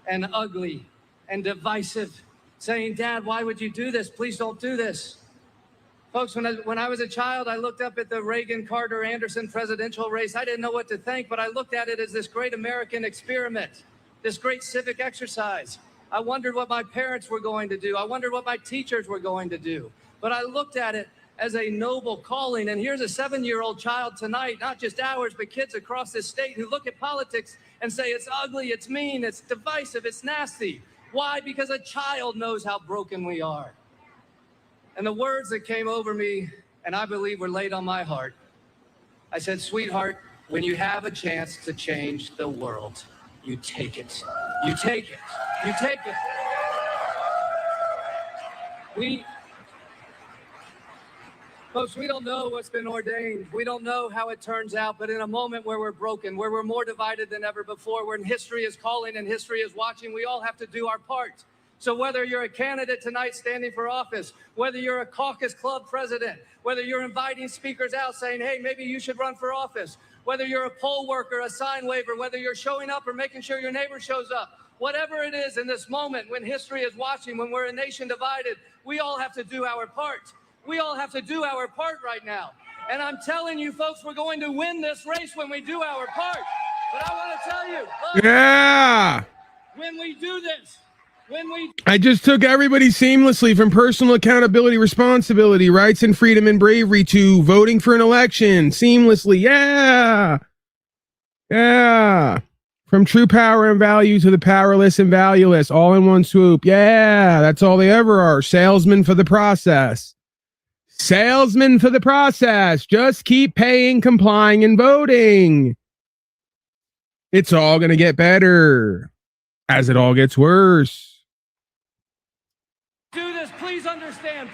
and ugly and divisive, saying, "Dad, why would you do this? Please don't do this." Folks, when I was a child, I looked up at the Reagan, Carter, Anderson presidential race. I didn't know what to think, but I looked at it as this great American experiment, this great civic exercise. I wondered what my parents were going to do. I wondered what my teachers were going to do. But I looked at it as a noble calling. And here's a 7-year-old child tonight, not just ours, but kids across this state who look at politics and say it's ugly, it's mean, it's divisive, it's nasty. Why? Because a child knows how broken we are. And the words that came over me, and I believe were laid on my heart, I said, "Sweetheart, when you have a chance to change the world, you take it. You take it. You take it." Folks, we don't know what's been ordained. We don't know how it turns out, but in a moment where we're broken, where we're more divided than ever before, when history is calling and history is watching, we all have to do our part. So whether you're a candidate tonight standing for office, whether you're a caucus club president, whether you're inviting speakers out saying, "Hey, maybe you should run for office," whether you're a poll worker, a sign waver, whether you're showing up or making sure your neighbor shows up, whatever it is in this moment when history is watching, when we're a nation divided, we all have to do our part. We all have to do our part right now. And I'm telling you, folks, we're going to win this race when we do our part. But I want to tell you, look, Yeah. when we do this, I just took everybody seamlessly from personal accountability, responsibility, rights and freedom and bravery to voting for an election seamlessly. Yeah. Yeah. From true power and value to the powerless and valueless, all in one swoop. Yeah. That's all they ever are. Salesmen for the process. Salesmen for the process. Just keep paying, complying, and voting. It's all going to get better as it all gets worse. do this, please understand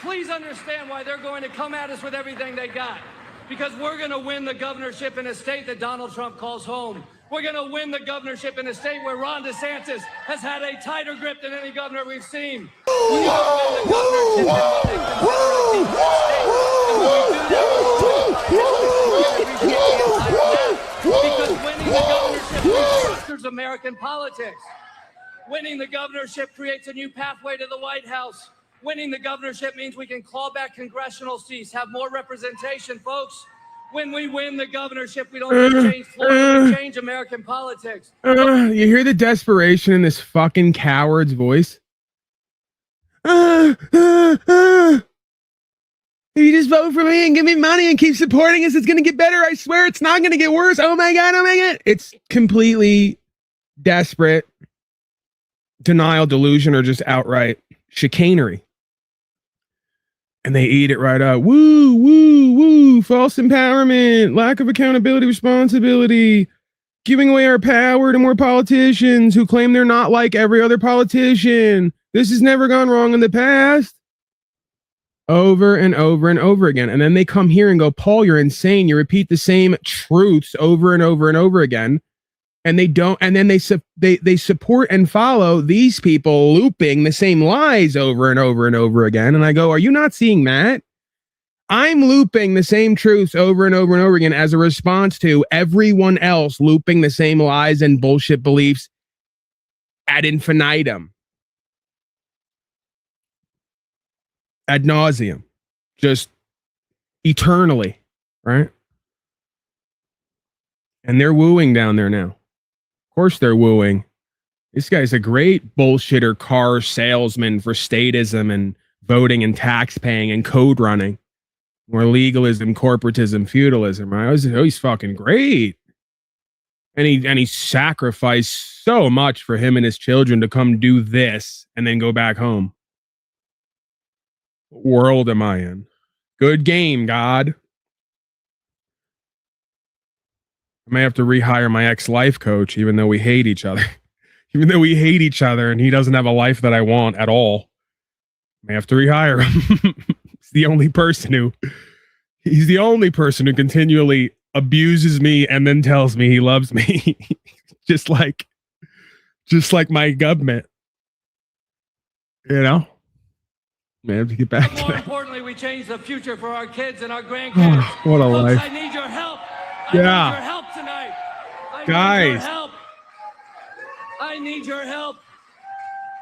why they're going to come at us with everything they got. Because we're going to win the governorship in a state that Donald Trump calls home. We're going to win the governorship in a state where Ron DeSantis has had a tighter grip than any governor we've seen. We're going to win the governorship in what they consider a deep state. And when we do that, we're going to because winning the governorship restructures American politics. Winning the governorship creates a new pathway to the White House. Winning the governorship means we can claw back congressional seats, have more representation, folks. When we win the governorship, we don't need to change Florida, we change American politics. You hear the desperation in this fucking coward's voice? If you just vote for me and give me money and keep supporting us, it's going to get better. I swear it's not going to get worse. Oh my God. Oh my God. It's completely desperate denial, delusion, or just outright chicanery. And they eat it right up. Woo, woo, woo. False empowerment, lack of accountability, responsibility, giving away our power to more politicians who claim they're not like every other politician. This has never gone wrong in the past. Over and over and over again. And then they come here and go, Paul, you're insane. You repeat the same truths over and over and over again. And they don't, and then they support and follow these people looping the same lies over and over and over again. And I go, are you not seeing that? I'm looping the same truths over and over and over again as a response to everyone else looping the same lies and bullshit beliefs ad infinitum, ad nauseum, just eternally, right? And they're wooing down there now. Of course they're wooing. This guy's a great bullshitter car salesman for statism and voting and tax paying and code running. More legalism, corporatism, feudalism, right? He's fucking great. And he sacrificed so much for him and his children to come do this and then go back home. What world am I in? Good game, God. I may have to rehire my ex-life coach, even though we hate each other. Even though we hate each other and he doesn't have a life that I want at all. I may have to rehire him. He's the only person who continually abuses me and then tells me he loves me. just like my government. You know? May have to get back to More that. importantly, we change the future for our kids and our grandkids. What a Folks, life. I need your help. Yeah. I need your help tonight. Guys. Need your help. I need your help.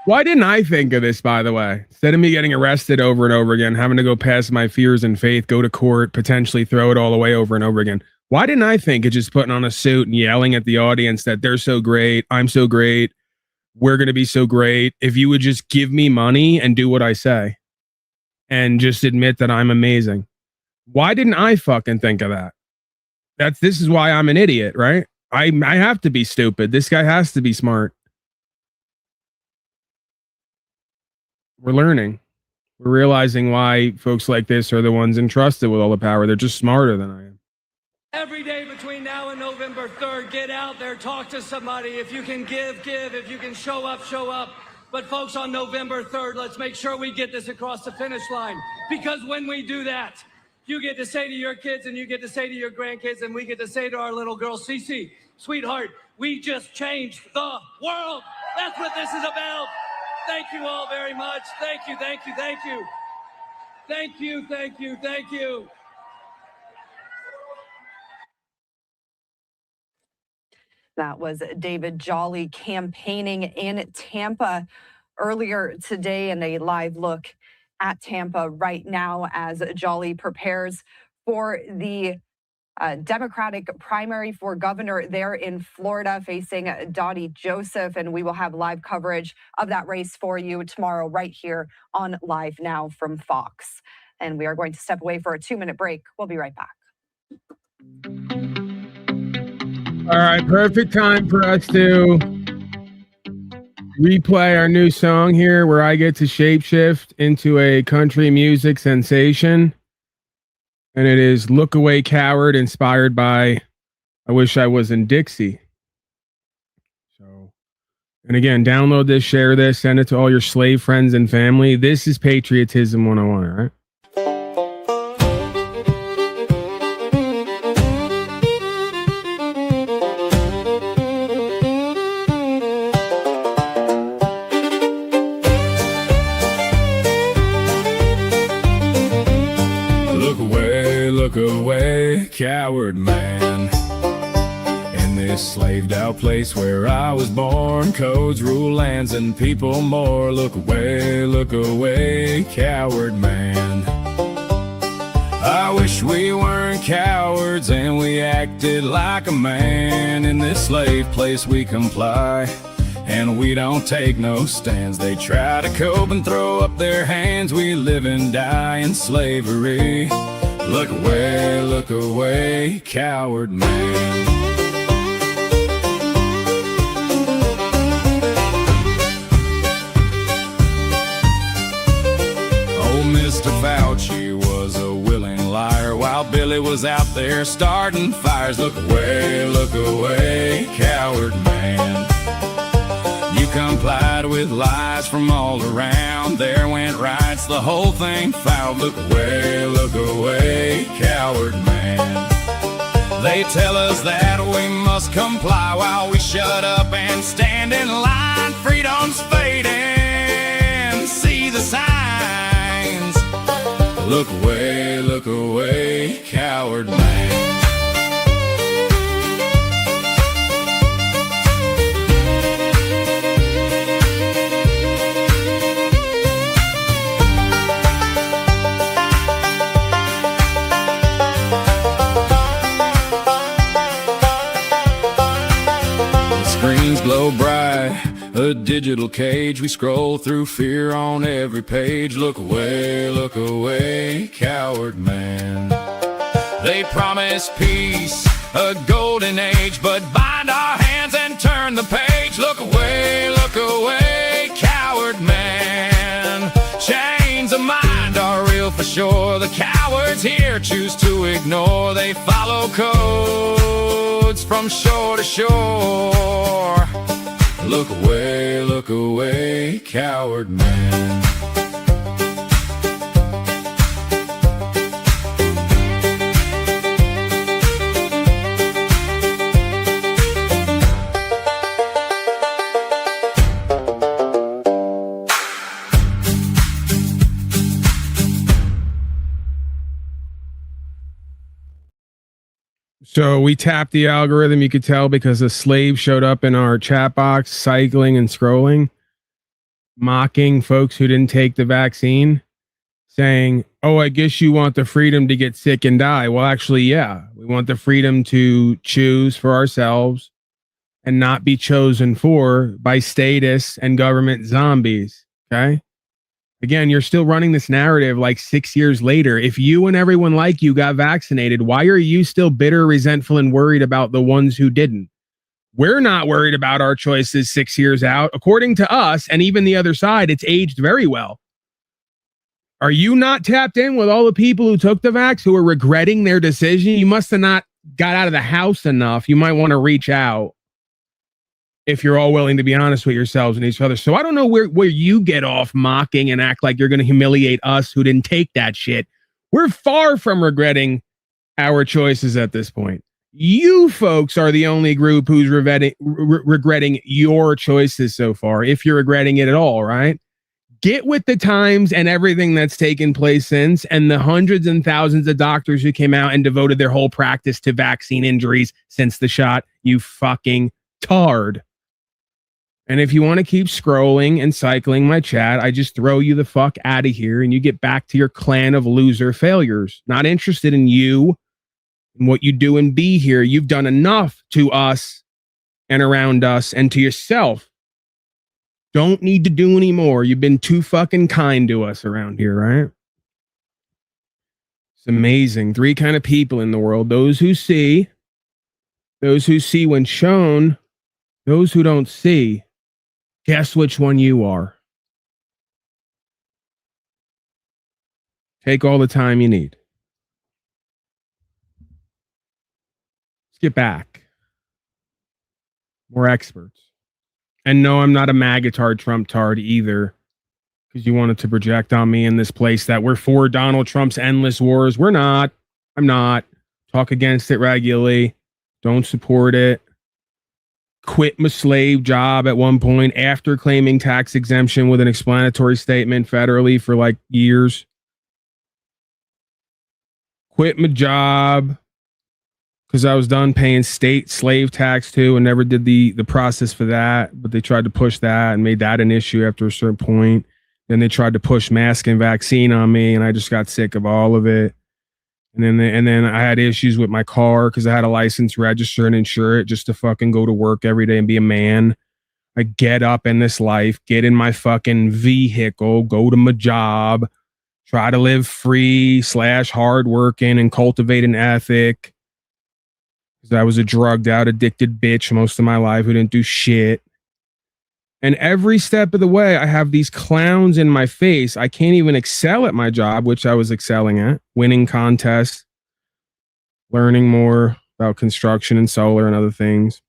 Why didn't I think of this, by the way? Instead of me getting arrested over and over again, having to go past my fears and faith, go to court, potentially throw it all away over and over again. Why didn't I think of just putting on a suit and yelling at the audience that they're so great, I'm so great, we're going to be so great, if you would just give me money and do what I say and just admit that I'm amazing? Why didn't I fucking think of that? This is why I'm an idiot, right? I have to be stupid. This guy has to be smart. We're learning. We're realizing why folks like this are the ones entrusted with all the power. They're just smarter than I am. Every day between now and November 3rd, get out there, talk to somebody. If you can give. If you can show up, show up. But folks, on November 3rd, let's make sure we get this across the finish line. Because when we do that, you get to say to your kids and you get to say to your grandkids and we get to say to our little girl, Cece, sweetheart, we just changed the world. That's what this is about. Thank you all very much. Thank you, thank you, thank you. Thank you, thank you, thank you. That was David Jolly campaigning in Tampa earlier today, and a live look at Tampa right now as Jolly prepares for the Democratic primary for governor there in Florida, facing Dottie Joseph. And we will have live coverage of that race for you tomorrow right here on Live Now from Fox. And we are going to step away for a 2-minute break. We'll be right back. All right, perfect time for us to replay our new song here where I get to shapeshift into a country music sensation. And it is Look Away Coward, inspired by I Wish I Was in Dixie. So, and again, download this, share this, send it to all your slave friends and family. This is Patriotism 101, all right? Look away, coward man. In this slaved out place where I was born, codes, rule, lands, and people more. Look away, coward man. I wish we weren't cowards and we acted like a man. In this slave place we comply and we don't take no stands. They try to cope and throw up their hands. We live and die in slavery. Look away, coward man. Oh, Mr. Fauci was a willing liar while Billy was out there starting fires. Look away, coward man. You complied with lies from all around. There went rights, the whole thing fouled. Look away, coward man. They tell us that we must comply while we shut up and stand in line. Freedom's fading, see the signs. Look away, coward man. Screens glow bright, a digital cage. We scroll through fear on every page. Look away, coward man. They promise peace, a golden age, but bind our hands and turn the page. Look away, coward man. Chains of mind are real for sure. The cowards here choose to ignore. They follow codes from shore to shore. Look away, coward man. So we tapped the algorithm, you could tell, because a slave showed up in our chat box, cycling and scrolling, mocking folks who didn't take the vaccine, saying, oh, I guess you want the freedom to get sick and die. Well, actually, yeah, we want the freedom to choose for ourselves and not be chosen for by status and government zombies. Okay. Again, you're still running this narrative like 6 years later. If you and everyone like you got vaccinated, why are you still bitter, resentful, and worried about the ones who didn't? We're not worried about our choices 6 years out. According to us, and even the other side, it's aged very well. Are you not tapped in with all the people who took the vax who are regretting their decision? You must have not got out of the house enough. You might want to reach out if you're all willing to be honest with yourselves and each other. So I don't know where you get off mocking and act like you're going to humiliate us who didn't take that shit. We're far from regretting our choices at this point. You folks are the only group who's regretting your choices so far, if you're regretting it at all, right? Get with the times and everything that's taken place since, and the hundreds and thousands of doctors who came out and devoted their whole practice to vaccine injuries since the shot. You fucking tard. And if you want to keep scrolling and cycling my chat, I just throw you the fuck out of here and you get back to your clan of loser failures. Not interested in you and what you do and be here. You've done enough to us and around us and to yourself. Don't need to do any more. You've been too fucking kind to us around here, right? It's amazing. Three kind of people in the world. Those who see when shown, those who don't see. Guess which one you are. Take all the time you need. Let's get back. More experts. And no, I'm not a MAGA tard, Trump tard either, because you wanted to project on me in this place that we're for Donald Trump's endless wars. We're not. I'm not. Talk against it regularly. Don't support it. Quit my slave job at one point after claiming tax exemption with an explanatory statement federally for like years. Quit my job because I was done paying state slave tax too and never did the process for that. But they tried to push that and made that an issue after a certain point. Then they tried to push mask and vaccine on me and I just got sick of all of it. And then I had issues with my car because I had a license, register, and insure it just to fucking go to work every day and be a man. Like, get up in this life, get in my fucking vehicle, go to my job, try to live free / hardworking and cultivate an ethic. Because I was a drugged out, addicted bitch most of my life who didn't do shit. And every step of the way, I have these clowns in my face. I can't even excel at my job, which I was excelling at, winning contests, learning more about construction and solar and other things.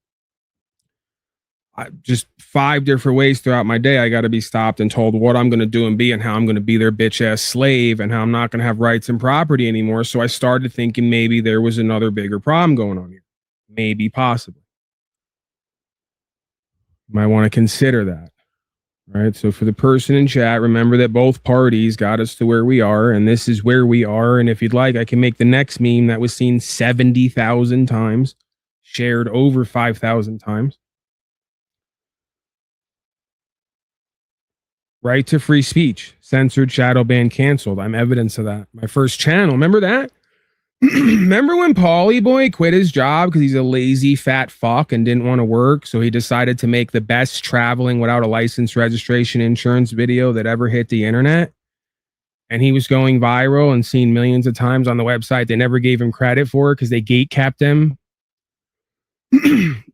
Just 5 different ways throughout my day, I got to be stopped and told what I'm going to do and be, and how I'm going to be their bitch ass slave, and how I'm not going to have rights and property anymore. So I started thinking maybe there was another bigger problem going on here. Maybe, possibly. You might want to consider that. Right. So for the person in chat, remember that both parties got us to where we are, and this is where we are. And if you'd like, I can make the next meme that was seen 70,000 times, shared over 5,000 times. Right to free speech, censored, shadow banned, canceled. I'm evidence of that. My first channel. Remember that? Remember when Paulie Boy quit his job because he's a lazy fat fuck and didn't want to work? So he decided to make the best traveling without a license, registration, insurance video that ever hit the internet. And he was going viral and seen millions of times on the website. They never gave him credit for it because they gate kept him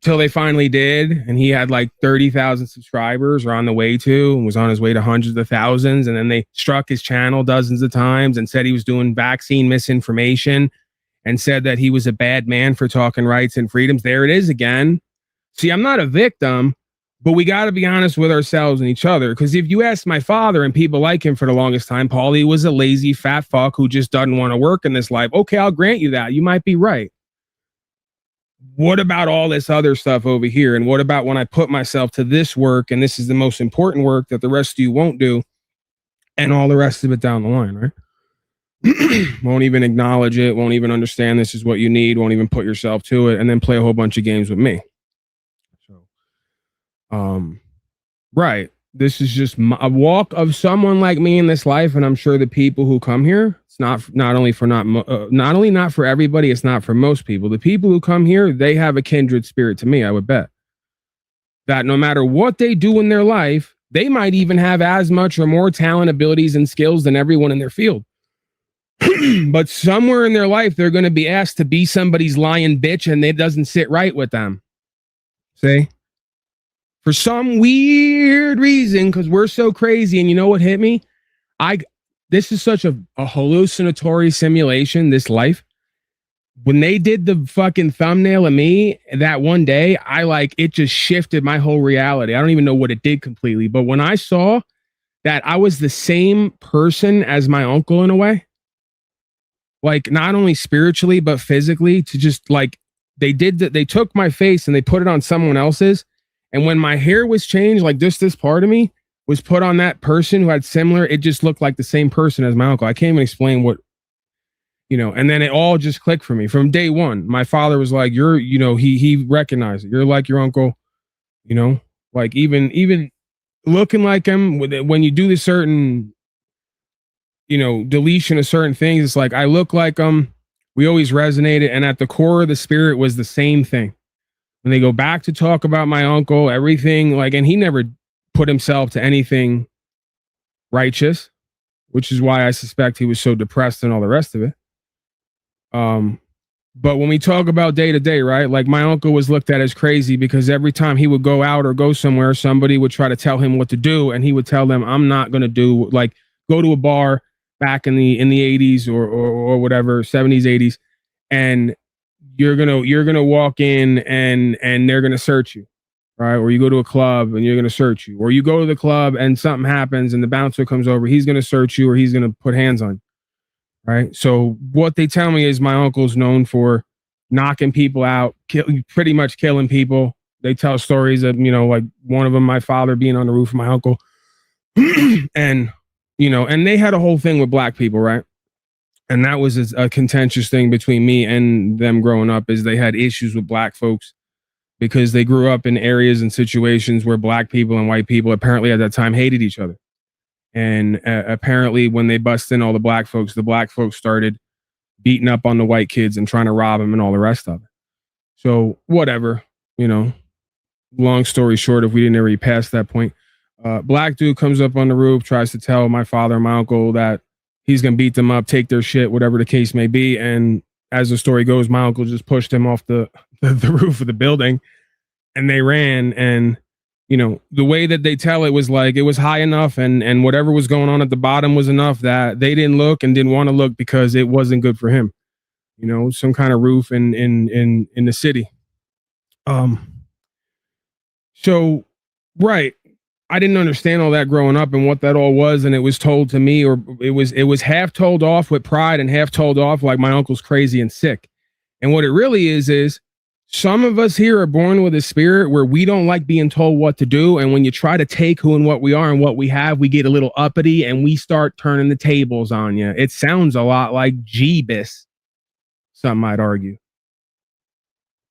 till they finally did. And he had like 30,000 subscribers, or on the way to, and was on his way to hundreds of thousands. And then they struck his channel dozens of times and said he was doing vaccine misinformation, and said that he was a bad man for talking rights and freedoms. There it is again. See, I'm not a victim, but we got to be honest with ourselves and each other. Because if you ask my father and people like him for the longest time, Paulie was a lazy fat fuck who just doesn't want to work in this life. Okay, I'll grant you that. You might be right. What about all this other stuff over here? And what about when I put myself to this work, and this is the most important work that the rest of you won't do, and all the rest of it down the line, right? Won't even acknowledge it, won't even understand this is what you need, won't even put yourself to it, and then play a whole bunch of games with me. So, right. This is just a walk of someone like me in this life, and I'm sure the people who come here, it's not only not for everybody, it's not for most people. The people who come here, they have a kindred spirit to me, I would bet. That no matter what they do in their life, they might even have as much or more talent, abilities, and skills than everyone in their field. But somewhere in their life, they're going to be asked to be somebody's lying bitch, and it doesn't sit right with them. See? For some weird reason, because we're so crazy, and you know what hit me? This is such a hallucinatory simulation, this life. When they did the fucking thumbnail of me that one day, it just shifted my whole reality. I don't even know what it did completely, but when I saw that I was the same person as my uncle in a way, like not only spiritually, but physically, to just like, they took my face and they put it on someone else's. And when my hair was changed, like just this part of me was put on that person who had similar, it just looked like the same person as my uncle. I can't even explain what, and then it all just clicked for me from day one. My father was like, he recognized it. You're like your uncle, like even looking like him when you do the certain, deletion of certain things. It's like, I look like him. We always resonated. And at the core of the spirit was the same thing. When they go back to talk about my uncle, everything and he never put himself to anything righteous, which is why I suspect he was so depressed and all the rest of it. But when we talk about day to day, right? Like my uncle was looked at as crazy because every time he would go out or go somewhere, somebody would try to tell him what to do. And he would tell them, I'm not going to do go to a bar back in the 80s or whatever, 70s, 80s. And you're gonna walk in and they're gonna search you, right? Or you go to a club and you're gonna search you, or you go to the club and something happens and the bouncer comes over, he's gonna search you or he's gonna put hands on you, right? So what they tell me is my uncle's known for knocking people out, pretty much killing people. They tell stories of like one of them, my father being on the roof of my uncle, and and they had a whole thing with black people, right? And that was a contentious thing between me and them growing up, is they had issues with black folks because they grew up in areas and situations where black people and white people apparently at that time hated each other. And apparently when they bust in all the black folks started beating up on the white kids and trying to rob them and all the rest of it. So whatever, long story short, if we didn't already pass that point, black dude comes up on the roof, tries to tell my father and my uncle that he's gonna beat them up, take their shit, whatever the case may be. And as the story goes, my uncle just pushed him off the roof of the building, and they ran. And the way that they tell it was like it was high enough, and whatever was going on at the bottom was enough that they didn't look and didn't want to look because it wasn't good for him. Some kind of roof in the city. So, right. I didn't understand all that growing up and what that all was, and it was told to me, or it was half told off with pride and half told off like my uncle's crazy and sick. And what it really is some of us here are born with a spirit where we don't like being told what to do, and when you try to take who and what we are and what we have, we get a little uppity and we start turning the tables on you. It sounds a lot like Jeebus, some might argue,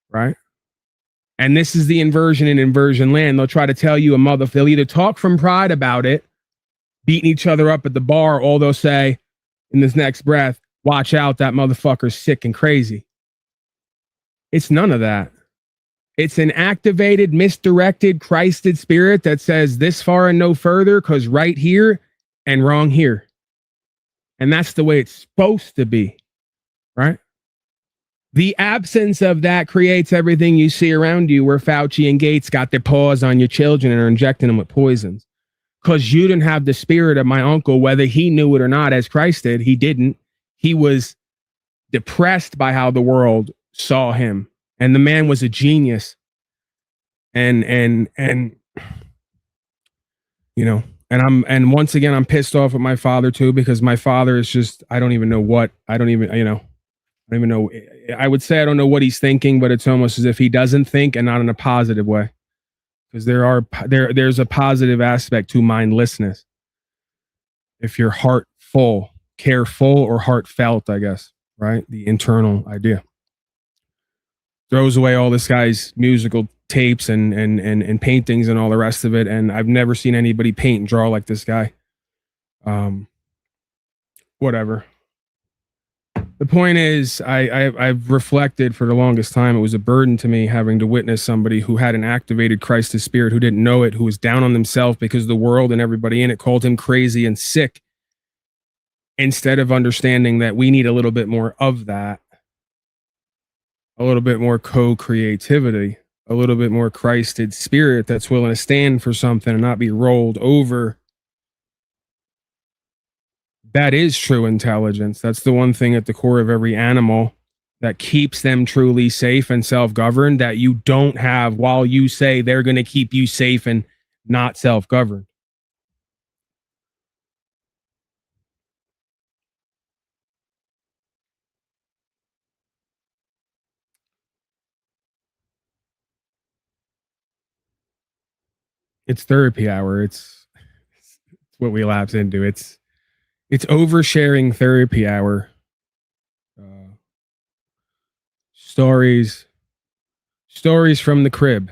right? And this is the inversion in inversion land. They'll try to tell you they'll either talk from pride about it, beating each other up at the bar, or they'll say in this next breath, watch out, that motherfucker's sick and crazy. It's none of that. It's an activated, misdirected, Christed spirit that says this far and no further, because right here and wrong here. And that's the way it's supposed to be, right? The absence of that creates everything you see around you, where Fauci and Gates got their paws on your children and are injecting them with poisons. Because you didn't have the spirit of my uncle, whether he knew it or not, as Christ did. He didn't. He was depressed by how the world saw him. And the man was a genius. And once again, I'm pissed off at my father too, because my father is just, I don't even know. I would say I don't know what he's thinking, but it's almost as if he doesn't think, and not in a positive way. Because there's a positive aspect to mindlessness. If you're heartful, careful, or heartfelt, I guess, right? The internal idea. Throws away all this guy's musical tapes and paintings and all the rest of it. And I've never seen anybody paint and draw like this guy. Whatever. The point is, I've reflected for the longest time. It was a burden to me having to witness somebody who had an activated Christ's spirit, who didn't know it, who was down on himself because the world and everybody in it called him crazy and sick, instead of understanding that we need a little bit more of that, a little bit more co-creativity, a little bit more Christed spirit that's willing to stand for something and not be rolled over. That is true intelligence. That's the one thing at the core of every animal that keeps them truly safe and self-governed, that you don't have while you say they're going to keep you safe and not self-governed. It's therapy hour. It's what we lapse into. It's oversharing therapy hour. Stories from the crib.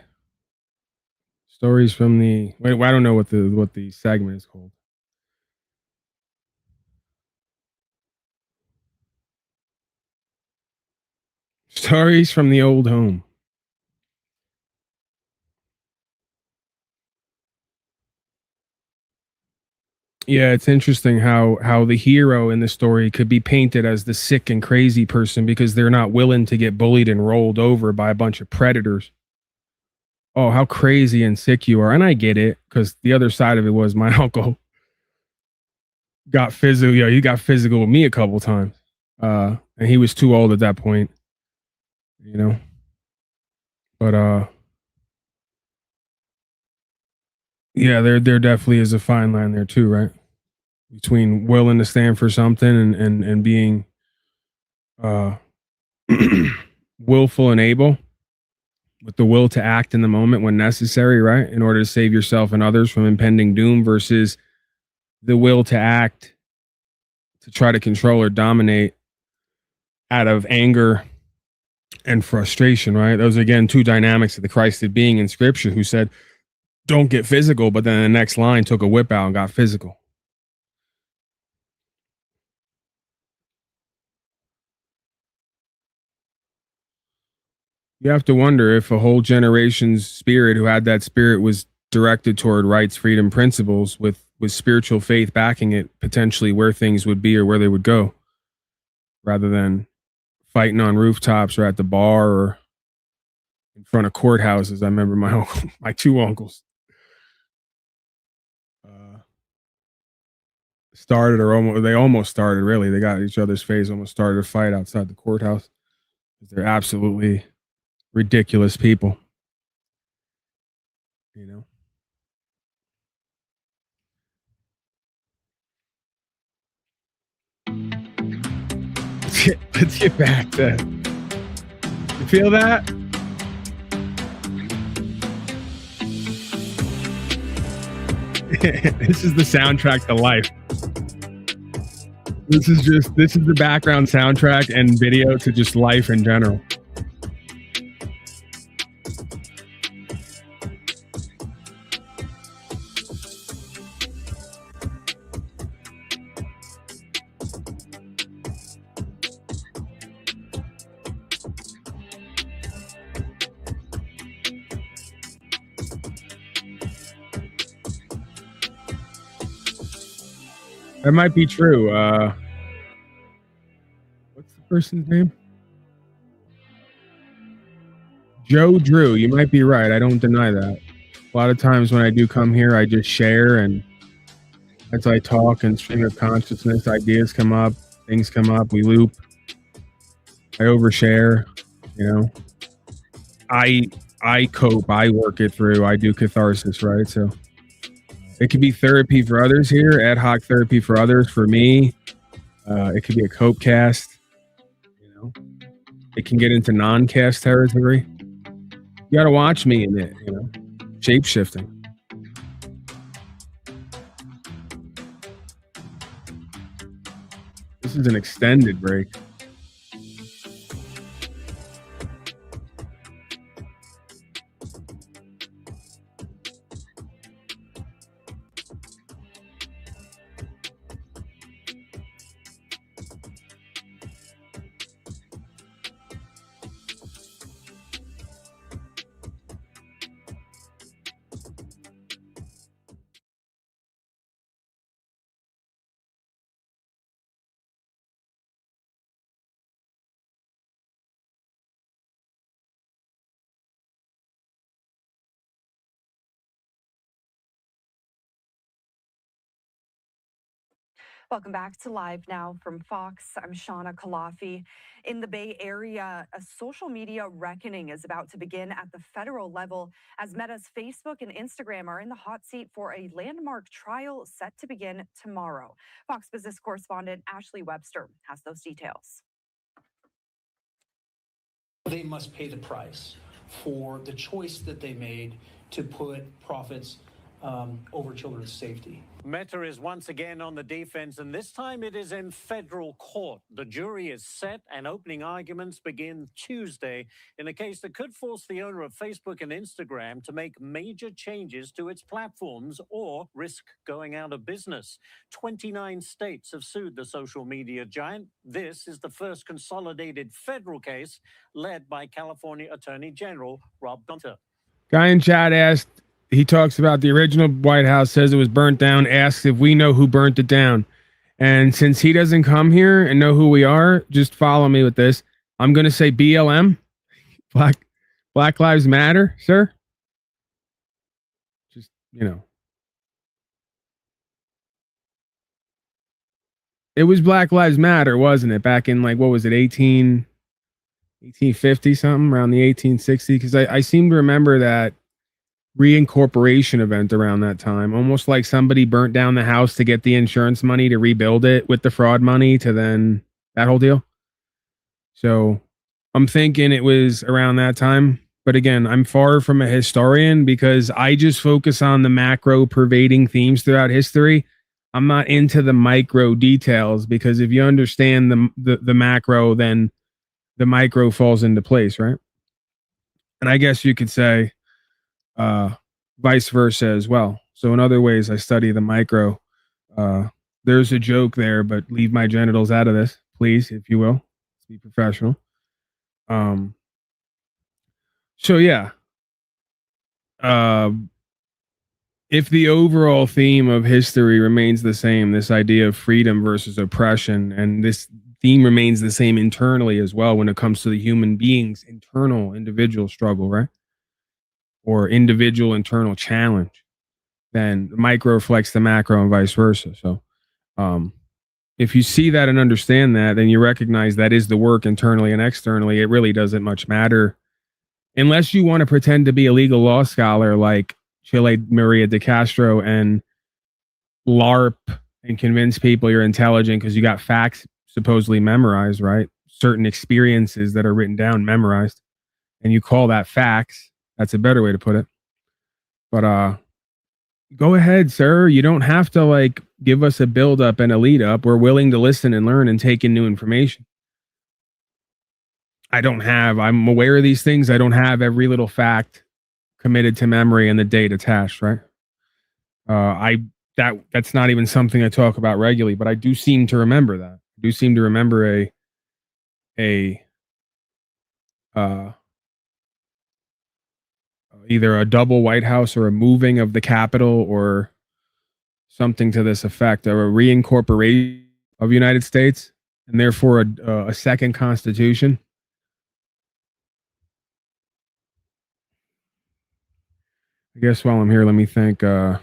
Stories from the wait. I don't know what the segment is called. Stories from the old home. Yeah, it's interesting how the hero in the story could be painted as the sick and crazy person because they're not willing to get bullied and rolled over by a bunch of predators. Oh, how crazy and sick you are. And I get it, because the other side of it was my uncle got physical. Yeah, he got physical with me a couple times. And he was too old at that point, But yeah, there definitely is a fine line there too, right? Between willing to stand for something and being willful and able, with the will to act in the moment when necessary, right? In order to save yourself and others from impending doom, versus the will to act to try to control or dominate out of anger and frustration, right? Those are, again, two dynamics of the Christed being in scripture, who said, don't get physical, but then the next line took a whip out and got physical. You have to wonder if a whole generation's spirit who had that spirit was directed toward rights, freedom, principles with spiritual faith backing it, potentially where things would be or where they would go, rather than fighting on rooftops or at the bar or in front of courthouses. I remember my two uncles started, or they almost started, really. They got each other's face, almost started a fight outside the courthouse. They're absolutely ridiculous people, you know. Let's get back to, you feel that? This is the soundtrack to life. This is the background soundtrack and video to just life in general. That might be true. What's the person's name? Joe Drew. You might be right. I don't deny that. A lot of times when I do come here, I just share, and as I talk and stream of consciousness, ideas come up, things come up, we loop. I overshare, you know. I cope, I work it through, I do catharsis, right? So it could be therapy for others here, ad hoc therapy for others. For me, it could be a cope cast. You know, it can get into non-cast territory. You got to watch me in it. You know, shape shifting. This is an extended break. Welcome back to Live Now from Fox. I'm Shauna Kalafi. In the Bay Area, a social media reckoning is about to begin at the federal level as Meta's Facebook and Instagram are in the hot seat for a landmark trial set to begin tomorrow. Fox Business correspondent Ashley Webster has those details. They must pay the price for the choice that they made to put profits over children's safety. Meta is once again on the defense, and this time it is in federal court. The jury is set and opening arguments begin Tuesday in a case that could force the owner of Facebook and Instagram to make major changes to its platforms or risk going out of business. 29 states have sued the social media giant. This is the first consolidated federal case led by California Attorney General Rob Gunter. Guy in chat asked, he talks about the original White House, says it was burnt down, asks if we know who burnt it down. And since he doesn't come here and know who we are, just follow me with this. I'm going to say BLM, Black Lives Matter, sir. Just, you know. It was Black Lives Matter, wasn't it? Back in, like, what was it, 1850 something, around the 1860? Because I seem to remember that reincorporation event around that time, almost like somebody burnt down the house to get the insurance money to rebuild it with the fraud money to then that whole deal. So I'm thinking it was around that time. But again, I'm far from a historian because I just focus on the macro pervading themes throughout history. I'm not into the micro details, because if you understand the macro, then the micro falls into place, right? And I guess you could say vice versa as well. So in other ways, I study the micro. There's a joke there, but leave my genitals out of this, please, if you will. Let's be professional. So yeah, if the overall theme of history remains the same, this idea of freedom versus oppression, and this theme remains the same internally as well when it comes to the human being's internal individual struggle, right? Or individual internal challenge, then the micro reflects the macro and vice versa. So if you see that and understand that, then you recognize that is the work internally and externally. It really doesn't much matter unless you want to pretend to be a legal law scholar like Chile Maria de Castro and LARP and convince people you're intelligent because you got facts supposedly memorized, right? Certain experiences that are written down, memorized, and you call that facts. That's a better way to put it. But go ahead, sir. You don't have to like give us a build up and a lead up. We're willing to listen and learn and take in new information. I'm aware of these things. I don't have every little fact committed to memory and the date attached, right? That's not even something I talk about regularly, but I do seem to remember that. I do seem to remember either a double White House or a moving of the Capitol or something to this effect, or a reincorporation of the United States, and therefore a second constitution. I guess while I'm here, let me thank Aaron.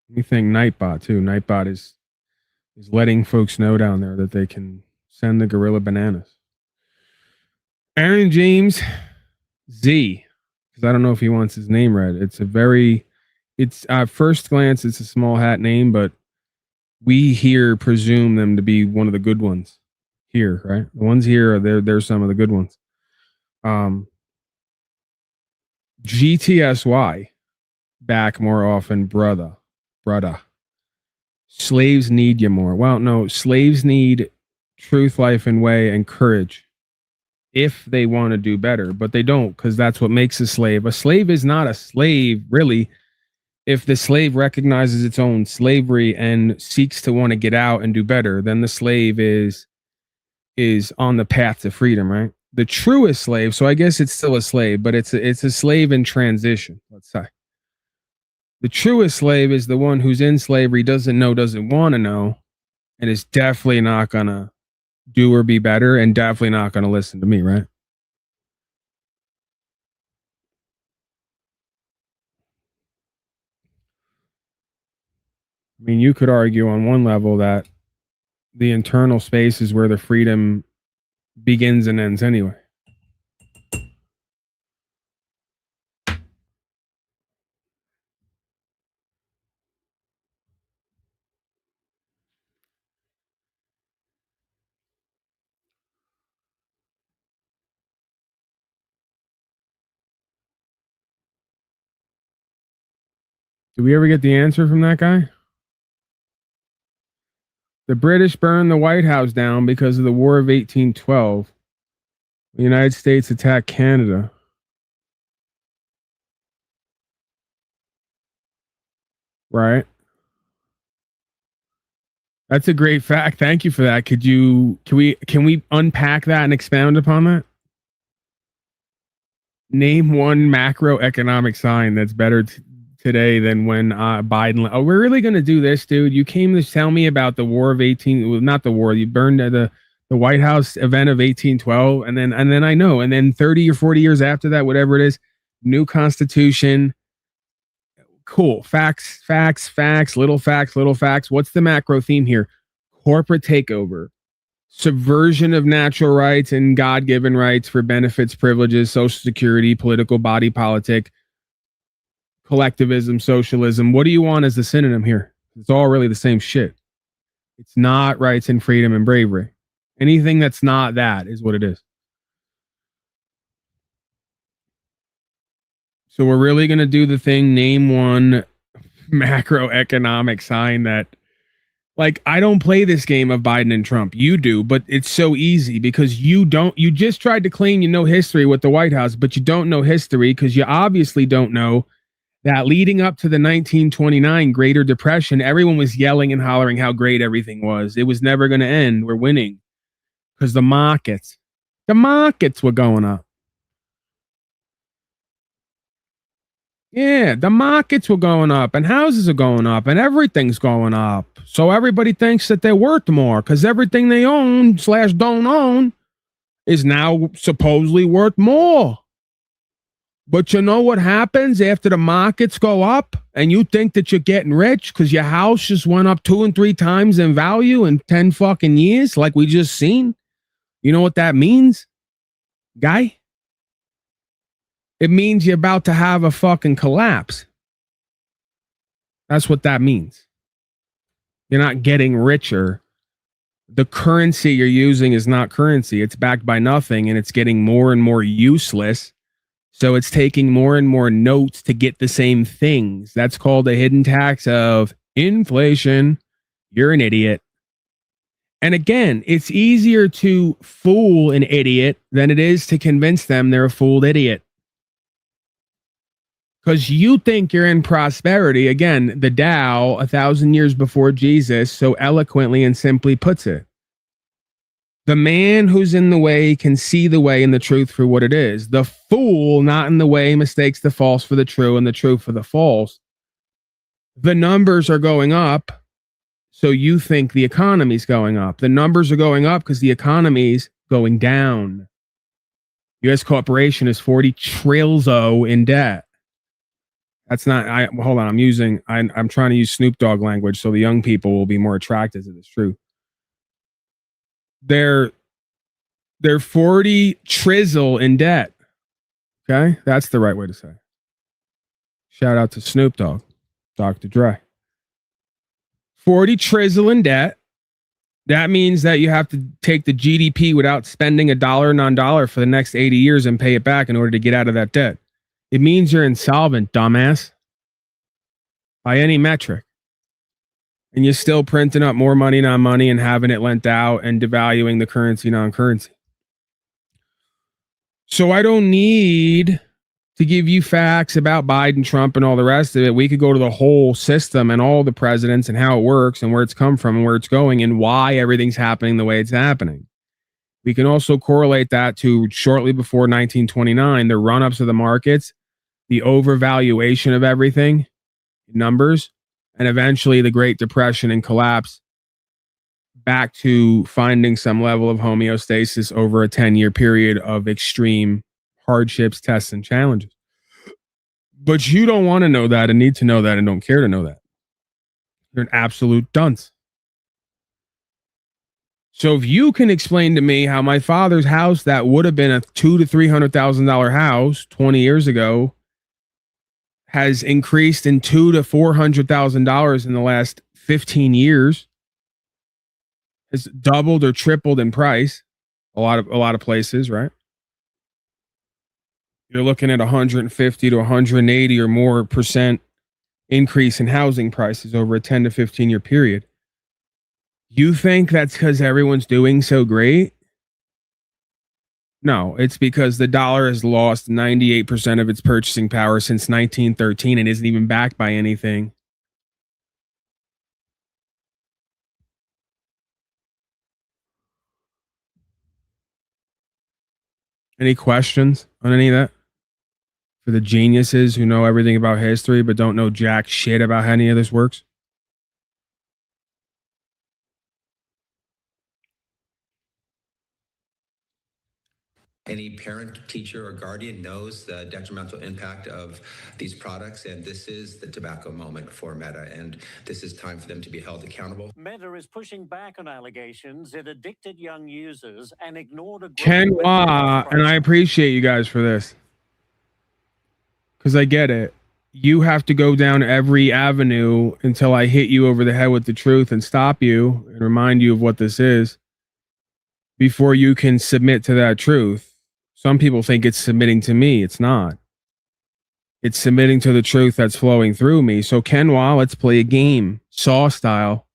Let me thank Nightbot too. Nightbot is letting folks know down there that they can send the gorilla bananas. Aaron James Z, because I don't know if he wants his name read. It's at first glance, it's a small hat name, but we here presume them to be one of the good ones here, right? The ones here they're some of the good ones. GTSY, back more often, brother. Slaves need you more. Well, no, slaves need truth, life, and way, and courage if they want to do better, but they don't, because that's what makes a slave. A slave is not a slave, really, if the slave recognizes its own slavery and seeks to want to get out and do better. Then the slave is on the path to freedom, right? The truest slave, so I guess it's still a slave, but it's a slave in transition, let's say. The truest slave is the one who's in slavery, doesn't want to know, and is definitely not going to do or be better, and definitely not going to listen to me, right? I mean, you could argue on one level that the internal space is where the freedom begins and ends anyway. Did we ever get the answer from that guy? The British burned the White House down because of the War of 1812. The United States attacked Canada. Right. That's a great fact. Thank you for that. Can we unpack that and expound upon that? Name one macroeconomic sign that's better today than when Biden. Oh, we're really going to do this, dude. You came to tell me about the War of 18. Well, not the war. You burned the White House event of 1812, and then I know. And then 30 or 40 years after that, whatever it is, new Constitution. Cool. Facts, little facts. What's the macro theme here? Corporate takeover, subversion of natural rights and God-given rights for benefits, privileges, social security, political body politic, collectivism, socialism. What do you want as the synonym here? It's all really the same shit. It's not rights and freedom and bravery. Anything that's not that is what it is. So we're really going to do the thing, name one macroeconomic sign that, like, I don't play this game of Biden and Trump. You do, but it's so easy because you just tried to claim you know history with the White House, but you don't know history because you obviously don't know that leading up to the 1929 Greater Depression, everyone was yelling and hollering how great everything was. It was never going to end. We're winning. because the markets were going up. Yeah, the markets were going up and houses are going up and everything's going up. So everybody thinks that they're worth more because everything they own / don't own is now supposedly worth more. But you know what happens after the markets go up and you think that you're getting rich because your house just went up 2 and 3 times in value in 10 fucking years, like we just seen? You know what that means, guy? It means you're about to have a fucking collapse. That's what that means. You're not getting richer. The currency you're using is not currency. It's backed by nothing and it's getting more and more useless. So it's taking more and more notes to get the same things. That's called a hidden tax of inflation. You're an idiot. And again, it's easier to fool an idiot than it is to convince them they're a fooled idiot. Because you think you're in prosperity. Again, the Tao, 1,000 years before Jesus, so eloquently and simply puts it. The man who's in the way can see the way and the truth for what it is. The fool not in the way mistakes the false for the true and the true for the false. The numbers are going up, so you think the economy's going up. The numbers are going up because the economy's going down. U.S. corporation is 40 trillion in debt. That's not, hold on, I'm trying to use Snoop Dogg language so the young people will be more attracted to this truth. They're 40 trillion in debt. Okay? That's the right way to say. Shout out to Snoop Dogg, Dr. Dre. 40 trillion in debt. That means that you have to take the GDP without spending a dollar non-dollar for the next 80 years and pay it back in order to get out of that debt. It means you're insolvent, dumbass. By any metric. And you're still printing up more money, non-money, and having it lent out and devaluing the currency, non-currency. So I don't need to give you facts about Biden, Trump, and all the rest of it. We could go to the whole system and all the presidents and how it works and where it's come from and where it's going and why everything's happening the way it's happening. We can also correlate that to shortly before 1929, the run-ups of the markets, the overvaluation of everything, numbers, and eventually the Great Depression and collapse back to finding some level of homeostasis over a 10-year period of extreme hardships, tests, and challenges. But you don't want to know that and need to know that and don't care to know that. You're an absolute dunce. So if you can explain to me how my father's house that would have been a $200,000 to $300,000 house 20 years ago has increased in $200,000 to $400,000 in the last 15 years, has doubled or tripled in price, a lot of places, right? You're looking at 150 to 180 or more % increase in housing prices over a 10 to 15 year period. You think that's because everyone's doing so great? No, it's because the dollar has lost 98% of its purchasing power since 1913 and isn't even backed by anything. Any questions on any of that? For the geniuses who know everything about history but don't know jack shit about how any of this works? Any parent, teacher, or guardian knows the detrimental impact of these products, and this is the tobacco moment for Meta, and this is time for them to be held accountable. Meta is pushing back on allegations it addicted young users and ignored a Ken Wah, and I appreciate you guys for this. Because I get it. You have to go down every avenue until I hit you over the head with the truth and stop you and remind you of what this is before you can submit to that truth. Some people think it's submitting to me. It's not. It's submitting to the truth that's flowing through me. So Kenwa, let's play a game, Saw style.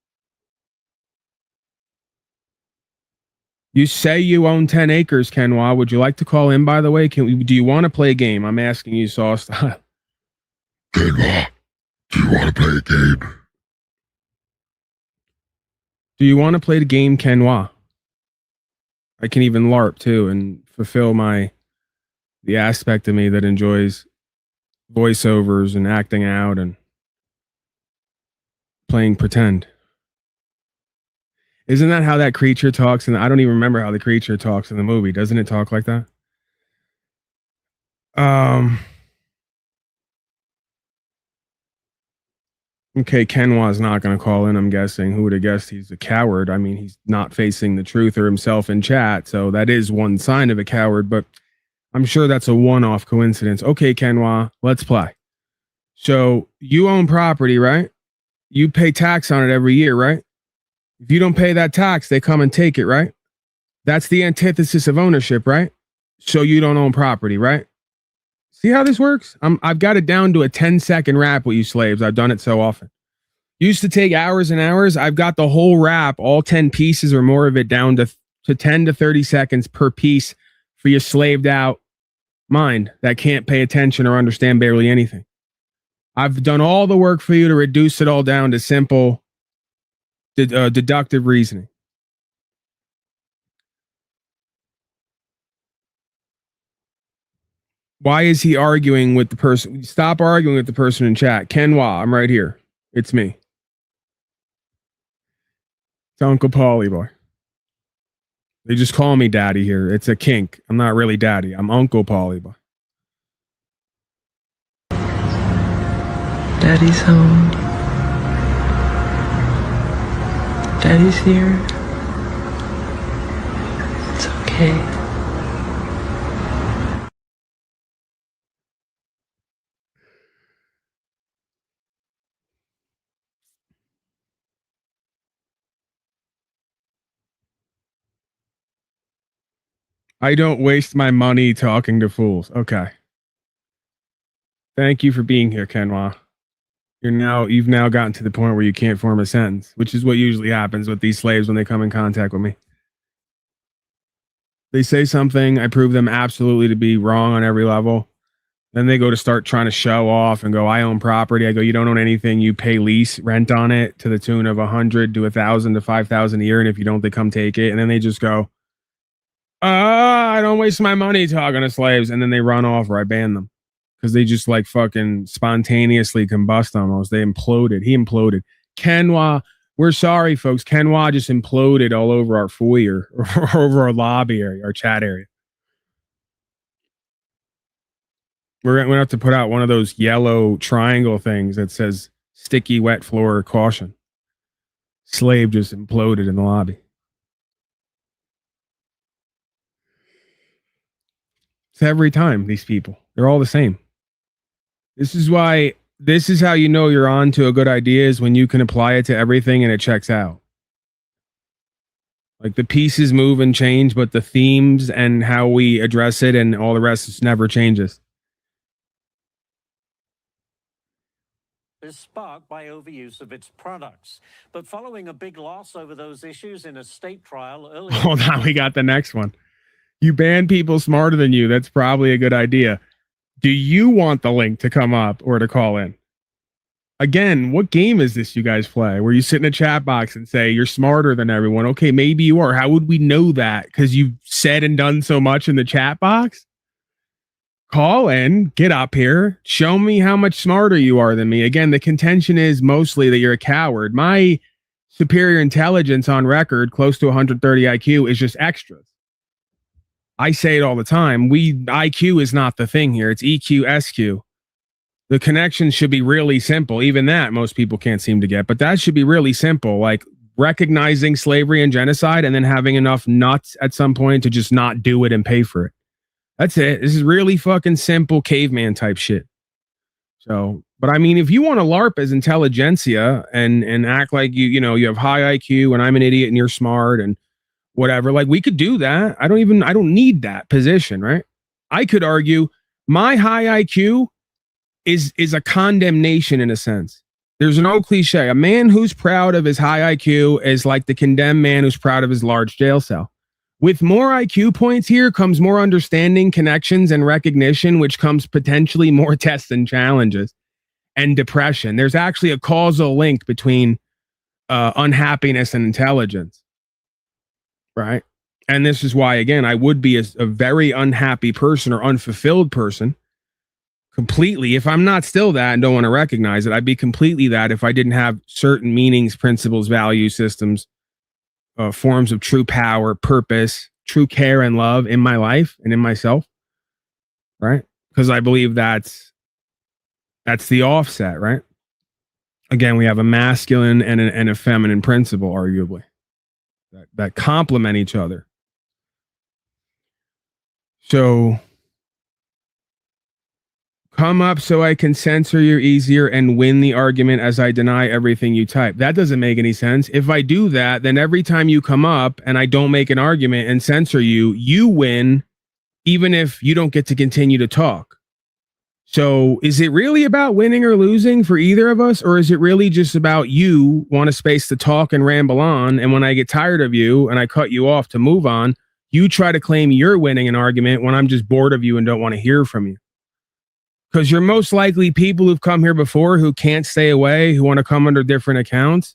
You say you own 10 acres, Kenwa. Would you like to call in, by the way? Do you want to play a game? I'm asking you, Saw style. Kenwa, do you want to play a game? Do you want to play the game, Kenwa? I can even LARP too and fulfill the aspect of me that enjoys voiceovers and acting out and playing pretend. Isn't that how that creature talks? And I don't even remember how the creature talks in the movie. Doesn't it talk like that? Okay, Kenwa's not going to call in, I'm guessing. Who would have guessed he's a coward? I mean, he's not facing the truth or himself in chat, so that is one sign of a coward, but I'm sure that's a one-off coincidence. Okay, Kenwa, let's play. So you own property, right? You pay tax on it every year, right? If you don't pay that tax, they come and take it, right? That's the antithesis of ownership, right? So you don't own property, right? See how this works? I've got it down to a 10-second rap with you slaves. I've done it so often. Used to take hours and hours. I've got the whole rap, all 10 pieces or more of it, down to 10 to 30 seconds per piece for your slaved out mind that can't pay attention or understand barely anything. I've done all the work for you to reduce it all down to simple deductive reasoning. Why is he arguing with the person? Stop arguing with the person in chat. Kenwa, I'm right here. It's me. It's Uncle Paulie boy. They just call me daddy here. It's a kink. I'm not really daddy. I'm Uncle Paulie boy. Daddy's home. Daddy's here. It's okay. I don't waste my money talking to fools. Okay. Thank you for being here, Kenwa. You've now gotten to the point where you can't form a sentence, which is what usually happens with these slaves when they come in contact with me. They say something, I prove them absolutely to be wrong on every level. Then they go to start trying to show off and go, I own property. I go, you don't own anything. You pay lease rent on it to the tune of 100 to 1,000 to 5,000 a year. And if you don't, they come take it. And then they just go, I don't waste my money talking to slaves. And then they run off or I ban them because they just like fucking spontaneously combust almost. They imploded. He imploded. Kenwa, we're sorry, folks. Kenwa just imploded all over our foyer or over our lobby area, our chat area. We're going to have to put out one of those yellow triangle things that says sticky, wet floor caution. Slave just imploded in the lobby. It's every time, these people. They're all the same. This is how you know you're on to a good idea is when you can apply it to everything and it checks out. Like the pieces move and change, but the themes and how we address it and all the rest just never changes. Is sparked by overuse of its products. But following a big loss over those issues in a state trial earlier... Oh, now we got the next one. You ban people smarter than you. That's probably a good idea. Do you want the link to come up or to call in? Again, what game is this you guys play? Where you sit in a chat box and say, you're smarter than everyone. Okay, maybe you are. How would we know that? Because you've said and done so much in the chat box? Call in, get up here, show me how much smarter you are than me. Again, the contention is mostly that you're a coward. My superior intelligence on record, close to 130 IQ, is just extras. I say it all the time. IQ is not the thing here. It's EQ, SQ. The connections should be really simple. Even that most people can't seem to get, but that should be really simple. Like recognizing slavery and genocide and then having enough nuts at some point to just not do it and pay for it. That's it. This is really fucking simple caveman type shit. So, but I mean, if you want to LARP as intelligentsia and act like you have high IQ and I'm an idiot and you're smart and whatever, like we could do that. I don't need that position, right? I could argue my high IQ is a condemnation in a sense. There's an old cliche. A man who's proud of his high IQ is like the condemned man who's proud of his large jail cell. With more IQ points here comes more understanding, connections, and recognition, which comes potentially more tests and challenges and depression. There's actually a causal link between unhappiness and intelligence, right? And this is why, again, I would be a very unhappy person or unfulfilled person completely. If I'm not still that and don't want to recognize it, I'd be completely that if I didn't have certain meanings, principles, value systems, forms of true power, purpose, true care and love in my life and in myself, right? Because I believe that's the offset, right? Again, we have a masculine and a feminine principle, arguably, that complement each other. So come up so I can censor you easier and win the argument as I deny everything you type. That doesn't make any sense. If I do that, then every time you come up and I don't make an argument and censor you, you win, even if you don't get to continue to talk. So is it really about winning or losing for either of us? Or is it really just about you want a space to talk and ramble on? And when I get tired of you and I cut you off to move on, you try to claim you're winning an argument when I'm just bored of you and don't want to hear from you. Because you're most likely people who've come here before who can't stay away, who want to come under different accounts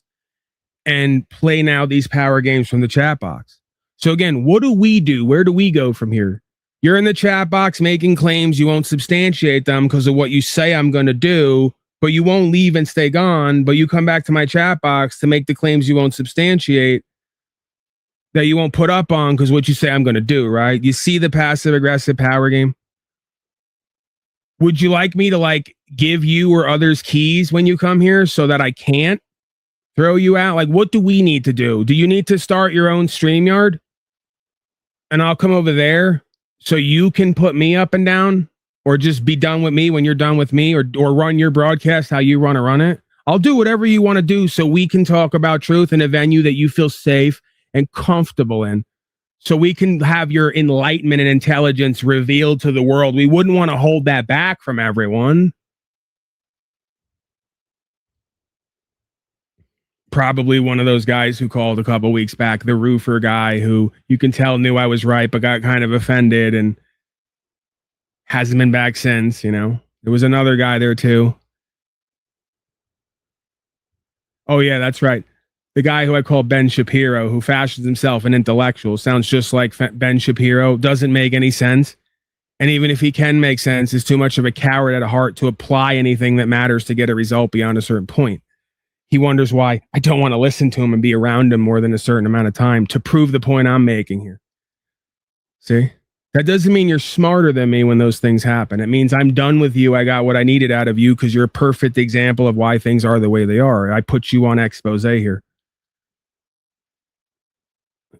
and play now these power games from the chat box. So again, what do we do? Where do we go from here? You're in the chat box making claims. You won't substantiate them because of what you say I'm going to do, but you won't leave and stay gone. But you come back to my chat box to make the claims you won't substantiate, that you won't put up on because what you say I'm going to do, right? You see the passive aggressive power game? Would you like me to give you or others keys when you come here so that I can't throw you out? Like, what do we need to do? Do you need to start your own StreamYard? And I'll come over there so you can put me up and down, or just be done with me when you're done with me, or run your broadcast how you want to run it. I'll do whatever you want to do so we can talk about truth in a venue that you feel safe and comfortable in, so we can have your enlightenment and intelligence revealed to the world. We wouldn't want to hold that back from everyone. Probably one of those guys who called a couple weeks back, the roofer guy who you can tell knew I was right, but got kind of offended and hasn't been back since, you know. There was another guy there too. Oh yeah, that's right. The guy who I call Ben Shapiro, who fashions himself an intellectual, sounds just like Ben Shapiro, doesn't make any sense. And even if he can make sense, is too much of a coward at heart to apply anything that matters to get a result beyond a certain point. He wonders why I don't want to listen to him and be around him more than a certain amount of time to prove the point I'm making here. See? That doesn't mean you're smarter than me when those things happen. It means I'm done with you. I got what I needed out of you because you're a perfect example of why things are the way they are. I put you on expose here.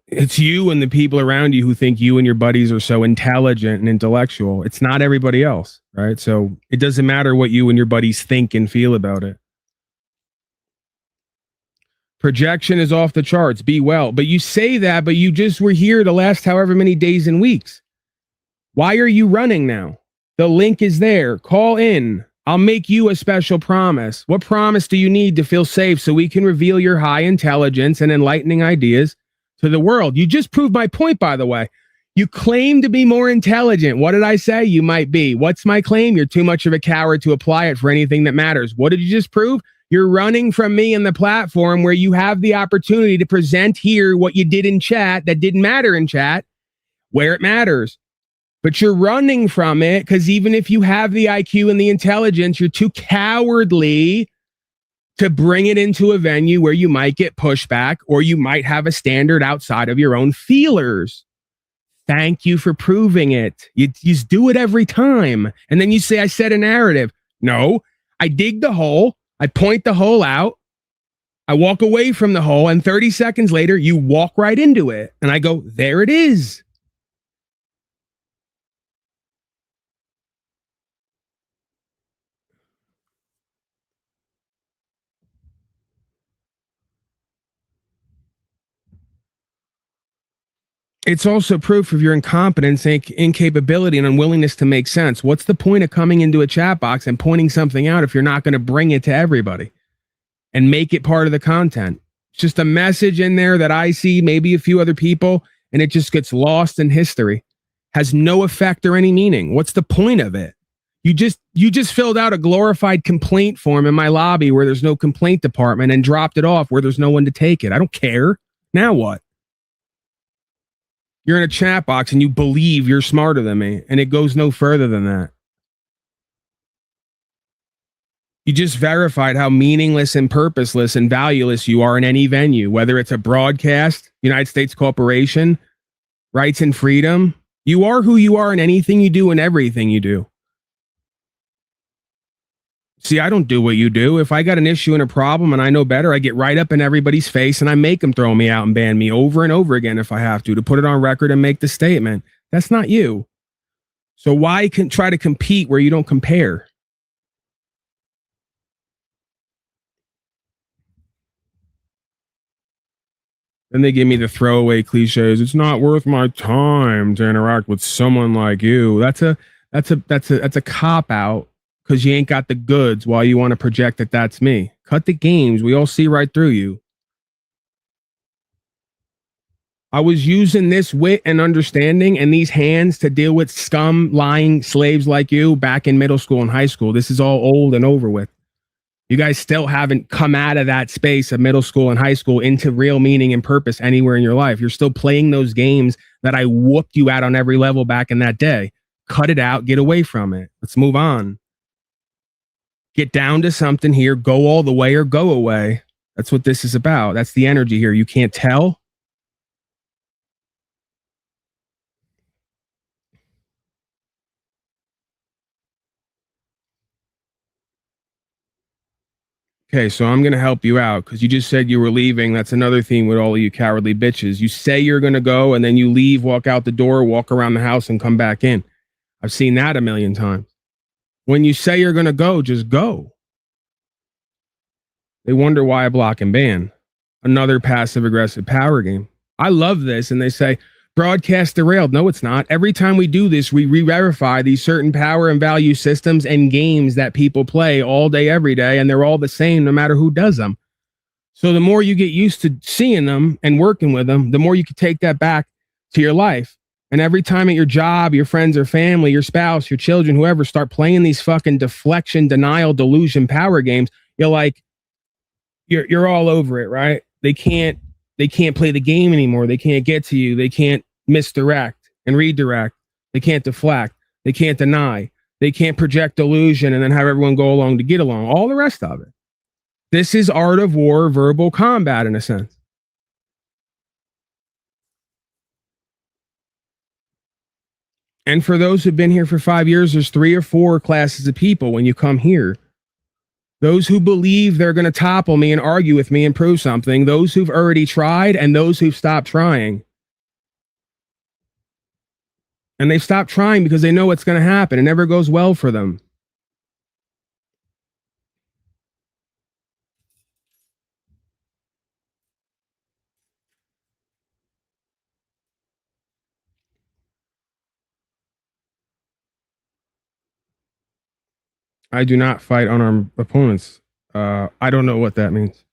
It's you and the people around you who think you and your buddies are so intelligent and intellectual. It's not everybody else, right? So it doesn't matter what you and your buddies think and feel about it. Projection is off the charts. Be well. But you say that, but you just were here the last however many days and weeks. Why are you running now? The link is there. Call in. I'll make you a special promise. What promise do you need to feel safe so we can reveal your high intelligence and enlightening ideas to the world? You just proved my point, by the way. You claim to be more intelligent. What did I say? You might be. What's my claim? You're too much of a coward to apply it for anything that matters. What did you just prove? You're running from me and the platform where you have the opportunity to present here what you did in chat that didn't matter in chat, where it matters. But you're running from it because even if you have the IQ and the intelligence, you're too cowardly to bring it into a venue where you might get pushback or you might have a standard outside of your own feelers. Thank you for proving it. You just do it every time. And then you say, I said a narrative. No, I dig the hole. I point the hole out. I walk away from the hole. And 30 seconds later, you walk right into it. And I go, there it is. It's also proof of your incompetence, incapability, and unwillingness to make sense. What's the point of coming into a chat box and pointing something out if you're not going to bring it to everybody and make it part of the content? It's just a message in there that I see, maybe a few other people, and it just gets lost in history. Has no effect or any meaning. What's the point of it? You just filled out a glorified complaint form in my lobby where there's no complaint department and dropped it off where there's no one to take it. I don't care. Now what? You're in a chat box and you believe you're smarter than me, and it goes no further than that. You just verified how meaningless and purposeless and valueless you are in any venue, whether it's a broadcast, United States corporation, rights and freedom. You are who you are in anything you do and everything you do. See, I don't do what you do. If I got an issue and a problem and I know better, I get right up in everybody's face and I make them throw me out and ban me over and over again if I have to put it on record and make the statement. That's not you. So why try to compete where you don't compare? Then they give me the throwaway cliches. It's not worth my time to interact with someone like you. That's a cop out because you ain't got the goods while you want to project that that's me. Cut the games. We all see right through you. I was using this wit and understanding and these hands to deal with scum, lying slaves like you back in middle school and high school. This is all old and over with. You guys still haven't come out of that space of middle school and high school into real meaning and purpose anywhere in your life. You're still playing those games that I whooped you at on every level back in that day. Cut it out. Get away from it. Let's move on. Get down to something here. Go all the way or go away. That's what this is about. That's the energy here. You can't tell. Okay, so I'm going to help you out because you just said you were leaving. That's another theme with all of you cowardly bitches. You say you're going to go and then you leave, walk out the door, walk around the house and come back in. I've seen that a million times. When you say you're going to go, just go. They wonder why I block and ban. Another passive aggressive power game. I love this. And they say, broadcast derailed. No, it's not. Every time we do this, we re-verify these certain power and value systems and games that people play all day, every day, and they're all the same no matter who does them. So the more you get used to seeing them and working with them, the more you can take that back to your life. And every time at your job, your friends or family, your spouse, your children, whoever, start playing these fucking deflection, denial, delusion, power games, you're like, you're all over it, right? They can't play the game anymore. They can't get to you. They can't misdirect and redirect. They can't deflect. They can't deny. They can't project delusion and then have everyone go along to get along. All the rest of it. This is art of war, verbal combat in a sense. And for those who've been here for 5 years, there's 3 or 4 classes of people when you come here. Those who believe they're going to topple me and argue with me and prove something, those who've already tried, and those who've stopped trying. And they've stopped trying because they know what's going to happen. It never goes well for them. I do not fight unarmed opponents. I don't know what that means.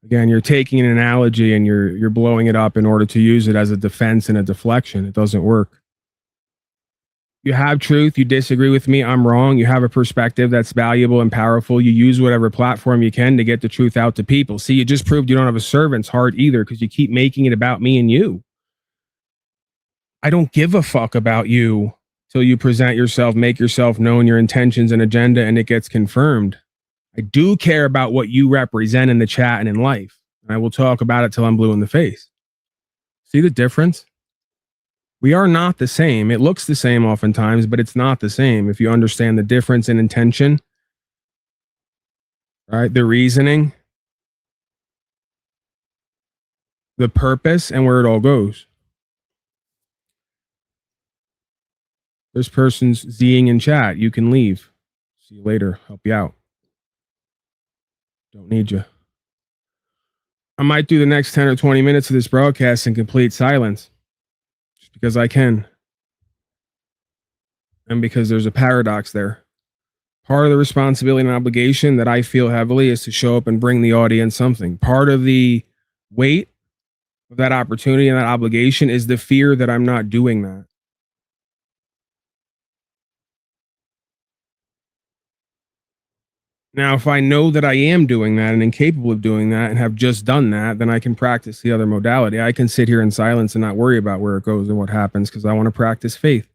Again, you're taking an analogy and you're blowing it up in order to use it as a defense and a deflection. It doesn't work. You have truth. You disagree with me. I'm wrong. You have a perspective that's valuable and powerful. You use whatever platform you can to get the truth out to people. See, you just proved you don't have a servant's heart either because you keep making it about me and you. I don't give a fuck about you till you present yourself, make yourself known, your intentions and agenda, and it gets confirmed. I do care about what you represent in the chat and in life. And I will talk about it till I'm blue in the face. See the difference? We are not the same. It looks the same oftentimes, but it's not the same. If you understand the difference in intention, right? The reasoning, the purpose, and where it all goes. This person's Zing in chat. You can leave. See you later. Help you out. Don't need you. I might do the next 10 or 20 minutes of this broadcast in complete silence. Just because I can. And because there's a paradox there. Part of the responsibility and obligation that I feel heavily is to show up and bring the audience something. Part of the weight of that opportunity and that obligation is the fear that I'm not doing that. Now, if I know that I am doing that and incapable of doing that and have just done that, then I can practice the other modality. I can sit here in silence and not worry about where it goes and what happens because I want to practice faith.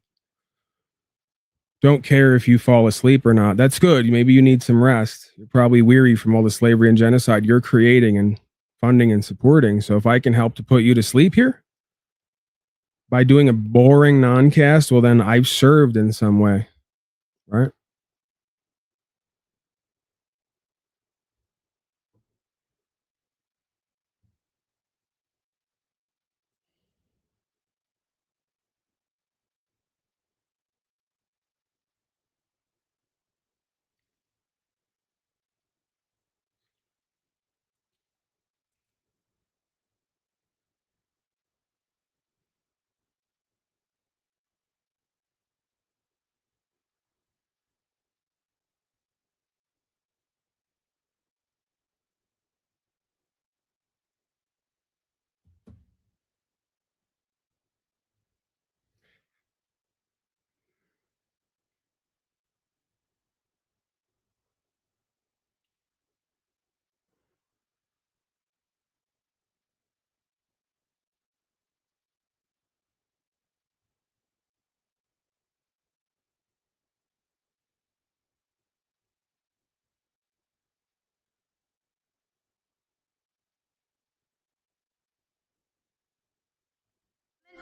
Don't care if you fall asleep or not. That's good. Maybe you need some rest. You're probably weary from all the slavery and genocide you're creating and funding and supporting. So if I can help to put you to sleep here by doing a boring non-cast, well, then I've served in some way, right?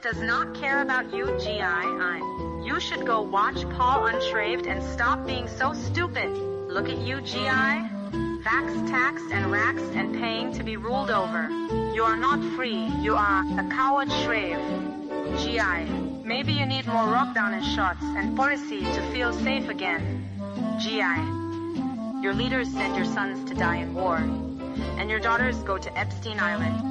Does not care about you, GI. You should go watch Paul Unshaved and stop being so stupid. Look at you, GI. Vax, taxed, and raxed and paying to be ruled over. You are not free. You are a coward shrave. GI. Maybe you need more rockdown and shots and policy to feel safe again. GI. Your leaders send your sons to die in war, and your daughters go to Epstein Island.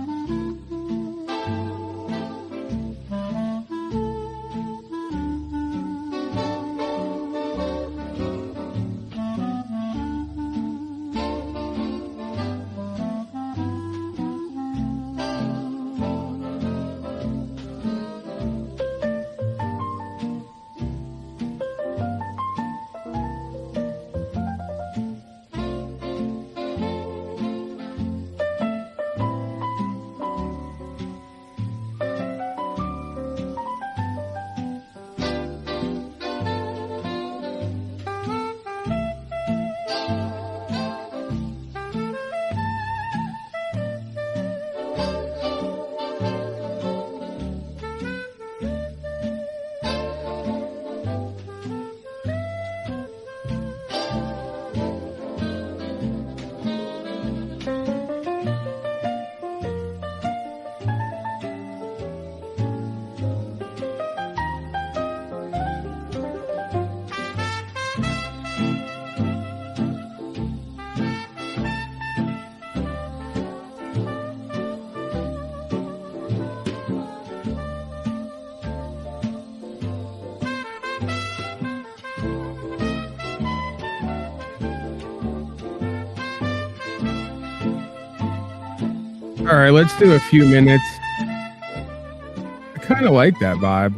All right, let's do a few minutes. I kind of like that vibe.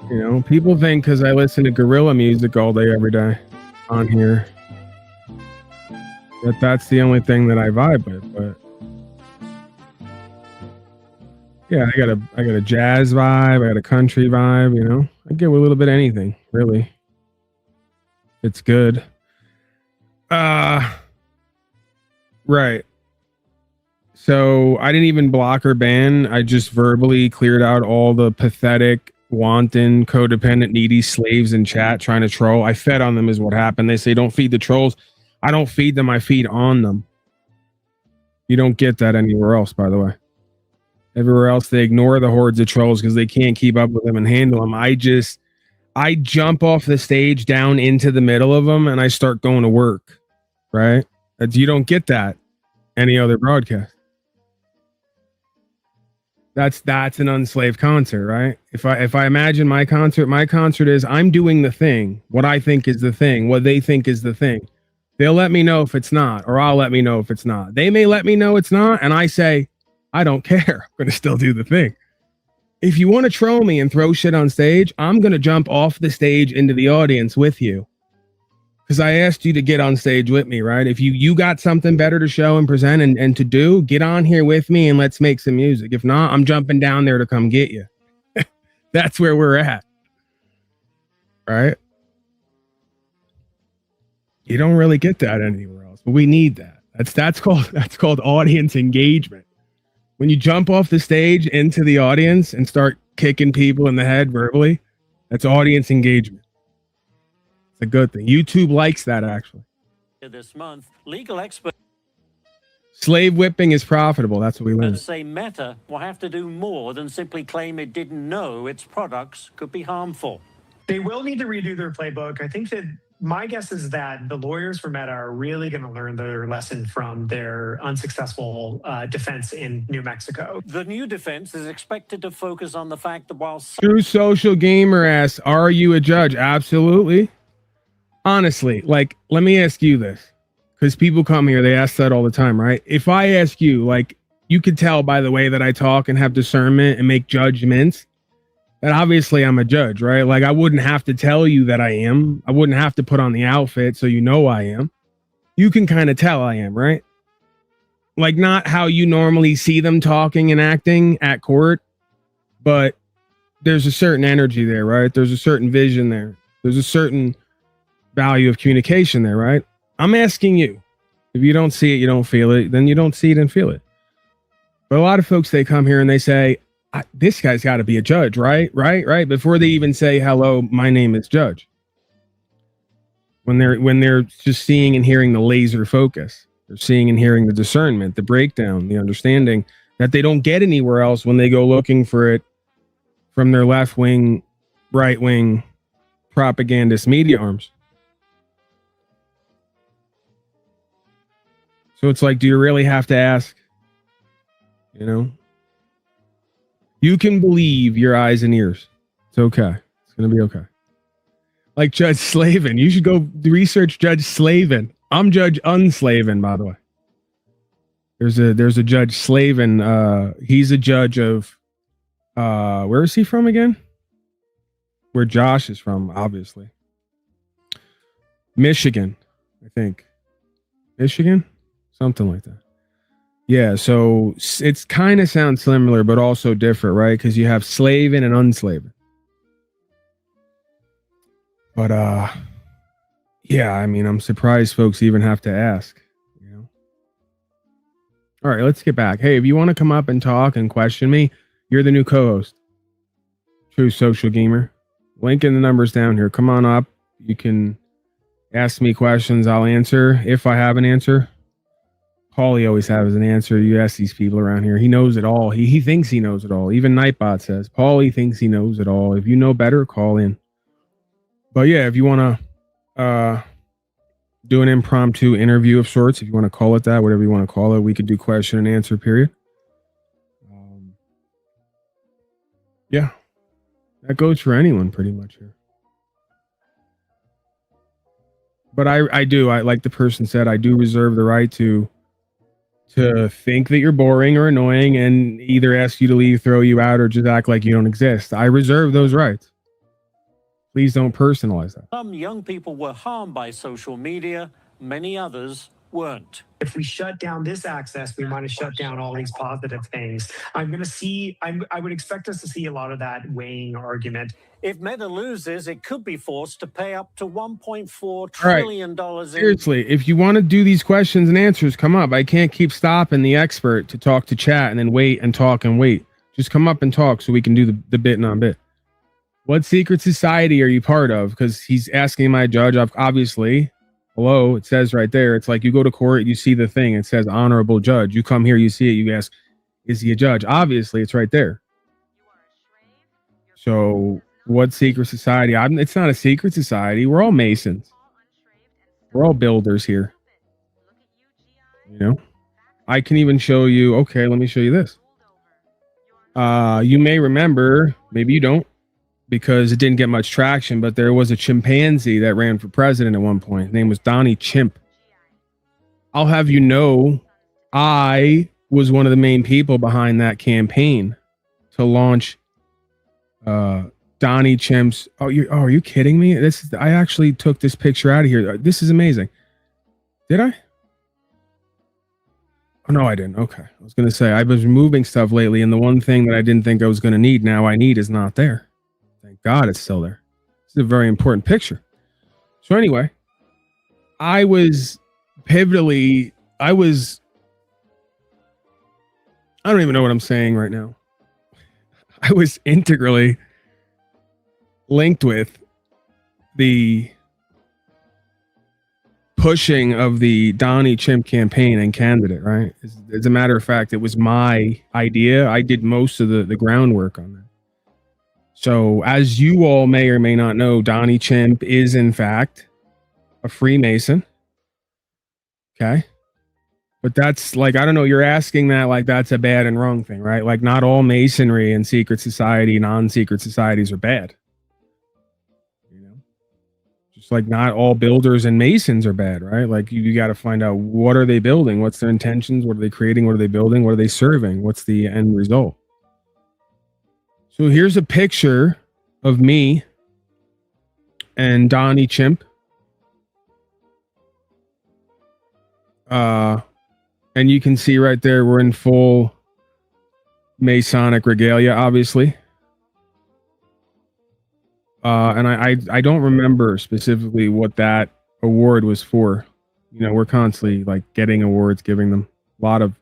You know, people think because I listen to gorilla music all day, every day on here, that's the only thing that I vibe with. But yeah, I got a jazz vibe, I got a country vibe. You know, I get with a little bit of anything, really. It's good. Right. So I didn't even block or ban. I just verbally cleared out all the pathetic, wanton, codependent, needy slaves in chat trying to troll. I fed on them is what happened. They say, don't feed the trolls. I don't feed them. I feed on them. You don't get that anywhere else, by the way. Everywhere else, they ignore the hordes of trolls because they can't keep up with them and handle them. I jump off the stage down into the middle of them and I start going to work, right? You don't get that any other broadcast. That's an unslaved concert, right? If I imagine my concert is I'm doing the thing, what I think is the thing, what they think is the thing. They'll let me know if it's not, or I'll let me know if it's not. They may let me know it's not, and I say, I don't care. I'm going to still do the thing. If you want to troll me and throw shit on stage, I'm going to jump off the stage into the audience with you. because I asked you to get on stage with me, right? If you got something better to show and present and to do, get on here with me and let's make some music. If not, I'm jumping down there to come get you. That's where we're at. Right? You don't really get that anywhere else, but we need that. That's called audience engagement. When you jump off the stage into the audience and start kicking people in the head verbally, that's audience engagement. It's a good thing. YouTube likes that, actually. This month, legal experts Slave whipping is profitable. That's what we learned. say Meta will have to do more than simply claim it didn't know its products could be harmful. They will need to redo their playbook. I think that my guess is that the lawyers for Meta are really going to learn their lesson from their unsuccessful defense in New Mexico. The new defense is expected to focus on the fact that while True Social Gamer asks, are you a judge? Absolutely. Honestly, like, let me ask you this, because people come here, they ask that all the time, right? If I ask you, like, you could tell by the way that I talk and have discernment and make judgments, that obviously I'm a judge, right? Like, I wouldn't have to tell you that I am. I wouldn't have to put on the outfit so you know I am. You can kind of tell I am, right? Like, not how you normally see them talking and acting at court, but there's a certain energy there, right? There's a certain vision there. There's a certain value of communication there, right? I'm asking you. If you don't see it, you don't feel it, then you don't see it and feel it. But a lot of folks, they come here and they say, this guy's got to be a judge, right? Right. Before they even say, hello, my name is Judge. When they're just seeing and hearing the laser focus, they're seeing and hearing the discernment, the breakdown, the understanding that they don't get anywhere else when they go looking for it from their left wing, right wing propagandist media arms. So it's like, do you really have to ask? You know? You can believe your eyes and ears. It's okay. It's going to be okay. Like Judge Slavin. You should go research Judge Slavin. I'm Judge Unslavin, by the way. There's a Judge Slavin. He's a judge of, where is he from again? Where Josh is from, obviously. Michigan, I think. Michigan? Something like that. Yeah, so it's kind of sounds similar, but also different, right? Because you have slaving and unslaving. But yeah, I mean, I'm surprised folks even have to ask. You know. All right, let's get back. Hey, if you want to come up and talk and question me, you're the new co-host. True Social Gamer. Link in the numbers down here. Come on up. You can ask me questions. I'll answer if I have an answer. Paulie always has an answer. You ask these people around here. He knows it all. He thinks he knows it all. Even Nightbot says, Paulie thinks he knows it all. If you know better, call in. But yeah, if you want to do an impromptu interview of sorts, if you want to call it that, whatever you want to call it, we could do question and answer period. Yeah, that goes for anyone pretty much here. But I like the person said, I do reserve the right to think that you're boring or annoying and either ask you to leave, throw you out, or just act like you don't exist. I reserve those rights. Please don't personalize that. Some young people were harmed by social media, many others weren't. If we shut down this access, we want to shut down all these positive things. I would expect us to see a lot of that weighing argument. If Meta loses, it could be forced to pay up to $1.4 trillion. Right. Seriously, if you want to do these questions and answers, come up. I can't keep stopping the expert to talk to chat and then wait and talk and wait. Just come up and talk so we can do the bit non bit. What secret society are you part of? Because he's asking my judge, obviously. Hello, it says right there. It's like you go to court, you see the thing. It says honorable judge. You come here, you see it. You ask, is he a judge? Obviously, it's right there. So what secret society? It's not a secret society. We're all Masons. We're all builders here. You know, I can even show you. Okay, let me show you this. You may remember, maybe you don't, because it didn't get much traction, but there was a chimpanzee that ran for president at one point. His name was Donnie Chimp. I'll have you know, I was one of the main people behind that campaign to launch Donnie Chimp's. Oh, are you kidding me? I actually took this picture out of here. This is amazing. Did I? Oh, no, I didn't. Okay. I was going to say, I was removing stuff lately, and the one thing that I didn't think I was going to need, now I need, is not there. Thank God it's still there. This is a very important picture. So anyway, I was pivotally, I don't even know what I'm saying right now. I was integrally linked with the pushing of the Donnie Chimp campaign and candidate, right? As a matter of fact, it was my idea. I did most of the groundwork on that. So as you all may or may not know, Donnie Chimp is in fact a Freemason. Okay. But that's like, I don't know, you're asking that like that's a bad and wrong thing, right? Like not all masonry and secret society, non-secret societies are bad. You know, just like not all builders and masons are bad, right? Like you got to find out, what are they building? What's their intentions? What are they creating? What are they building? What are they serving? What's the end result? So here's a picture of me and Donnie Chimp. And you can see right there, we're in full Masonic regalia, obviously. And I don't remember specifically what that award was for. You know, we're constantly like getting awards, giving them a lot of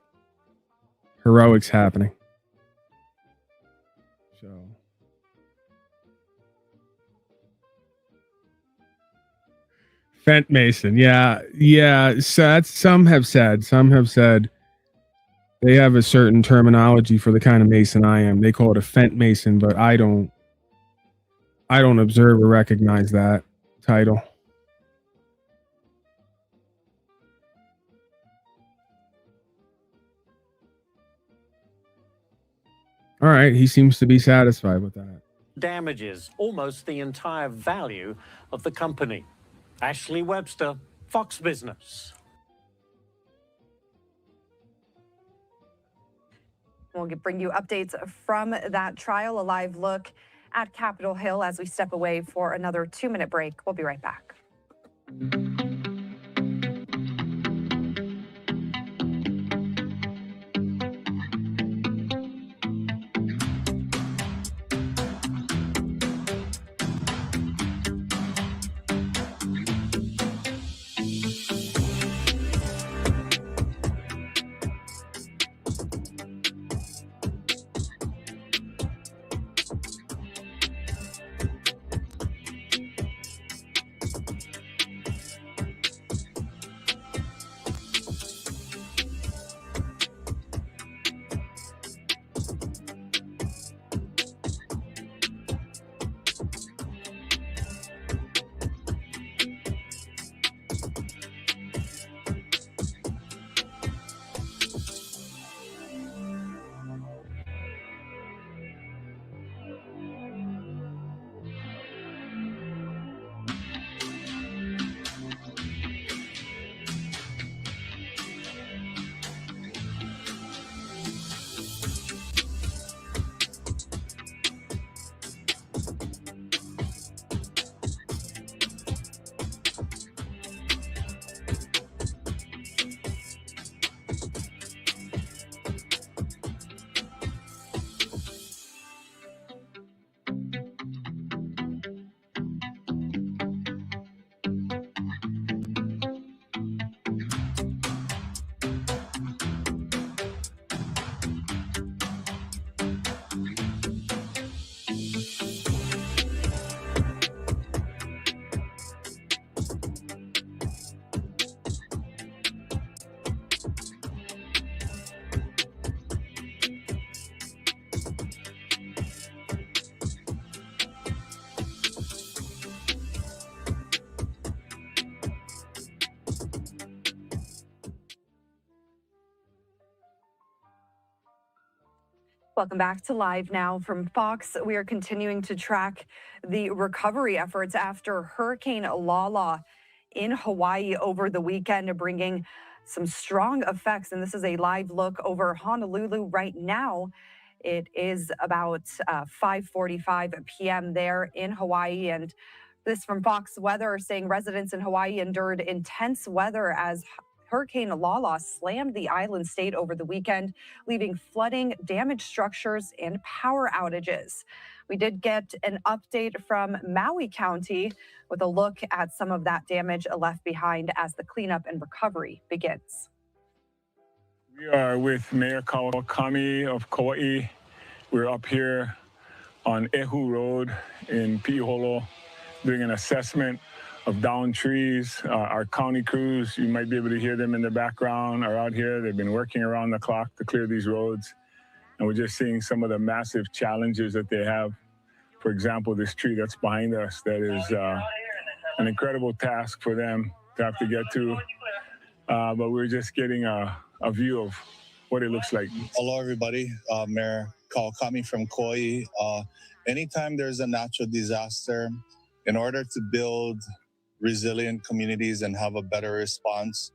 heroics happening. So. Fent Mason. Yeah. So that's, some have said they have a certain terminology for the kind of Mason I am. They call it a Fent Mason, but I don't observe or recognize that title. All right. He seems to be satisfied with that. Damages almost the entire value of the company. Ashley Webster, Fox Business. We'll bring you updates from that trial, a live look at Capitol Hill as we step away for another 2-minute break. We'll be right back. Welcome back to Live Now from Fox. We are continuing to track the recovery efforts after Hurricane Lala in Hawaii over the weekend, bringing some strong effects. And this is a live look over Honolulu right now. It is about 5:45 p.m. there in Hawaii. And this from Fox Weather saying residents in Hawaii endured intense weather as Hurricane Lala slammed the island state over the weekend, leaving flooding, damaged structures, and power outages. We did get an update from Maui County with a look at some of that damage left behind as the cleanup and recovery begins. We are with Mayor Kawakami of Kauai. We're up here on Ehu Road in Piholo doing an assessment of downed trees. Our county crews, you might be able to hear them in the background, are out here. They've been working around the clock to clear these roads. And we're just seeing some of the massive challenges that they have. For example, this tree that's behind us, that is an incredible task for them to have to get to. But we're just getting a view of what it looks like. Hello, everybody. Mayor Kawakami from Kauai. Anytime there's a natural disaster, in order to build resilient communities and have a better response,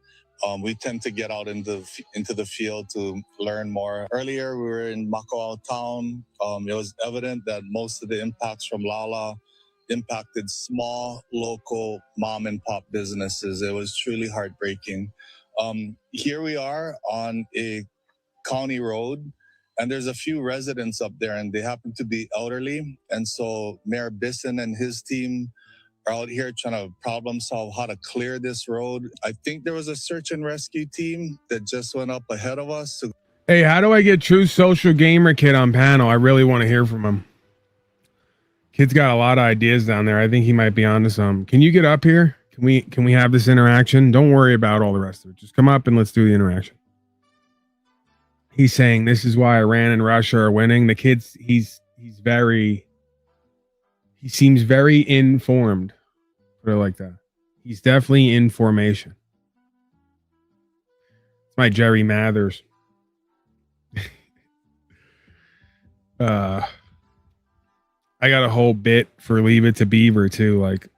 we tend to get out into the field to learn more. Earlier, we were in Makawao town. It was evident that most of the impacts from Lala impacted small, local mom and pop businesses. It was truly heartbreaking. Here we are on a county road, and there's a few residents up there, and they happen to be elderly. And so Mayor Bisson and his team are out here trying to problem solve how to clear this road. I think there was a search and rescue team that just went up ahead of us. Hey, how do I get True Social Gamer Kid on panel? I really want to hear from him. Kid's got a lot of ideas down there. I think he might be onto some. Can you get up here? Can we have this interaction? Don't worry about all the rest of it. Just come up and let's do the interaction. He's saying this is why Iran and Russia are winning. The kid's he seems very informed. Put it like that. He's definitely in formation. It's my Jerry Mathers. I got a whole bit for Leave It to Beaver too, like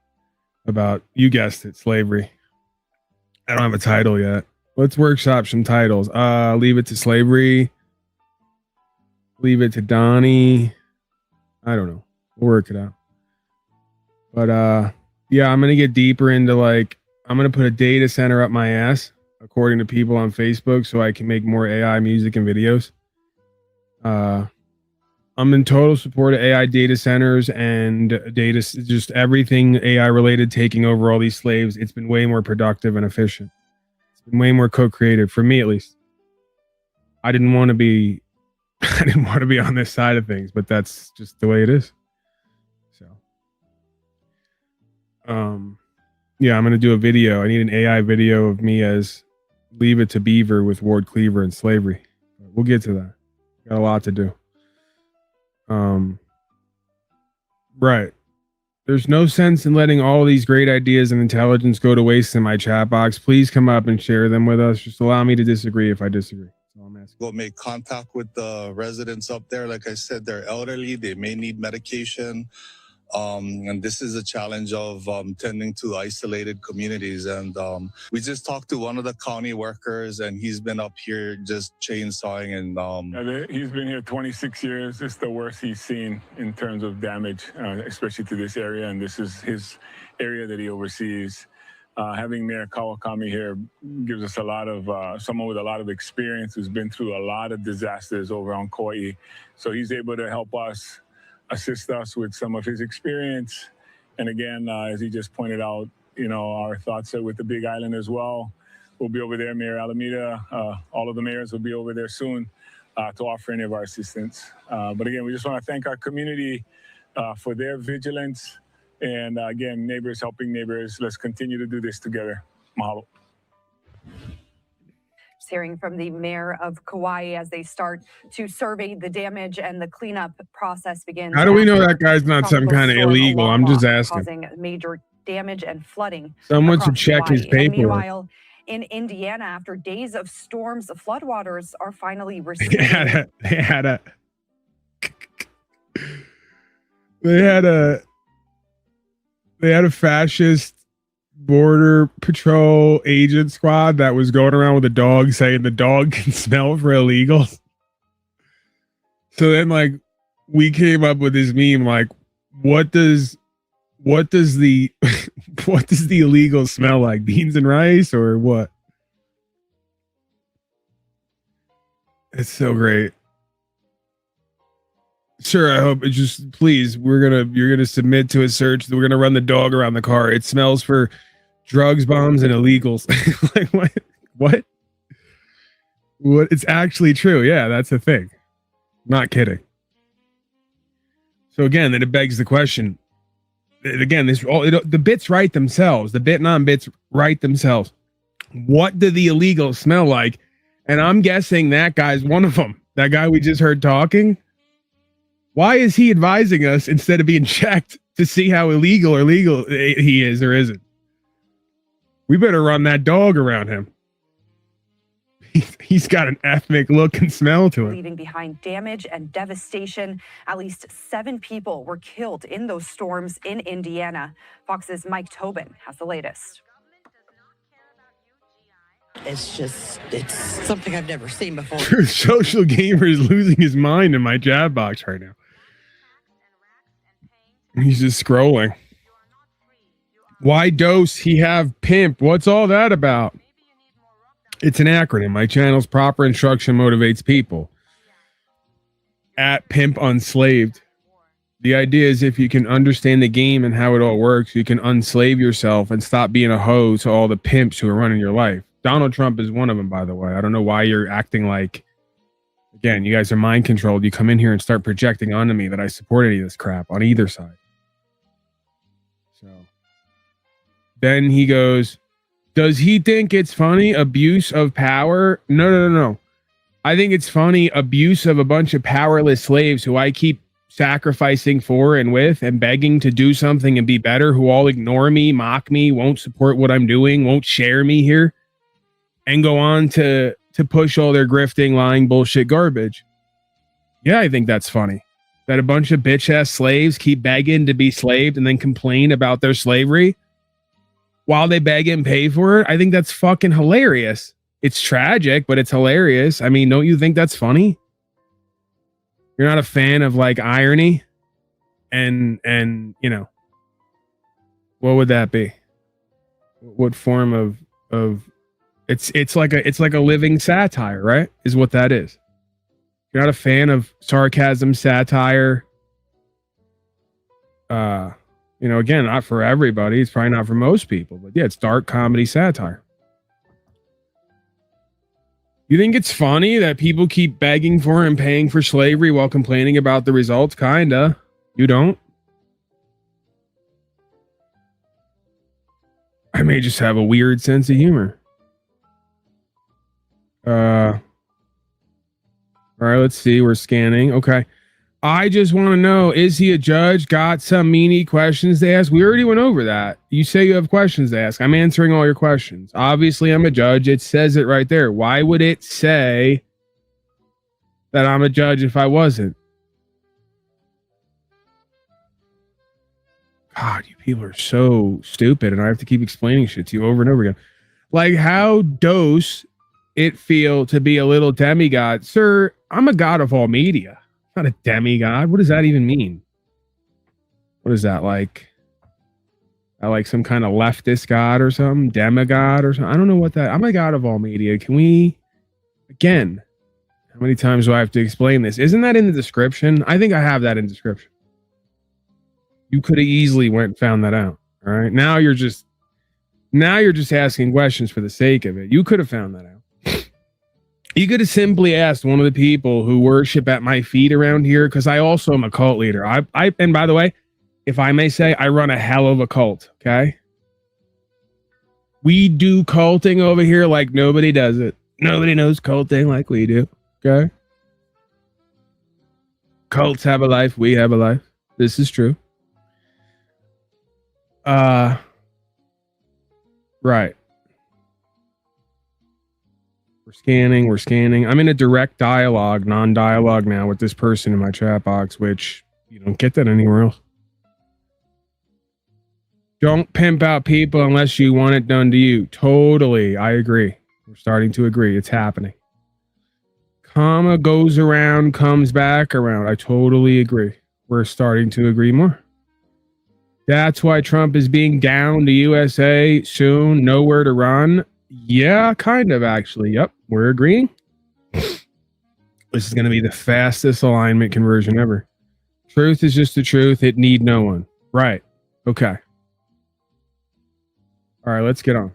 about, you guessed it, slavery. I don't have a title yet. Let's workshop some titles. Leave It to Slavery. Leave It to Donnie. I don't know. We'll work it out. But yeah, I'm gonna get deeper into, like, I'm gonna put a data center up my ass, according to people on Facebook, so I can make more AI music and videos. I'm in total support of AI data centers and data, just everything AI related, taking over all these slaves. It's been way more productive and efficient. It's been way more co-creative for me, at least. I didn't want to be on this side of things, but that's just the way it is. So, yeah, I'm going to do a video. I need an AI video of me as Leave It to Beaver with Ward Cleaver and slavery. We'll get to that. Got a lot to do. Right. There's no sense in letting all these great ideas and intelligence go to waste in my chat box. Please come up and share them with us. Just allow me to disagree if I disagree. That's all I'm asking. Go make contact with the residents up there. Like I said, they're elderly. They may need medication. And this is a challenge of tending to isolated communities. And we just talked to one of the county workers, and he's been up here just chainsawing. And he's been here 26 years. It's the worst he's seen in terms of damage, especially to this area. And this is his area that he oversees. Having Mayor Kawakami here gives us a lot of, someone with a lot of experience who's been through a lot of disasters over on Kauai. So he's able to help us, assist us with some of his experience. And again, as he just pointed out, you know, our thoughts are with the Big Island as well. We'll be over there, Mayor Alameda. All of the mayors will be over there soon to offer any of our assistance. But again, we just want to thank our community for their vigilance. And again, neighbors helping neighbors. Let's continue to do this together. Mahalo. Hearing from the mayor of Kauai as they start to survey the damage and the cleanup process begins. How do we know that guy's not some kind of illegal? I'm just asking. Causing major damage and flooding. Someone should check his paperwork. Meanwhile, in Indiana, after days of storms, the floodwaters are finally receding. They had a fascist border patrol agent squad that was going around with a dog saying the dog can smell for illegals. So then like we came up with this meme like what does the what does the illegal smell like? Beans and rice or what? It's so great. Sure, I hope it just please you're gonna submit to a search. We're gonna run the dog around the car. It smells for drugs, bombs, and illegals. Like what? What? It's actually true. Yeah, that's the thing. Not kidding. So again, then it begs the question. Again, the bits write themselves. The bit non-bits write themselves. What do the illegals smell like? And I'm guessing that guy's one of them. That guy we just heard talking. Why is he advising us instead of being checked to see how illegal or legal he is or isn't? We better run that dog around him. He's got an ethnic look and smell to him. Leaving behind damage and devastation. At least 7 people were killed in those storms in Indiana. Fox's Mike Tobin has the latest. It's something I've never seen before. Social gamer is losing his mind in my chat box right now. He's just scrolling. Why dose he have pimp? What's all that about? It's an acronym. My channel's proper instruction motivates people. At pimp unslaved. The idea is if you can understand the game and how it all works, you can unslave yourself and stop being a hoe to all the pimps who are running your life. Donald Trump is one of them, by the way. I don't know why you're acting like, again, you guys are mind controlled. You come in here and start projecting onto me that I support any of this crap on either side. So then he goes, does he think it's funny? Abuse of power? No. I think it's funny abuse of a bunch of powerless slaves who I keep sacrificing for and with and begging to do something and be better, who all ignore me, mock me, won't support what I'm doing, won't share me here, and go on to push all their grifting, lying, bullshit garbage. Yeah, I think that's funny. That a bunch of bitch-ass slaves keep begging to be slaved and then complain about their slavery while they beg and pay for it. I think that's fucking hilarious. It's tragic, but it's hilarious. I mean, don't you think that's funny? You're not a fan of like irony and you know, what would that be? What form of it's like a living satire, right? Is what that is. You're not a fan of sarcasm, satire. You know, again, not for everybody. It's probably not for most people, but yeah, it's dark comedy satire. You think it's funny that people keep begging for and paying for slavery while complaining about the results? Kinda. You don't? I may just have a weird sense of humor. All right, let's see. We're scanning. Okay. I just want to know, is he a judge? Got some meanie questions to ask? We already went over that. You say you have questions to ask. I'm answering all your questions. Obviously, I'm a judge. It says it right there. Why would it say that I'm a judge if I wasn't? God, you people are so stupid, and I have to keep explaining shit to you over and over again. Like, how does it feel to be a little demigod? Sir, I'm a god of all media. Not a demigod. What does that even mean? What is that like? Like some kind of leftist god or something? Demigod or something? I don't know what that. I'm a god of all media. Can we, again, how many times do I have to explain this? Isn't that in the description? I think I have that in description. You could have easily went and found that out. All right. Now you're just asking questions for the sake of it. You could have found that out. You could have simply asked one of the people who worship at my feet around here, because I also am a cult leader. And by the way, if I may say, I run a hell of a cult, okay? We do culting over here like nobody does it. Nobody knows culting like we do, okay? Cults have a life. We have a life. This is true. Right. We're scanning. I'm in a direct dialogue, non-dialogue now with this person in my chat box, which you don't get that anywhere else. Don't pimp out people unless you want it done to you. Totally. I agree. We're starting to agree. It's happening. Karma goes around, comes back around. I totally agree. We're starting to agree more. That's why Trump is being down to USA soon. Nowhere to run. Yeah, kind of actually. Yep, we're agreeing. This is going to be the fastest alignment conversion ever. Truth is just the truth. It need no one. Right. Okay. All right, let's get on.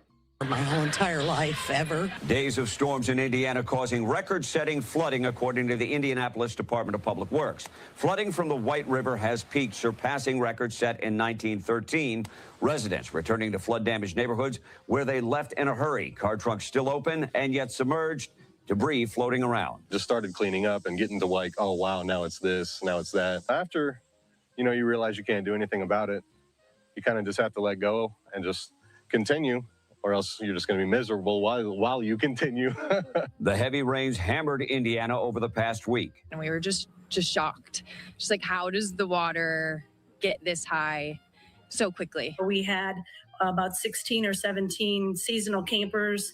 My whole entire life, ever. Days of storms in Indiana causing record-setting flooding, according to the Indianapolis Department of Public Works. Flooding from the White River has peaked, surpassing records set in 1913. Residents returning to flood-damaged neighborhoods where they left in a hurry. Car trunks still open and yet submerged. Debris floating around. Just started cleaning up and getting to like, oh, wow, now it's this, now it's that. After, you realize you can't do anything about it, you kind of just have to let go and just continue, or else you're just going to be miserable while you continue. The heavy rains hammered Indiana over the past week. And we were just shocked. Just like, how does the water get this high so quickly? We had about 16 or 17 seasonal campers.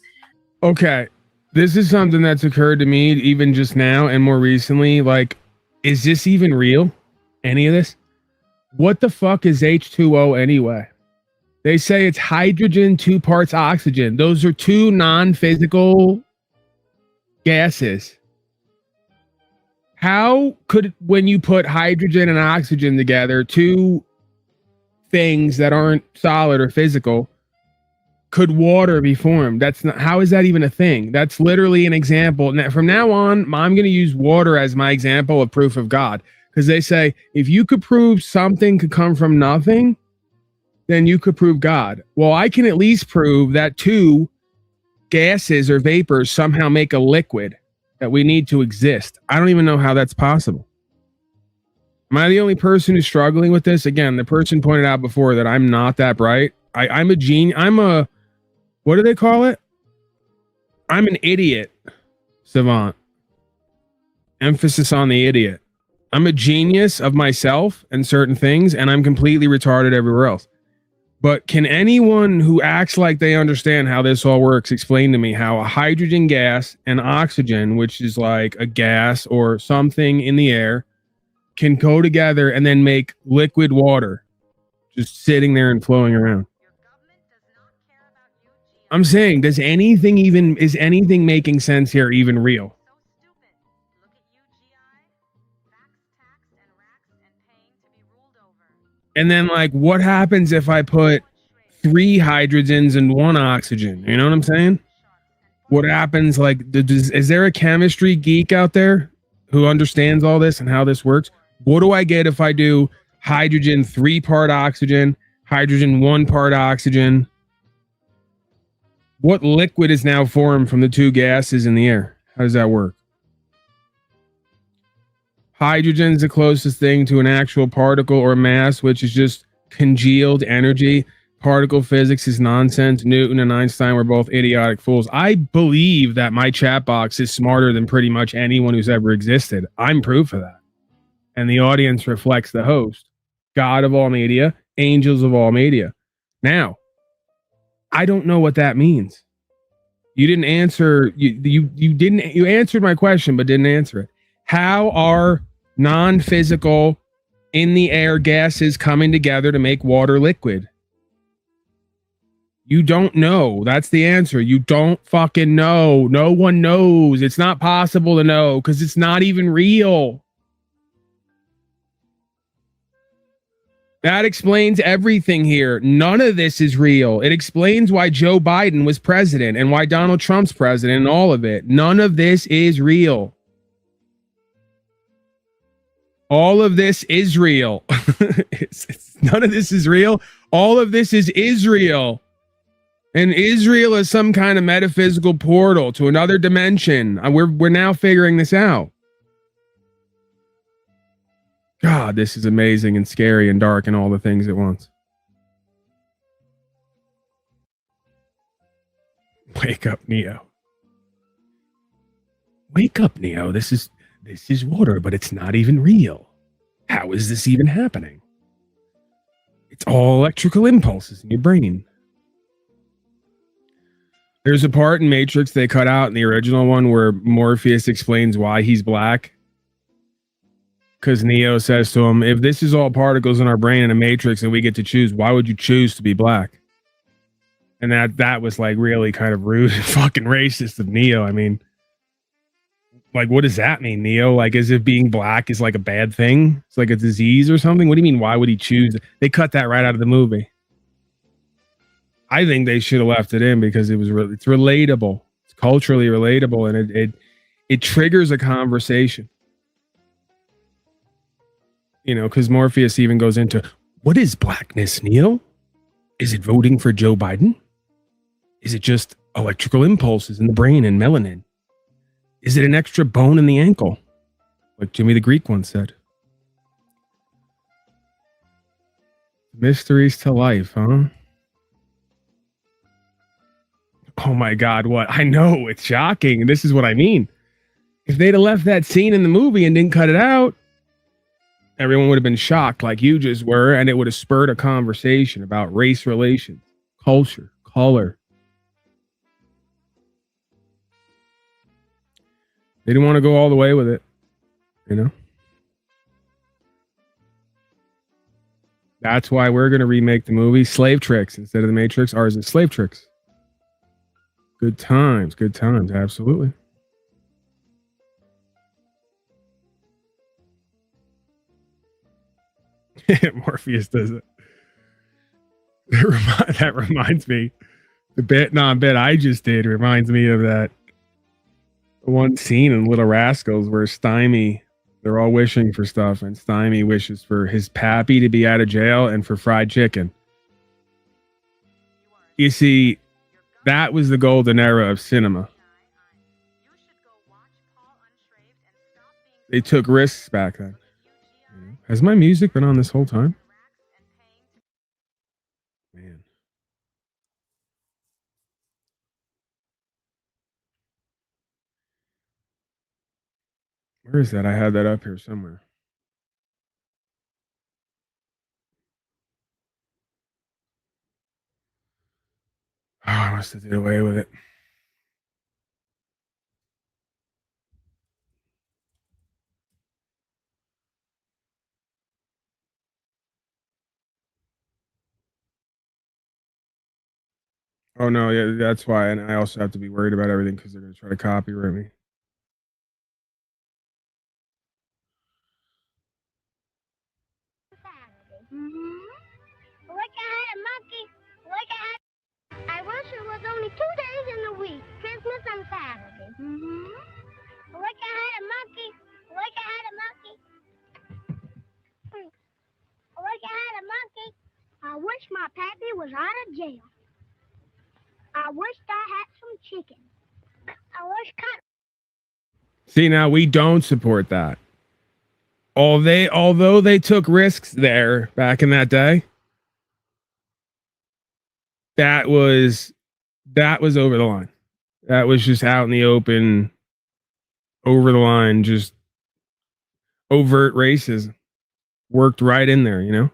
Okay. This is something that's occurred to me even just now and more recently. Like, is this even real? Any of this? What the fuck is H2O anyway? They say it's hydrogen, 2 parts oxygen. Those are 2 non-physical gases. How could, when you put hydrogen and oxygen together, 2 things that aren't solid or physical, could water be formed? That's not, how is that even a thing? That's literally an example. Now, from now on, I'm going to use water as my example of proof of God, because they say if you could prove something could come from nothing, then you could prove God. Well, I can at least prove that 2 gases or vapors somehow make a liquid that we need to exist. I don't even know how that's possible. Am I the only person who's struggling with this? Again, the person pointed out before that I'm not that bright. I'm a genius. What do they call it? I'm an idiot savant. Emphasis on the idiot. I'm a genius of myself and certain things, and I'm completely retarded everywhere else. But can anyone who acts like they understand how this all works explain to me how a hydrogen gas and oxygen, which is like a gas or something in the air, can go together and then make liquid water just sitting there and flowing around? I'm saying, is anything making sense here even real? And then, like, what happens if I put 3 hydrogens and 1 oxygen? You know what I'm saying? What happens, like, is there a chemistry geek out there who understands all this and how this works? What do I get if I do hydrogen 3-part oxygen, hydrogen 1 part oxygen? What liquid is now formed from the 2 gases in the air? How does that work? Hydrogen is the closest thing to an actual particle or mass, which is just congealed energy. Particle physics is nonsense. Newton and Einstein were both idiotic fools. I believe that my chat box is smarter than pretty much anyone who's ever existed. I'm proof of that. And the audience reflects the host. God of all media, angels of all media. Now, I don't know what that means. You didn't answer. You answered my question, but didn't answer it. How are non-physical in the air gases coming together to make water liquid? You don't know. That's the answer. You don't fucking know. No one knows. It's not possible to know because it's not even real. That explains everything here. None of this is real. It explains why Joe Biden was president and why Donald Trump's president and all of it. None of this is real. All of this is real. None of this is real. All of this is Israel. And Israel is some kind of metaphysical portal to another dimension. We're now figuring this out. God, this is amazing and scary and dark and all the things at once. Wake up, Neo. Wake up, Neo. This is water, but it's not even real. How is this even happening? It's all electrical impulses in your brain. There's a part in Matrix they cut out in the original one where Morpheus explains why he's black. Because Neo says to him, if this is all particles in our brain in a matrix and we get to choose, why would you choose to be black? And that was like really kind of rude and fucking racist of Neo. I mean, like, what does that mean, Neo? Like, as if being black is like a bad thing? It's like a disease or something? What do you mean, why would he choose? They cut that right out of the movie. I think they should have left it in because it's relatable. It's culturally relatable, and it triggers a conversation. You know, because Morpheus even goes into, what is blackness, Neo? Is it voting for Joe Biden? Is it just electrical impulses in the brain and melanin? Is it an extra bone in the ankle? Like Jimmy the Greek once said. Mysteries to life, huh? Oh my God, what? I know, it's shocking. This is what I mean. If they'd have left that scene in the movie and didn't cut it out, everyone would have been shocked like you just were, and it would have spurred a conversation about race relations, culture, color. They didn't want to go all the way with it, you know? That's why we're going to remake the movie Slave Tricks instead of The Matrix. Ours is Slave Tricks. Good times, absolutely. Morpheus does it. That reminds me. The bit I just did reminds me of that one scene in Little Rascals where Stymie, they're all wishing for stuff, and Stymie wishes for his pappy to be out of jail and for fried chicken. You see, that was the golden era of cinema. They took risks back then. Has my music been on this whole time? Man. Where is that? I had that up here somewhere. Oh, I must have did away with it. Oh no, yeah, that's why. And I also have to be worried about everything because they're going to try to copyright me. I wish it was only 2 days in the week. Christmas and Saturday. I wish I had a monkey. I wish I had a monkey. I wish I had a monkey. I wish my pappy was out of jail. I wish I had some chicken. I wish See, now we don't support that. Although they took risks there back in that day, that was over the line. That was just out in the open, over the line, just overt racism. Worked right in there, you know?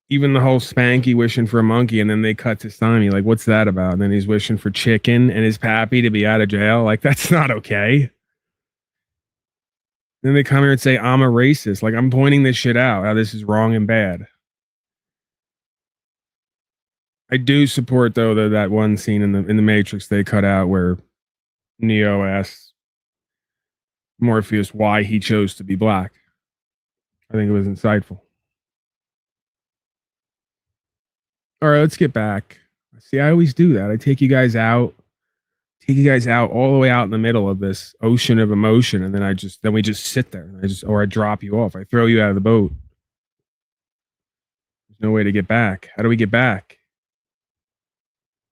Even the whole Spanky wishing for a monkey, and then they cut to Stymie. Like, what's that about? And then he's wishing for chicken and his pappy to be out of jail. Like, that's not okay. Then they come here and say, I'm a racist. Like, I'm pointing this shit out, how this is wrong and bad. I do support, though, that one scene in the Matrix they cut out where Neo asks Morpheus why he chose to be black. I think it was insightful. All right, let's get back. See, I always do that. I take you guys out all the way out in the middle of this ocean of emotion, and then we just sit there. Or I drop you off. I throw you out of the boat. There's no way to get back. How do we get back?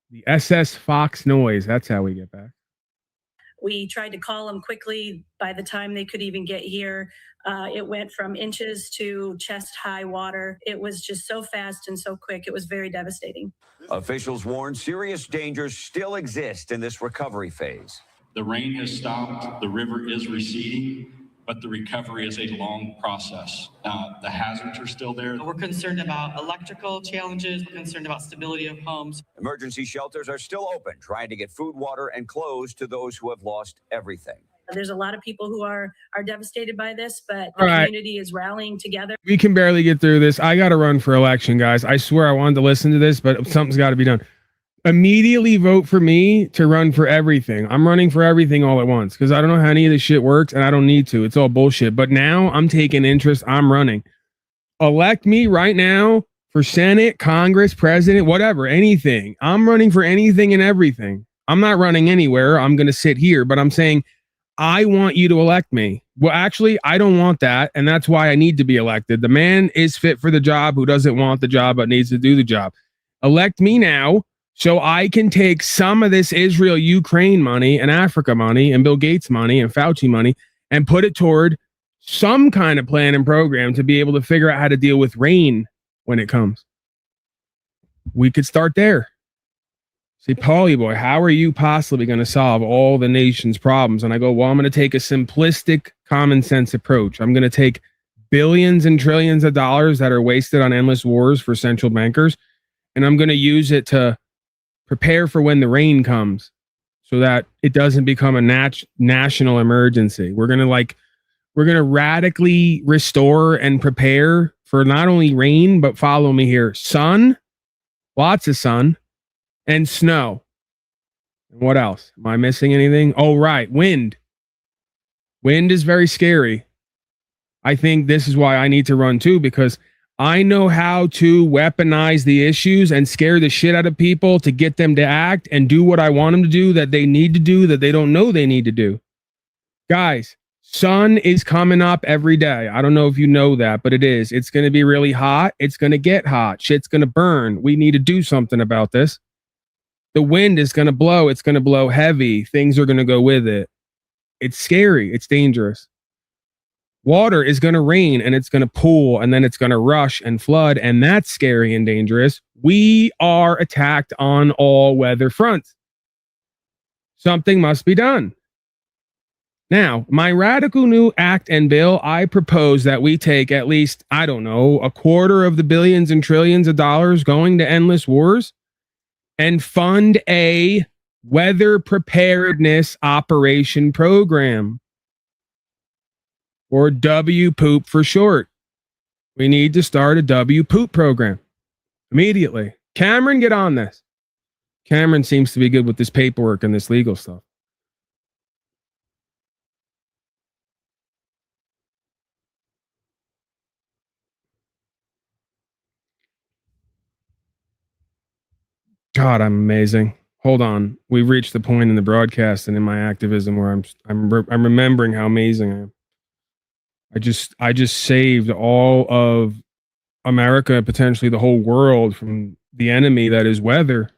The SS Fox noise. That's how we get back. We tried to call them quickly. By the time they could even get here, it went from inches to chest high water. It was just so fast and so quick. It was very devastating. Officials warn serious dangers still exist in this recovery phase. The rain has stopped. The river is receding, but the recovery is a long process. The hazards are still there. We're concerned about electrical challenges. We're concerned about stability of homes. Emergency shelters are still open, trying to get food, water, and clothes to those who have lost everything. There's a lot of people who are devastated by this, but the All right. community is rallying together. We can barely get through this. I got to run for election, guys. I swear I wanted to listen to this, but something's got to be done. Immediately vote for me to run for everything. I'm running for everything all at once because I don't know how any of this shit works and I don't need to. It's all bullshit. But now I'm taking interest. I'm running. Elect me right now for Senate, Congress, President, whatever, anything. I'm running for anything and everything. I'm not running anywhere. I'm going to sit here, but I'm saying I want you to elect me. Well, actually, I don't want that. And that's why I need to be elected. The man is fit for the job who doesn't want the job but needs to do the job. Elect me now so I can take some of this Israel, Ukraine money and Africa money and Bill Gates money and Fauci money and put it toward some kind of plan and program to be able to figure out how to deal with rain when it comes. We could start there. Say, Paulie boy, how are you possibly going to solve all the nation's problems? And I go, well, I'm going to take a simplistic common sense approach. I'm going to take billions and trillions of dollars that are wasted on endless wars for central bankers, and I'm going to use it to prepare for when the rain comes so that it doesn't become a national emergency. We're going to radically restore and prepare for not only rain, but follow me here. Sun, lots of sun, and snow. What else? Am I missing anything? Oh, right. Wind. Wind is very scary. I think this is why I need to run too, because I know how to weaponize the issues and scare the shit out of people to get them to act and do what I want them to do, that they need to do, that they don't know they need to do. Guys, sun is coming up every day. I don't know if you know that, but it is. It's going to be really hot. It's going to get hot. Shit's going to burn. We need to do something about this. The wind is going to blow. It's going to blow heavy. Things are going to go with it. It's scary. It's dangerous. Water is going to rain and it's going to pool and then it's going to rush and flood, and that's scary and dangerous. We are attacked on all weather fronts. Something must be done. Now, my radical new act and bill, I propose that we take at least, I don't know, a quarter of the billions and trillions of dollars going to endless wars and fund a weather preparedness operation program, or WPOOP for short. We need to start a WPOOP program immediately. Cameron, get on this. Cameron seems to be good with this paperwork and this legal stuff. God, I'm amazing. Hold on. We've reached the point in the broadcast and in my activism where I'm remembering how amazing I am. I just saved all of America, potentially the whole world, from the enemy that is weather.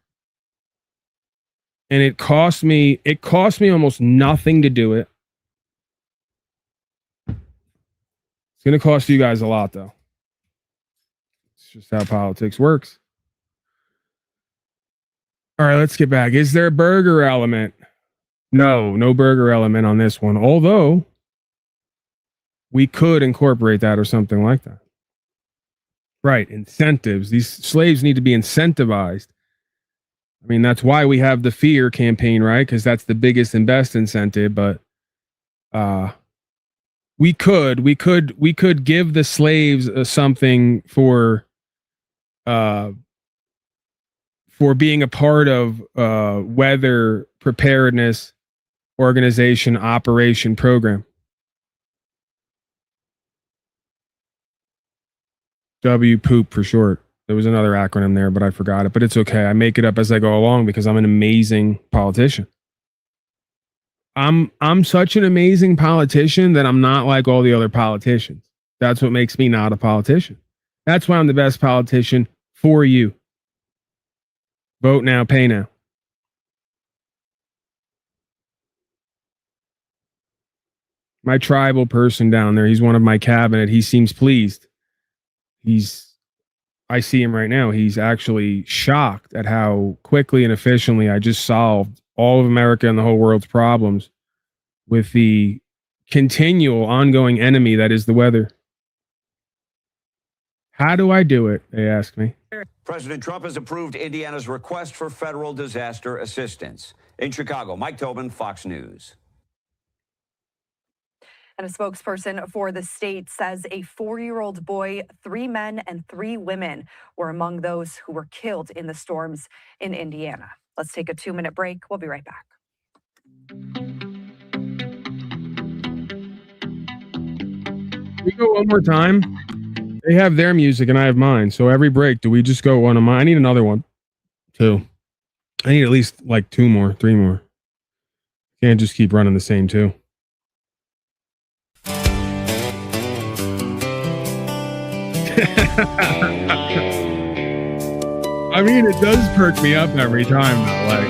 And it cost me almost nothing to do it. It's going to cost you guys a lot, though. It's just how politics works. All right, let's get back. Is there a burger element? No burger element on this one. Although we could incorporate that or something like that. Right, incentives. These slaves need to be incentivized. I mean, that's why we have the fear campaign, right? Because that's the biggest and best incentive. But we could give the slaves something for being a part of weather preparedness organization operation program. WPOOP for short. There was another acronym there, but I forgot it. But it's okay. I make it up as I go along because I'm an amazing politician. I'm such an amazing politician that I'm not like all the other politicians. That's what makes me not a politician. That's why I'm the best politician for you. Vote now, pay now. My tribal person down there, he's one of my cabinet. He seems pleased. I see him right now. He's actually shocked at how quickly and efficiently I just solved all of America and the whole world's problems with the continual, ongoing enemy that is the weather. How do I do it? They ask me. President Trump has approved Indiana's request for federal disaster assistance. In Chicago, Mike Tobin, Fox News. And a spokesperson for the state says a 4-year-old boy, 3 men and 3 women were among those who were killed in the storms in Indiana. Let's take a 2-minute break. We'll be right back. We go one more time. They have their music and I have mine. So every break, do we just go one of mine? I need another one. 2. I need at least like 2 more, 3 more. Can't just keep running the same 2. I mean, it does perk me up every time, though. Like,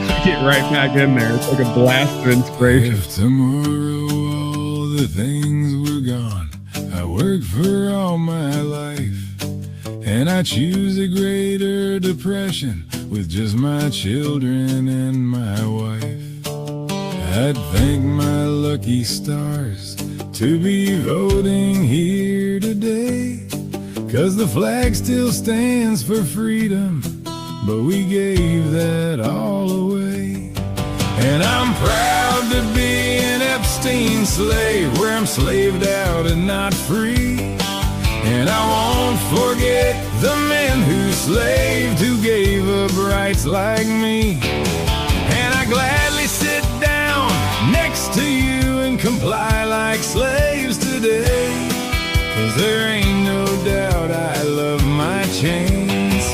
I get right back in there. It's like a blast of inspiration. If tomorrow all the things were gone, I worked for all my life, and I choose a greater depression with just my children and my wife. I'd thank my lucky stars to be voting here today, 'cause the flag still stands for freedom, but we gave that all away. And I'm proud to be an Epstein slave, where I'm slaved out and not free. And I won't forget the men who slaved, who gave up rights like me. And I gladly sit down next to you and comply like slaves today, 'cause there ain't no doubt I love my chains.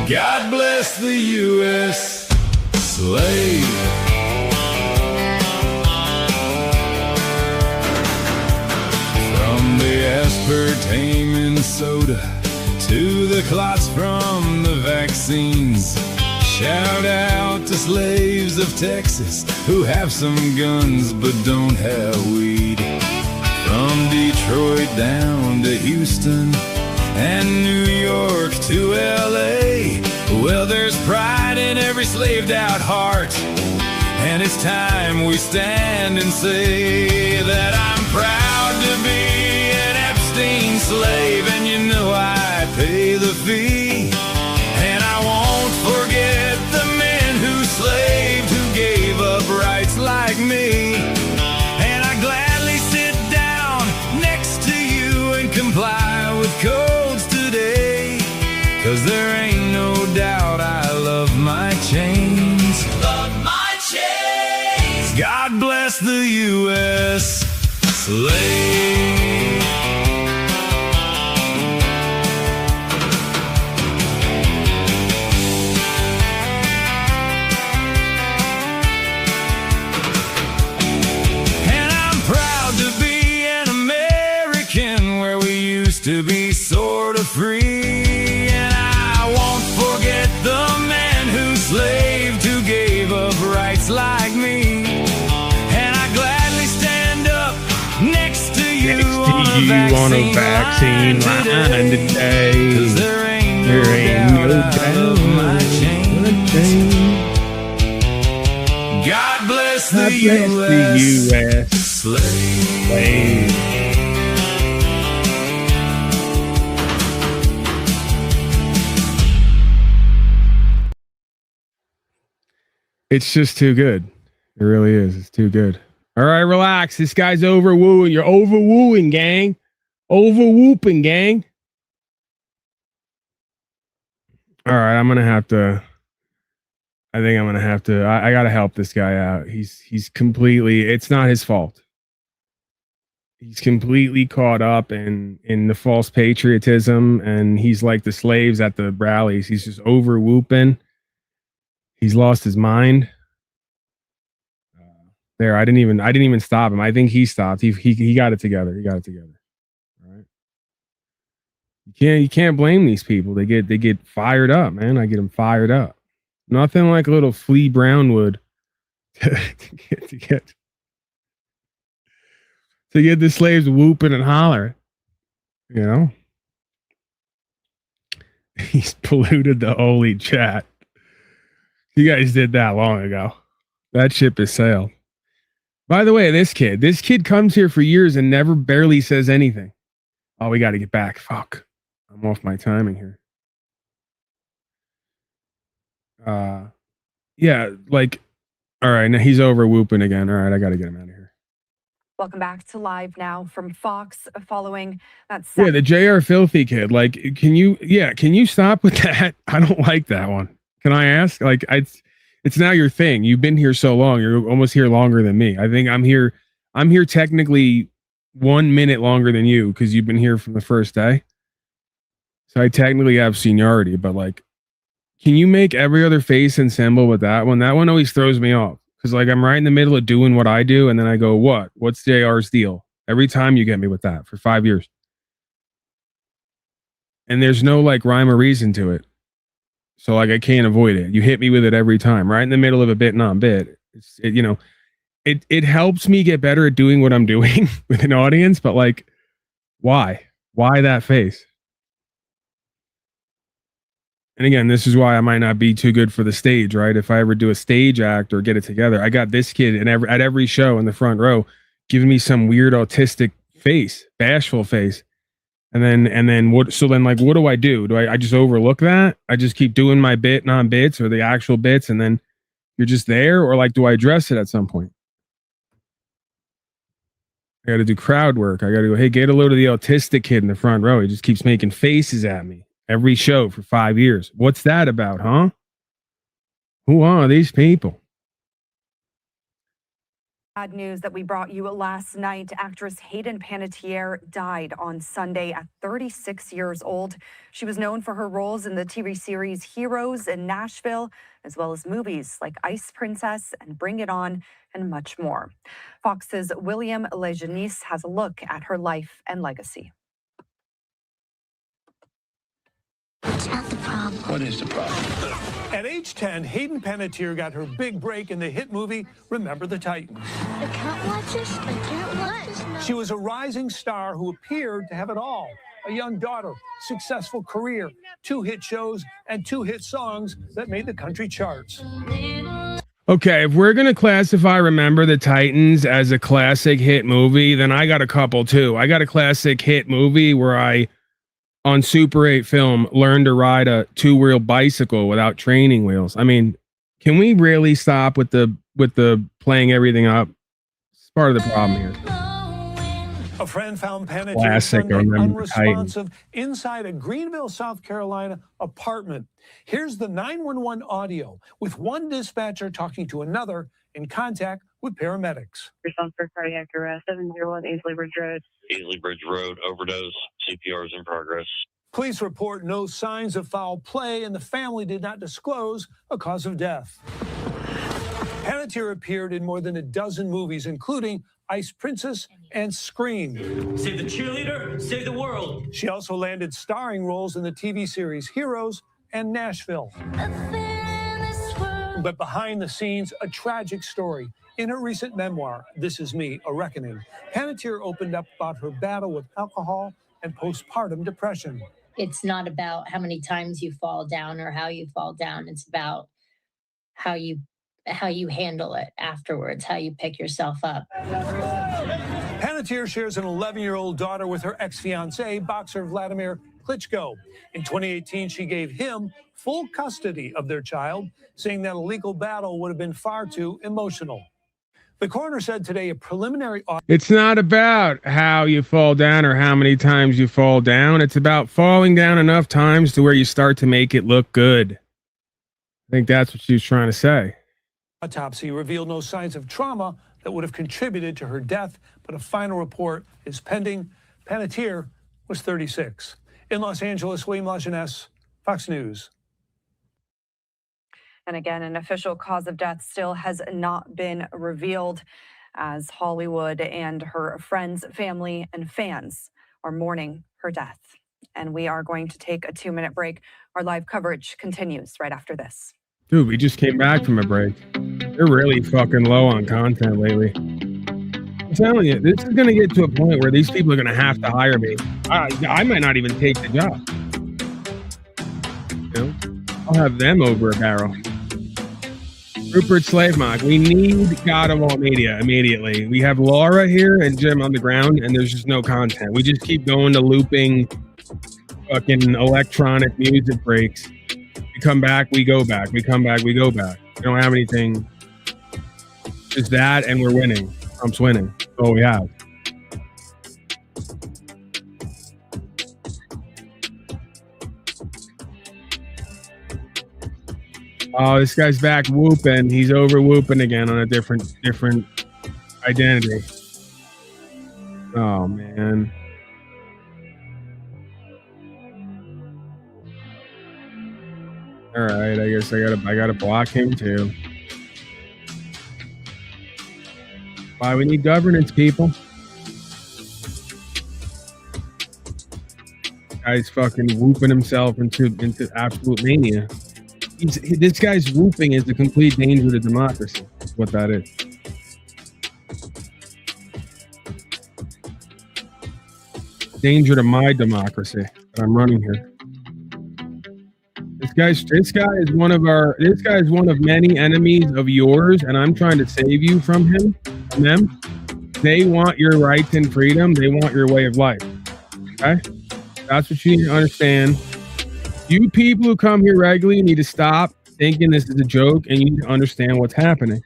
God bless the U.S. slave. From the aspartame in soda to the clots from the vaccines, shout out to slaves of Texas who have some guns but don't have weed. From Detroit down to Houston and New York to LA, well, there's pride in every slaved out heart. And it's time we stand and say that I'm proud to be an Epstein slave, and you know I pay the fee. And I won't forget the men who slaved, who gave up rights like me. And I gladly sit down next to you and comply with codes today, 'cause there ain't no doubt I love my chains. Love my chains. God bless the U.S. slave. To be sort of free, and I won't forget the men who slaved, who gave up rights like me. And I gladly stand up next to you, on a vaccine line today. 'Cause there ain't no doubt I love my chains. God bless the U.S. slave. It's just too good. It really is. It's too good. All right, relax. This guy's overwooing. You're overwooing, gang. Overwhooping, gang. All right, I'm gonna have to. I think I'm gonna have to. I gotta help this guy out. He's completely. It's not his fault. He's completely caught up in the false patriotism, and he's like the slaves at the rallies. He's just overwhooping. He's lost his mind. There, I didn't even stop him. I think he stopped. He got it together. He got it together. All right. You can't blame these people. They get fired up, man. I get them fired up. Nothing like a little Flea Brownwood to get the slaves whooping and hollering. You know, he's polluted the holy chat. You guys did that long ago. That ship has sailed. By the way, this kid comes here for years and never barely says anything. Oh, we got to get back. Fuck. I'm off my timing here. Yeah, like, all right, now he's over whooping again. All right, I got to get him out of here. Welcome back to Live Now from Fox following that. Yeah, the JR Filthy kid. Like, can you stop with that? I don't like that one. Can I ask? Like, it's now your thing. You've been here so long. You're almost here longer than me. I think I'm here technically 1 minute longer than you because you've been here from the first day. So I technically have seniority, but like, can you make every other face and symbol with that one? That one always throws me off because like I'm right in the middle of doing what I do, and then I go, What's JR's deal? Every time you get me with that for 5 years. And there's no like rhyme or reason to it. So like I can't avoid it. You hit me with it every time, right in the middle of a bit non-bit. It helps me get better at doing what I'm doing with an audience, but like, why? Why that face? And again, this is why I might not be too good for the stage, right? If I ever do a stage act or get it together, I got this kid at every show in the front row giving me some weird autistic face, bashful face. And then what? So then, like, what do? I just overlook that? I just keep doing my bit, non-bits, or the actual bits, and then you're just there, or like, do I address it at some point? I got to do crowd work. I got to go. Hey, get a load of the autistic kid in the front row. He just keeps making faces at me every show for 5 years. What's that about, huh? Who are these people? Bad news that we brought you last night. Actress Hayden Panettiere died on Sunday at 36 years old. She was known for her roles in the TV series Heroes in Nashville, as well as movies like Ice Princess and Bring It On, and much more. Fox's William Lejeunesse has a look at her life and legacy. What's not the problem? What is the problem? At age 10, Hayden Panettiere got her big break in the hit movie Remember the Titans. I can't watch this. I can't watch this. No. She was a rising star who appeared to have it all. A young daughter, successful career, 2 hit shows, and 2 hit songs that made the country charts. Okay, if we're going to classify Remember the Titans as a classic hit movie, then I got a couple too. I got a classic hit movie where I, on Super 8 film, learned to ride a 2-wheel bicycle without training wheels. I mean, can we really stop with the playing everything up? It's part of the problem here. A friend found Panettiere Sunday unresponsive inside a Greenville, South Carolina apartment. Here's the 911 audio with one dispatcher talking to another in contact with paramedics. Response for cardiac arrest, 701 Easley Bridge Road. Easley Bridge Road, overdose, CPR is in progress. Police report no signs of foul play, and the family did not disclose a cause of death. Panettiere appeared in more than a dozen movies, including Ice Princess and Scream. Save the cheerleader, save the world. She also landed starring roles in the TV series Heroes and Nashville. But behind the scenes, a tragic story. In her recent memoir, This Is Me, A Reckoning, Panettiere opened up about her battle with alcohol and postpartum depression. It's not about how many times you fall down or how you fall down. It's about how you handle it afterwards, how you pick yourself up. Panettiere shares an 11-year-old daughter with her ex-fiancé, boxer Vladimir Klitschko. In 2018, she gave him full custody of their child, saying that a legal battle would have been far too emotional. The coroner said today a preliminary... It's not about how you fall down or how many times you fall down. It's about falling down enough times to where you start to make it look good. I think that's what she was trying to say. Autopsy revealed no signs of trauma that would have contributed to her death, but a final report is pending. Panettiere was 36. In Los Angeles, William Lejeunesse, Fox News. And again, an official cause of death still has not been revealed, as Hollywood and her friends, family, and fans are mourning her death. And we are going to take a 2-minute break. Our live coverage continues right after this. Dude, we just came back from a break. They're really fucking low on content lately. I'm telling you, this is going to get to a point where these people are going to have to hire me. I might not even take the job. You know? I'll have them over a barrel. Rupert Slavemog, we need God of all media immediately. We have Laura here and Jim on the ground, and there's just no content. We just keep going to looping fucking electronic music breaks. We come back, we go back. We come back, we go back. We don't have anything. Just that, and we're winning. Trump's winning. That's all we have. Oh, this guy's back whooping. He's over whooping again on a different identity. Oh man. All right, I guess I gotta block him too. Why we need governance, people? Guy's fucking whooping himself into absolute mania. This guy's whooping is a complete danger to democracy. That's what that is. Danger to my democracy that I'm running here. This guy is one of many enemies of yours, and I'm trying to save you from them. They want your rights and freedom. They want your way of life. Okay? That's what you need to understand. You people who come here regularly need to stop thinking this is a joke, and you need to understand what's happening.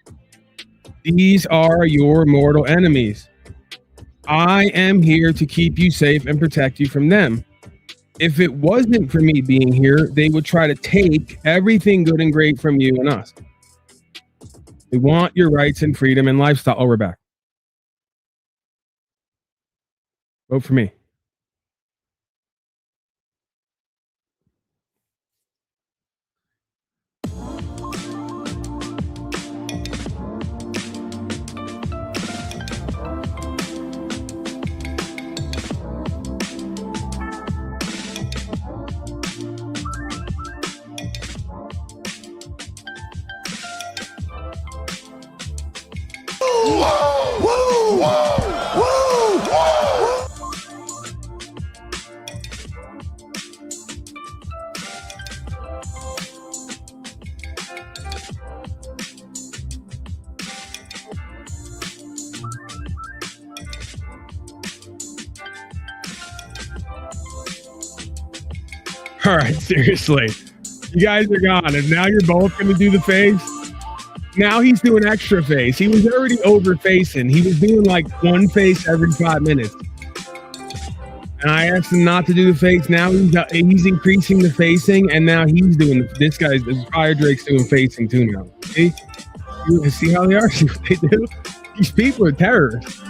These are your mortal enemies. I am here to keep you safe and protect you from them. If it wasn't for me being here, they would try to take everything good and great from you and us. We want your rights and freedom and lifestyle. Oh, we're back. Vote for me. All right, seriously. You guys are gone. And now you're both going to do the face. Now he's doing extra face. He was already over facing. He was doing like one face every 5 minutes. And I asked him not to do the face. Now he's increasing the facing. And now he's doing this guy's Fire Drake's doing facing too now. See? You see how they are? See what they do? These people are terrorists.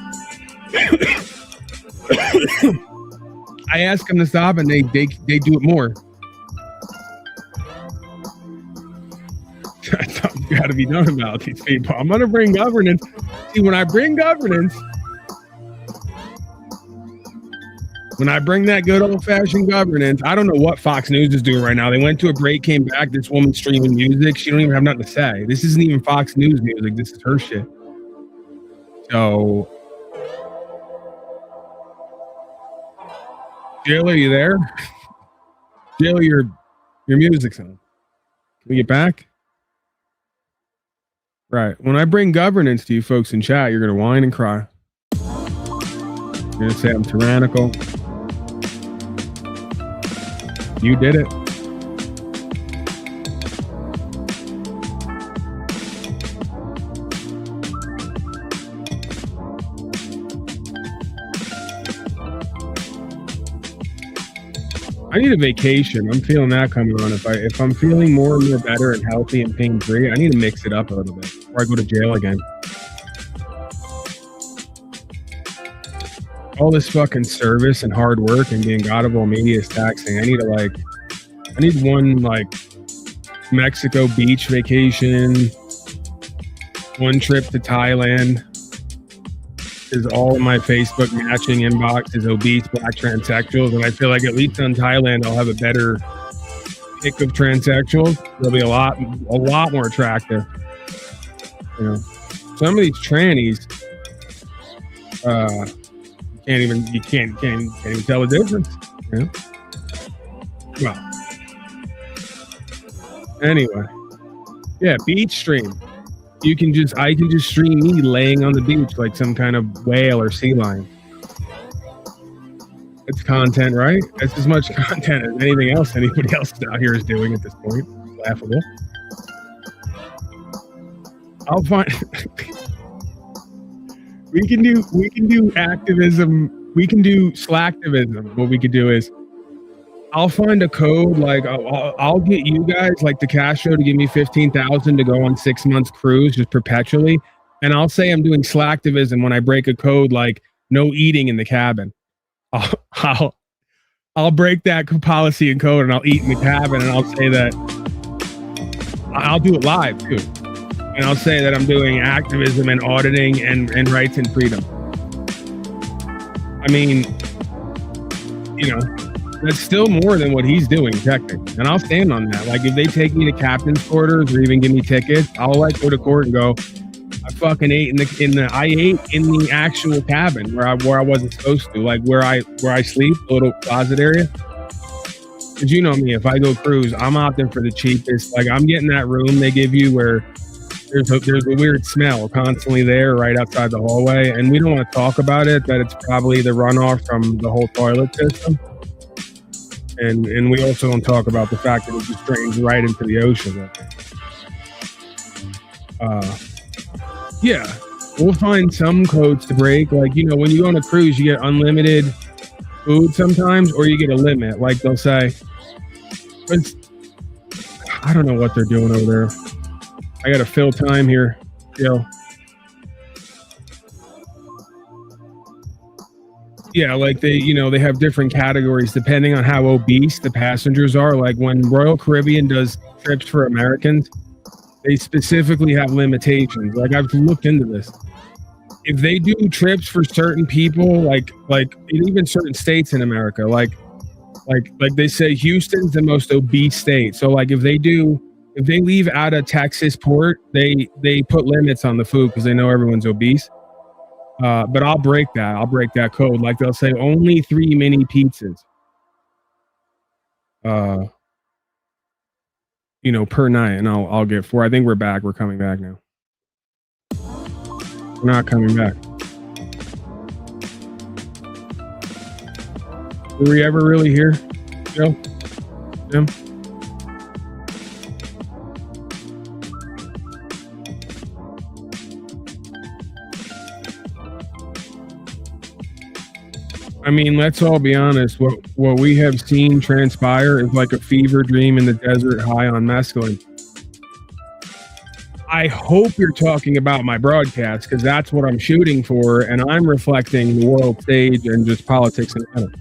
I ask them to stop and they do it more. Something's got to be done about these people. I'm going to bring governance. See, when I bring governance, when I bring that good old-fashioned governance, I don't know what Fox News is doing right now. They went to a break, came back. This woman's streaming music. She don't even have nothing to say. This isn't even Fox News music. This is her shit. So, Jill, are you there? Jill, your music's on. Can we get back? Right. When I bring governance to you folks in chat, you're going to whine and cry. You're going to say I'm tyrannical. You did it. I need a vacation. I'm feeling that coming on. If I'm feeling more and more better and healthy and pain-free, I need to mix it up a little bit before I go to jail again. All this fucking service and hard work and being God of all media is taxing. I need one like Mexico beach vacation, one trip to Thailand. Is all of my Facebook matching inbox is obese black transsexuals, and I feel like at least on Thailand I'll have a better pick of transsexuals. They'll be a lot more attractive. You know, some of these trannies, you can't even tell the difference. You know? Well, anyway, yeah, beach stream. I can just stream me laying on the beach like some kind of whale or sea lion. It's content, right? That's as much content as anything else anybody else out here is doing at this point. Laughable. I'll find we can do activism, we can do slacktivism. What we could do is I'll find a code, like I'll get you guys like the Castro to give me 15,000 to go on 6 months cruise just perpetually, and I'll say I'm doing slacktivism when I break a code like no eating in the cabin. I'll break that policy and code and I'll eat in the cabin, and I'll say that I'll do it live too. And I'll say that I'm doing activism and auditing and rights and freedom. I mean, you know, that's still more than what he's doing, technically. And I'll stand on that. Like, if they take me to captain's quarters or even give me tickets, I'll like go to court and go, I fucking ate in the actual cabin where I wasn't supposed to, like where I sleep, a little closet area. Cause you know me, if I go cruise, I'm opting for the cheapest. Like, I'm getting that room they give you where there's a weird smell constantly there right outside the hallway, and we don't want to talk about it, that it's probably the runoff from the whole toilet system. And we also don't talk about the fact that it just drains right into the ocean. Yeah, we'll find some codes to break. Like, you know, when you go on a cruise, you get unlimited food sometimes, or you get a limit. Like, they'll say, I don't know what they're doing over there. I got to fill time here. Yo. Yeah, like they have different categories depending on how obese the passengers are. Like when Royal Caribbean does trips for Americans, they specifically have limitations. Like, I've looked into this. If they do trips for certain people, like in even certain states in America, like they say Houston's the most obese state. So like if they leave out of Texas port, they put limits on the food because they know everyone's obese. But I'll break that code. Like, they'll say only 3 mini pizzas. You know, per night, and I'll get 4. I think we're back. We're coming back now. We're not coming back. Were we ever really here, Joe? Jim? I mean, let's all be honest. What we have seen transpire is like a fever dream in the desert high on mescaline. I hope you're talking about my broadcast, because that's what I'm shooting for, and I'm reflecting the world stage and just politics in general.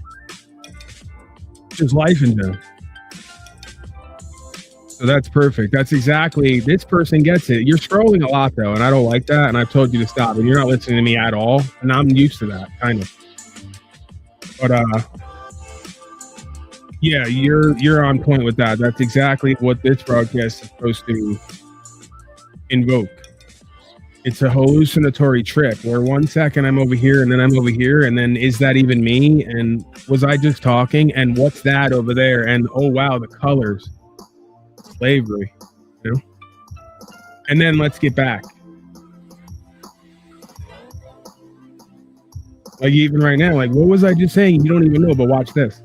Just life in general. So that's perfect. That's exactly, this person gets it. You're scrolling a lot though, and I don't like that, and I've told you to stop, and you're not listening to me at all, and I'm used to that, kind of. But yeah, you're on point with that. That's exactly what this broadcast is supposed to invoke. It's a hallucinatory trip where 1 second I'm over here and then I'm over here, and then is that even me? And was I just talking? And what's that over there? And oh wow, the colors, slavery, you know. And then let's get back. Like, even right now, like, what was I just saying? You don't even know, but watch this.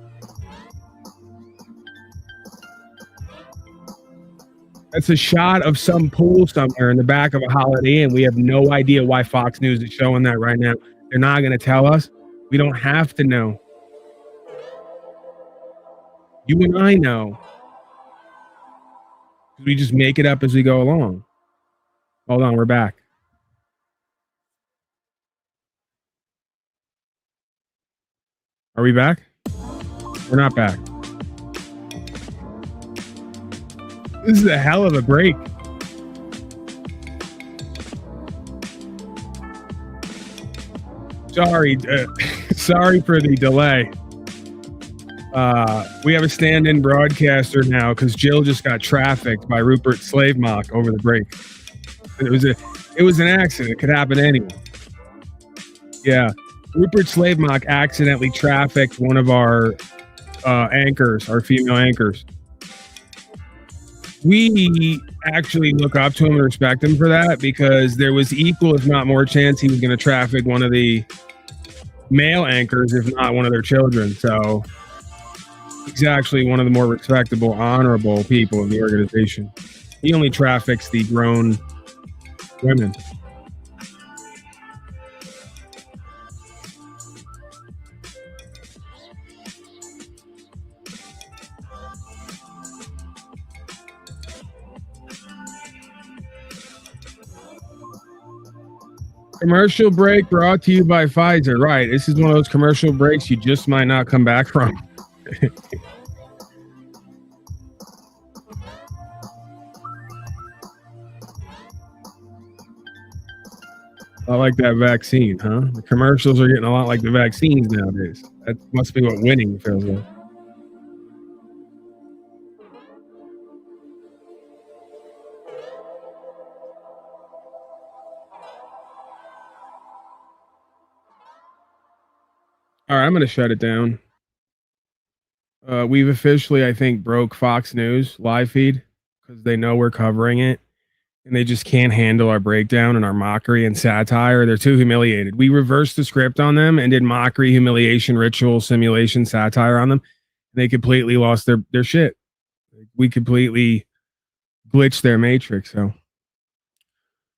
That's a shot of some pool somewhere in the back of a Holiday Inn. We have no idea why Fox News is showing that right now. They're not going to tell us. We don't have to know. You and I know. We just make it up as we go along. Hold on, we're back. Are we back? We're not back. This is a hell of a break. Sorry for the delay. We have a stand-in broadcaster now because Jill just got trafficked by Rupert Slavemock over the break. It was an accident. It could happen to anyone. Yeah. Rupert Slavemock accidentally trafficked one of our anchors, our female anchors. We actually look up to him and respect him for that, because there was equal, if not more, chance he was going to traffic one of the male anchors, if not one of their children. So he's actually one of the more respectable, honorable people in the organization. He only traffics the grown women. Commercial break brought to you by Pfizer. Right. This is one of those commercial breaks you just might not come back from. I like that vaccine, huh? The commercials are getting a lot like the vaccines nowadays. That must be what winning feels like. All right, I'm going to shut it down. We've officially, I think, broke Fox News live feed because they know we're covering it and they just can't handle our breakdown and our mockery and satire. They're too humiliated. We reversed the script on them and did mockery, humiliation, ritual, simulation, satire on them. They completely lost their shit. We completely glitched their matrix. So,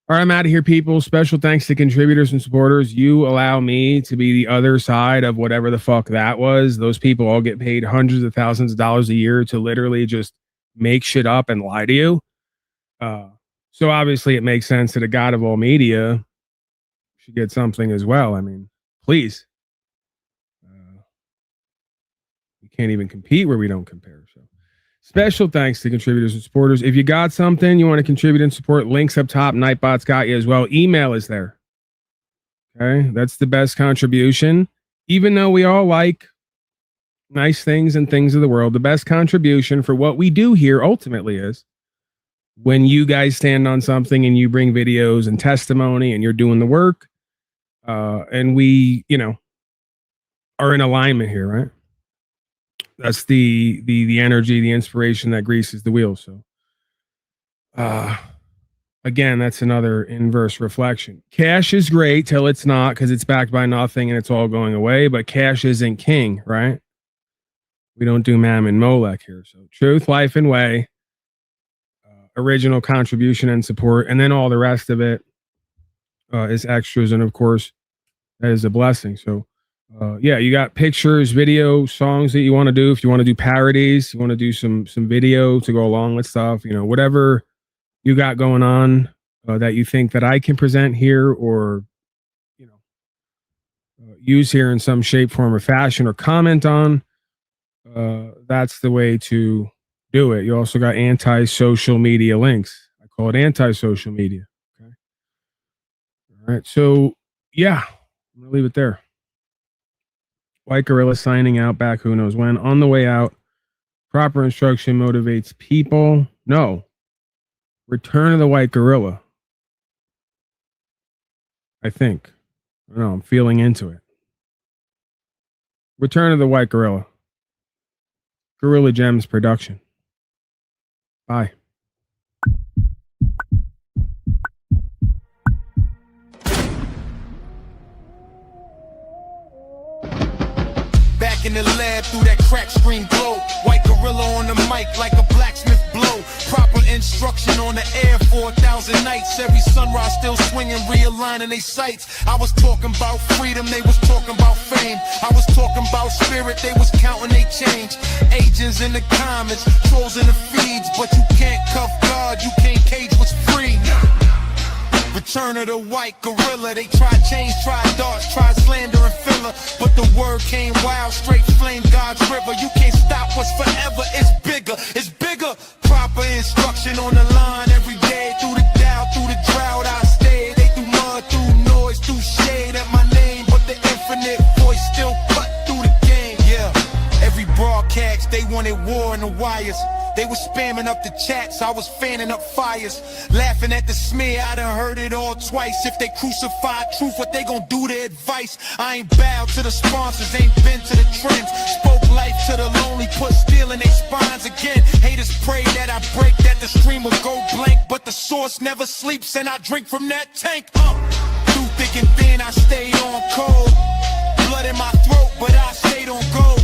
all right, I'm out of here, people. Special thanks to contributors and supporters. You allow me to be the other side of whatever the fuck that was. Those people all get paid hundreds of thousands of dollars a year to literally just make shit up and lie to you. So obviously it makes sense that a god of all media should get something as well. I mean, please. We can't even compete where we don't compare. So special thanks to contributors and supporters. If you got something you want to contribute and support, links up top. Nightbot's got you as well. Email is there. Okay, that's the best contribution. Even though we all like nice things and things of the world, the best contribution for what we do here ultimately is when you guys stand on something and you bring videos and testimony and you're doing the work, and we, are in alignment here, right? That's the energy, the inspiration that greases the wheel. So, again, that's another inverse reflection. Cash is great till it's not, because it's backed by nothing and it's all going away. But cash isn't king, right? We don't do Mammon Molech here. So, truth, life, and way. Original contribution and support, and then all the rest of it is extras, and of course that is a blessing. So yeah, you got pictures, video, songs that you want to do. If you want to do parodies, you want to do some video to go along with stuff, whatever you got going on that you think that I can present here or use here in some shape, form, or fashion, or comment on, that's the way to do it. You also got anti-social media links. I call it anti-social media. Okay. All right. So yeah, I'm gonna leave it there. White Gorilla signing out, back who knows when. On the way out, proper instruction motivates people. No. Return of the White Gorilla. I think. I don't know, I'm feeling into it. Return of the White Gorilla. Gorilla Gems production. Bye. Back in the lab through that crack screen glow. White Gorilla on the mic like a blacksmith blow. Proper instruction on the air, 4,000 nights. Every sunrise still swinging, realigning they sights. I was talking about freedom, they was talking about fame. I was talking about spirit, they was counting they change. Agents in the comments, trolls in the feeds. But you can't cuff God, you can't cage what's free. Return of the White Gorilla. They tried change, tried darts, tried slander and filler, but the word came wild, straight flame God's river. You can't stop what's forever, it's bigger, it's bigger. Proper instruction on the line every day. Through the doubt, through the drought I stayed. They threw mud, through noise, through shade at my name, but the infinite voice still cut through the game. Yeah, every broadcast they want wanted war in the wires. They was spamming up the chats, I was fanning up fires. Laughing at the smear, I done heard it all twice. If they crucify truth, what they gon' do to advice? I ain't bowed to the sponsors, ain't been to the trends. Spoke life to the lonely, put steel in their spines again. Haters pray that I break, that the stream will go blank. But the source never sleeps and I drink from that tank. Through thick and thin, I stay on cold. Blood in my throat, but I stayed on gold.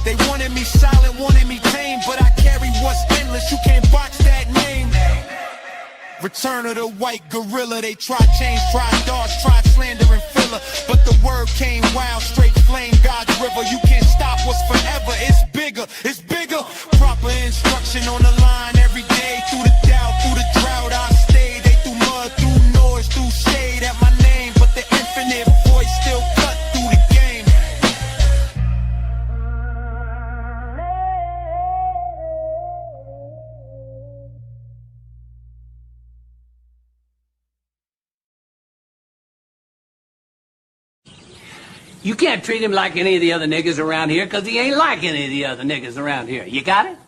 They wanted me silent, wanted me tame, but I carry what's endless, you can't box that name. Return of the white gorilla, they tried change, tried darts, tried slander and filler. But the word came wild, straight flame, God's river. You can't stop what's forever, it's bigger, it's bigger. Proper instruction on the line every day. Through the doubt, through the drought, I stayed. They threw mud, through noise, through shade at my name. But the infinite voice still cut through the game. You can't treat him like any of the other niggas around here, because he ain't like any of the other niggas around here. You got it?